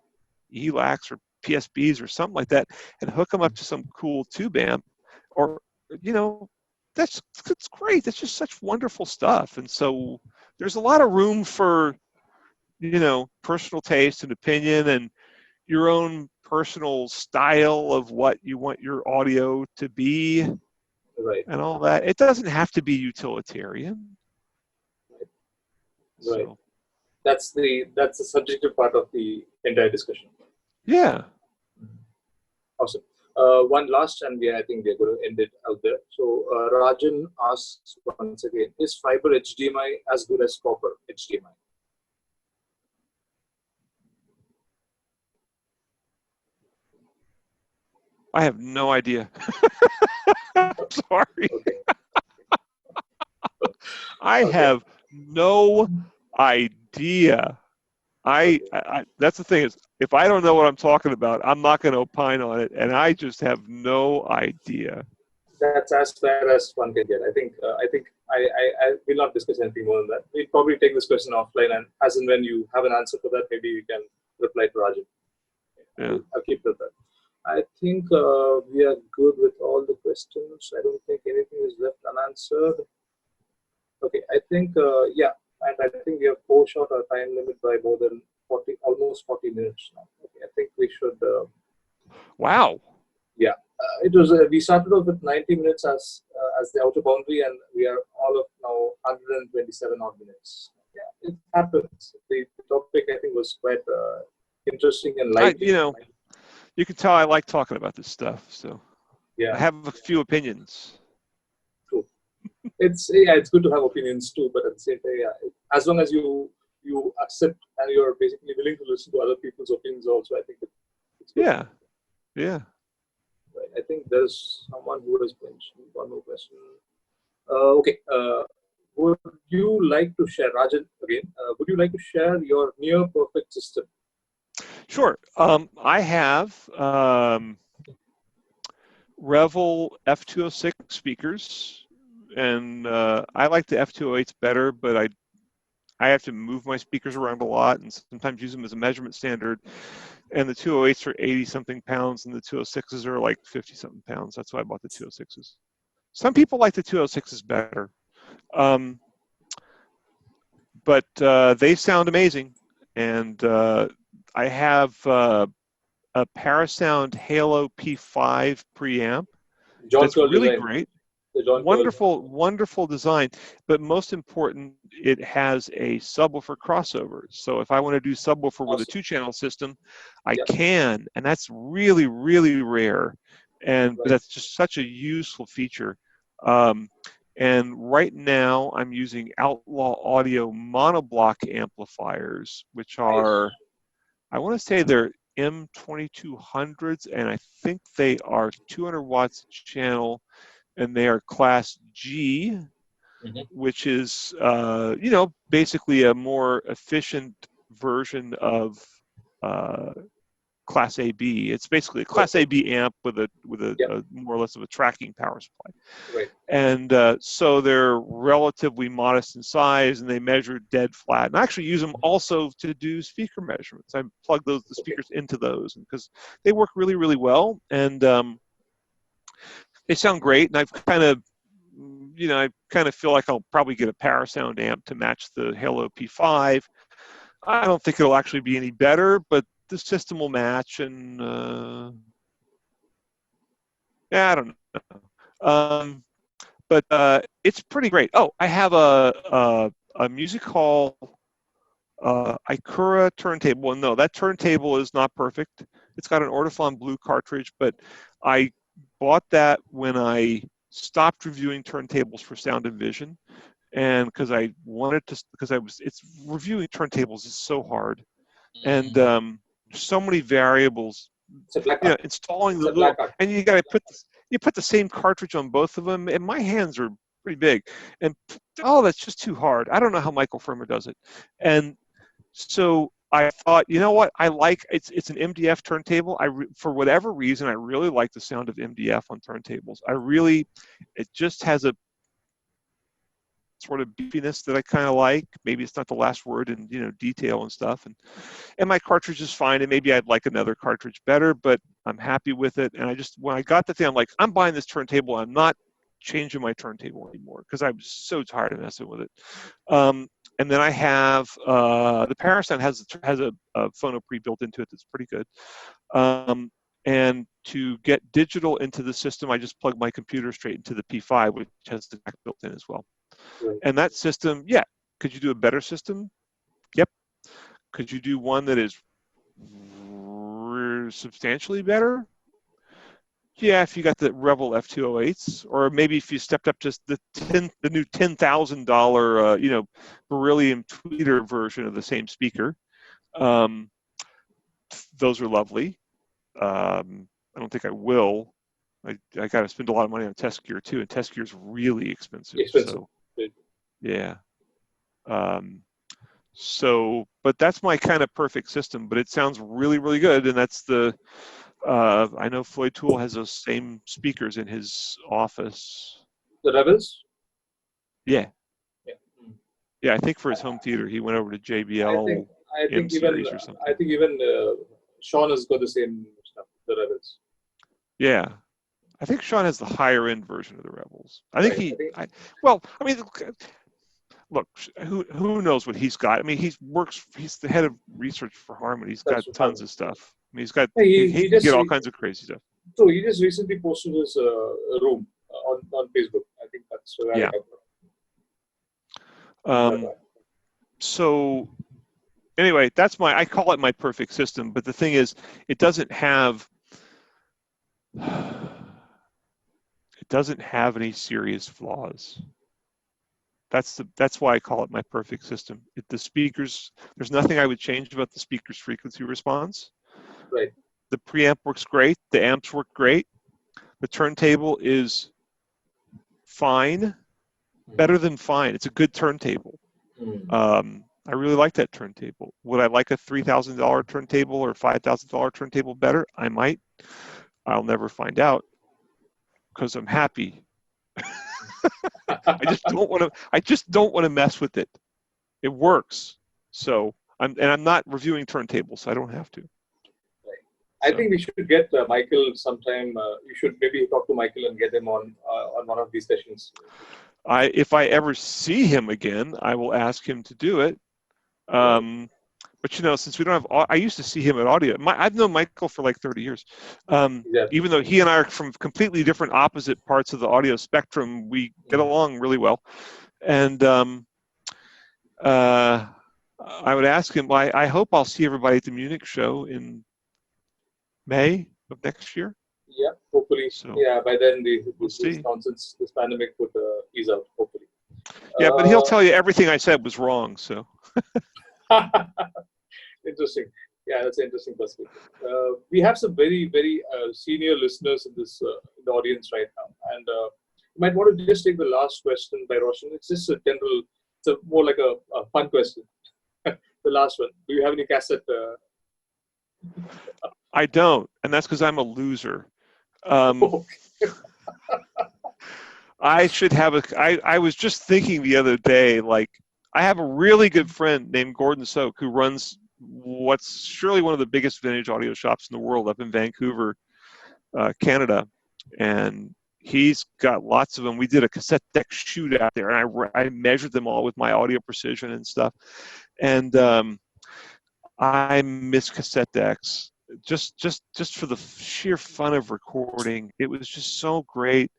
ELACs or PSBs or something like that and hook them up to some cool tube amp. Or, you know, that's great. That's just such wonderful stuff. And so there's a lot of room for, you know, personal taste and opinion and your own personal style of what you want your audio to be, and all that. It doesn't have to be utilitarian. Right. So, That's the subjective part of the entire discussion. Yeah. Awesome. One last, and I think we're going to end it out there. So Rajan asks once again: is fiber HDMI as good as copper HDMI? I have no idea. I'm sorry. Okay. I have no idea. That's the thing is, if I don't know what I'm talking about, I'm not going to opine on it, and I just have no idea. That's as fair as one can get. I think I will not discuss anything more than that. We'll probably take this question offline, and as and when you have an answer for that, maybe you can reply to Rajan. Yeah. I'll keep it at that. I think we are good with all the questions. I don't think anything is left unanswered. Okay, I think, and I think we have overshot our time limit by more than almost 40 minutes now. Okay, I think we should. Wow. Yeah, it was. We started off with 90 minutes as the outer boundary, and we are all of now 127 odd minutes. Yeah, it happens. The topic, I think, was quite interesting and lively. You know, you can tell I like talking about this stuff, so yeah, I have a few opinions. True. It's good to have opinions too, but at the same time, as long as you accept and you're basically willing to listen to other people's opinions also, I think it's good. Yeah. Right. I think there's someone who has mentioned one more question. Okay. Would you like to share, Rajan, again, would you like to share your near perfect system? Sure. I have Revel F206 speakers, and I like the F208s better, but I have to move my speakers around a lot and sometimes use them as a measurement standard. And the 208s are 80-something pounds, and the 206s are like 50-something pounds. That's why I bought the 206s. Some people like the 206s better, but they sound amazing. And I have a Parasound Halo P5 preamp. That's really great. Wonderful design. But most important, it has a subwoofer crossover. So if I want to do subwoofer with a 2-channel system, I can. And that's really, really rare. and Right. that's just such a useful feature. And right now I'm using Outlaw Audio monoblock amplifiers, which are, I want to say they're M2200s, and I think they are 200 watts channel, and they are class G, which is, you know, basically a more efficient version of Class AB. It's basically a Class AB amp with a more or less of a tracking power supply. Right. And so they're relatively modest in size, and they measure dead flat. And I actually use them also to do speaker measurements. I plug the speakers into those because they work really, really well, and they sound great. And I've kind of, you know, I kind of feel like I'll probably get a Parasound amp to match the Halo P5. I don't think it'll actually be any better, but the system will match, and yeah, I don't know. But it's pretty great. Oh, I have a music hall Ikura turntable. And no, that turntable is not perfect. It's got an Ortofon Blue cartridge, but I bought that when I stopped reviewing turntables for Sound and Vision, and because I wanted to, it's reviewing turntables is so hard, and so many variables. It's a black You know, card. installing It's the a black little, card. and you got to put the same cartridge on both of them, and my hands are pretty big, and oh, that's just too hard. I don't know how Michael Fremer does it, and so I thought, you know what, I like it's an MDF turntable. For whatever reason, I really like the sound of MDF on turntables. It just has a sort of beefiness that I kind of like. Maybe it's not the last word in, you know, detail and stuff, and my cartridge is fine, and maybe I'd like another cartridge better, but I'm happy with it. And when I got the thing, I'm like, I'm buying this turntable. I'm not changing my turntable anymore because I'm so tired of messing with it. And then I have the Parasound has a phono pre-built into it that's pretty good. And to get digital into the system, I just plug my computer straight into the P5, which has the jack built in as well. Right. And that system, yeah, could you do a better system? Yep. Could you do one that is substantially better? Yeah, if you got the Revel F208s, or maybe if you stepped up just the new $10,000 you know, beryllium tweeter version of the same speaker. Those are lovely. I don't think I will. I got to spend a lot of money on test gear too, and test gear is really expensive. So, yeah. But that's my kind of perfect system. But it sounds really, really good, and that's the. I know Floyd Toole has those same speakers in his office. The Revels? Yeah. Yeah. Yeah, I think for his home theater, he went over to JBL I think M-Series or something. I think even Sean has got the same stuff, the Revels. Yeah. I think Sean has the higher end version of the Revels. I think look, who knows what he's got? I mean, he's the head of research for Harman. He's got tons of stuff. I mean, he can get all kinds of crazy stuff. So he just recently posted his room on Facebook. I think that's where yeah. So anyway, I call it my perfect system. But the thing is, it doesn't have any serious flaws. That's why I call it my perfect system. The speakers, there's nothing I would change about the speaker's frequency response. Right. The preamp works great. The amps work great. The turntable is fine, better than fine. It's a good turntable. I really like that turntable. Would I like a $3,000 turntable or $5,000 turntable better? I might. I'll never find out because I'm happy. I just don't want to mess with it. It works. So I'm not reviewing turntables, so I don't have to. Right. I think we should get Michael sometime. You should maybe talk to Michael and get him on one of these sessions. If I ever see him again, I will ask him to do it. But you know, since we don't have, I used to see him at Audio. I've known Michael for like 30 years. Even though he and I are from completely different opposite parts of the audio spectrum, we get along really well. And I would ask him, I hope I'll see everybody at the Munich show in May of next year. Yeah, hopefully. So Yeah, by then we'll this see. nonsense, this pandemic would ease out, hopefully. Yeah, but he'll tell you everything I said was wrong. So Interesting. Yeah, that's an interesting perspective. We have some very, very senior listeners in this in the audience right now, and you might want to just take the last question by Roshan. It's just a general. It's more like a fun question. The last one. Do you have any cassette? I don't, and that's because I'm a loser. I should have I was just thinking the other day, like, I have a really good friend named Gordon Sauck who runs what's surely one of the biggest vintage audio shops in the world up in Vancouver, Canada. And he's got lots of them. We did a cassette deck shoot out there, and I measured them all with my audio precision and stuff. And I miss cassette decks just for the sheer fun of recording. It was just so great.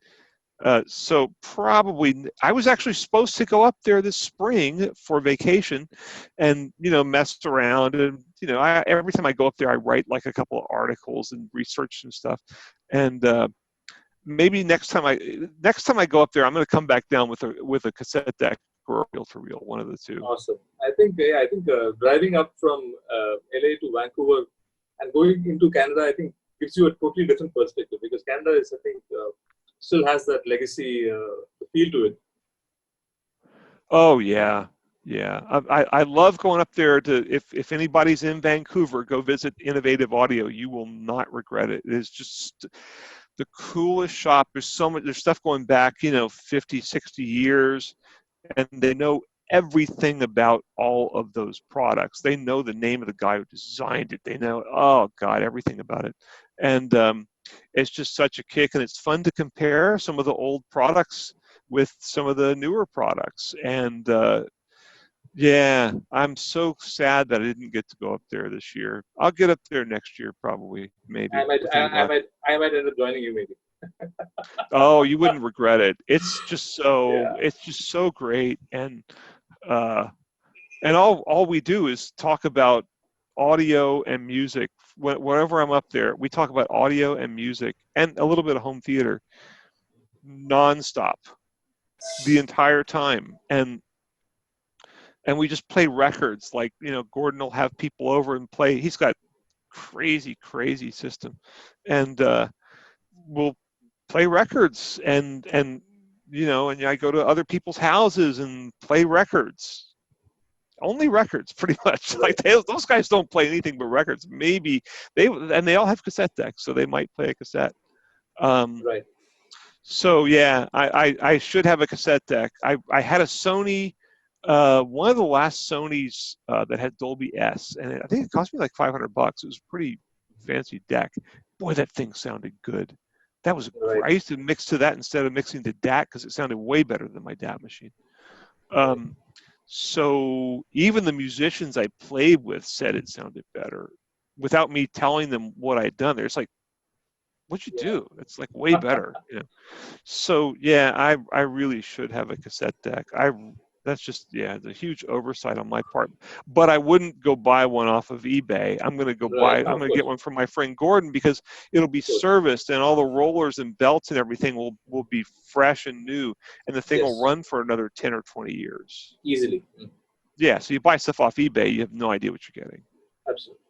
So probably I was actually supposed to go up there this spring for vacation and, mess around. And, every time I go up there, I write like a couple of articles and research some stuff. And maybe next time I go up there, I'm going to come back down with a cassette deck or a reel-to-reel, one of the two. Awesome. I think driving up from LA to Vancouver and going into Canada, I think gives you a totally different perspective, because Canada is, I think, still has that legacy feel to it. Oh yeah, yeah. I love going up there to, if anybody's in Vancouver, go visit Innovative Audio. You will not regret it. It is just the coolest shop. There's stuff going back, 50, 60 years, and they know everything about all of those products. They know the name of the guy who designed it. They know, oh God, everything about it. And it's just such a kick, and it's fun to compare some of the old products with some of the newer products. And yeah, I'm so sad that I didn't get to go up there this year. I'll get up there next year, probably, maybe. I might end up joining you, maybe. Oh, you wouldn't regret it. It's just so great. And all we do is talk about audio and music. Whenever I'm up there, we talk about audio and music and a little bit of home theater nonstop the entire time. And we just play records. Like, Gordon will have people over and play. He's got crazy system. And we'll play records and and I go to other people's houses and play records. Only records, pretty much. Like those guys don't play anything but records. Maybe they all have cassette decks, so they might play a cassette. Right. So yeah, I should have a cassette deck. I had a Sony, one of the last Sonys that had Dolby S, and I think it cost me like $500. It was a pretty fancy deck. Boy, that thing sounded good. That was Right. I used to mix to that instead of mixing to DAT because it sounded way better than my DAT machine. So even the musicians I played with said it sounded better without me telling them what I'd done. They're just like, "What'd you do? It's like way better." So yeah, I really should have a cassette deck. That's just, it's a huge oversight on my part. But I wouldn't go buy one off of eBay. I'm going to get one from my friend Gordon, because it'll be serviced and all the rollers and belts and everything will be fresh and new, and the thing will run for another 10 or 20 years. Easily. Yeah, so you buy stuff off eBay, you have no idea what you're getting. Absolutely.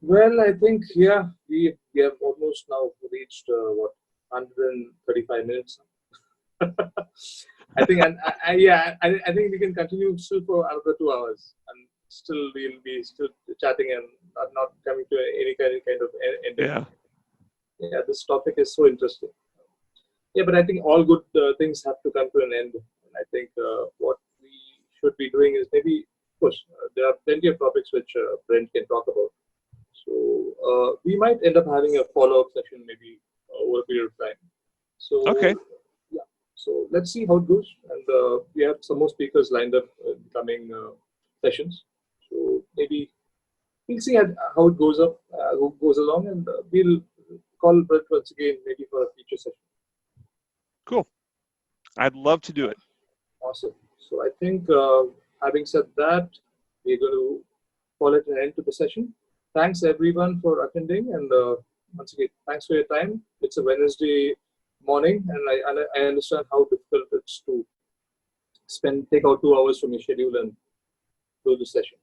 Well, I think, we have almost now reached 135 minutes. I think, I think we can continue still for another 2 hours, and still we'll be still chatting and not coming to any kind of ending. Yeah, this topic is so interesting. Yeah, but I think all good things have to come to an end. And I think what we should be doing is maybe, of course, there are plenty of topics which Brent can talk about. So we might end up having a follow-up session maybe over a period of time. So okay. So let's see how it goes, and we have some more speakers lined up in the coming sessions. So maybe we'll see how it goes along, and we'll call Brent once again maybe for a future session. Cool. I'd love to do it. Awesome. So I think, having said that, we're going to call it an end to the session. Thanks everyone for attending, and once again, thanks for your time. It's a Wednesday morning, and I understand how difficult it's to take out 2 hours from your schedule and do the session.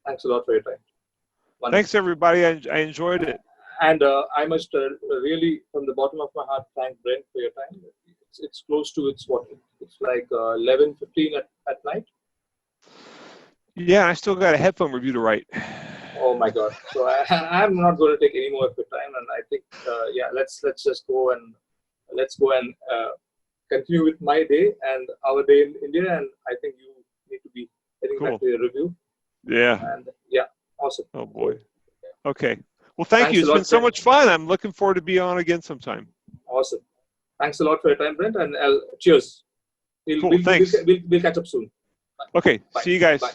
Thanks a lot for your time. Thanks, everybody. I enjoyed it. And I must really, from the bottom of my heart, thank Brent for your time. It's close to, it's like 11:15 at night. Yeah, I still got a headphone review to write. Oh my God! So I'm not going to take any more of your time, and I think yeah, let's just go and continue with my day and our day in India, and I think you need to be heading back to your review. Yeah. And yeah, awesome. Oh boy. Okay. Well, thank you. It's been so much fun. I'm looking forward to be on again sometime. Awesome. Thanks a lot for your time, Brent, and cheers. We'll catch up soon. Bye. Okay. Bye. See you guys. Bye.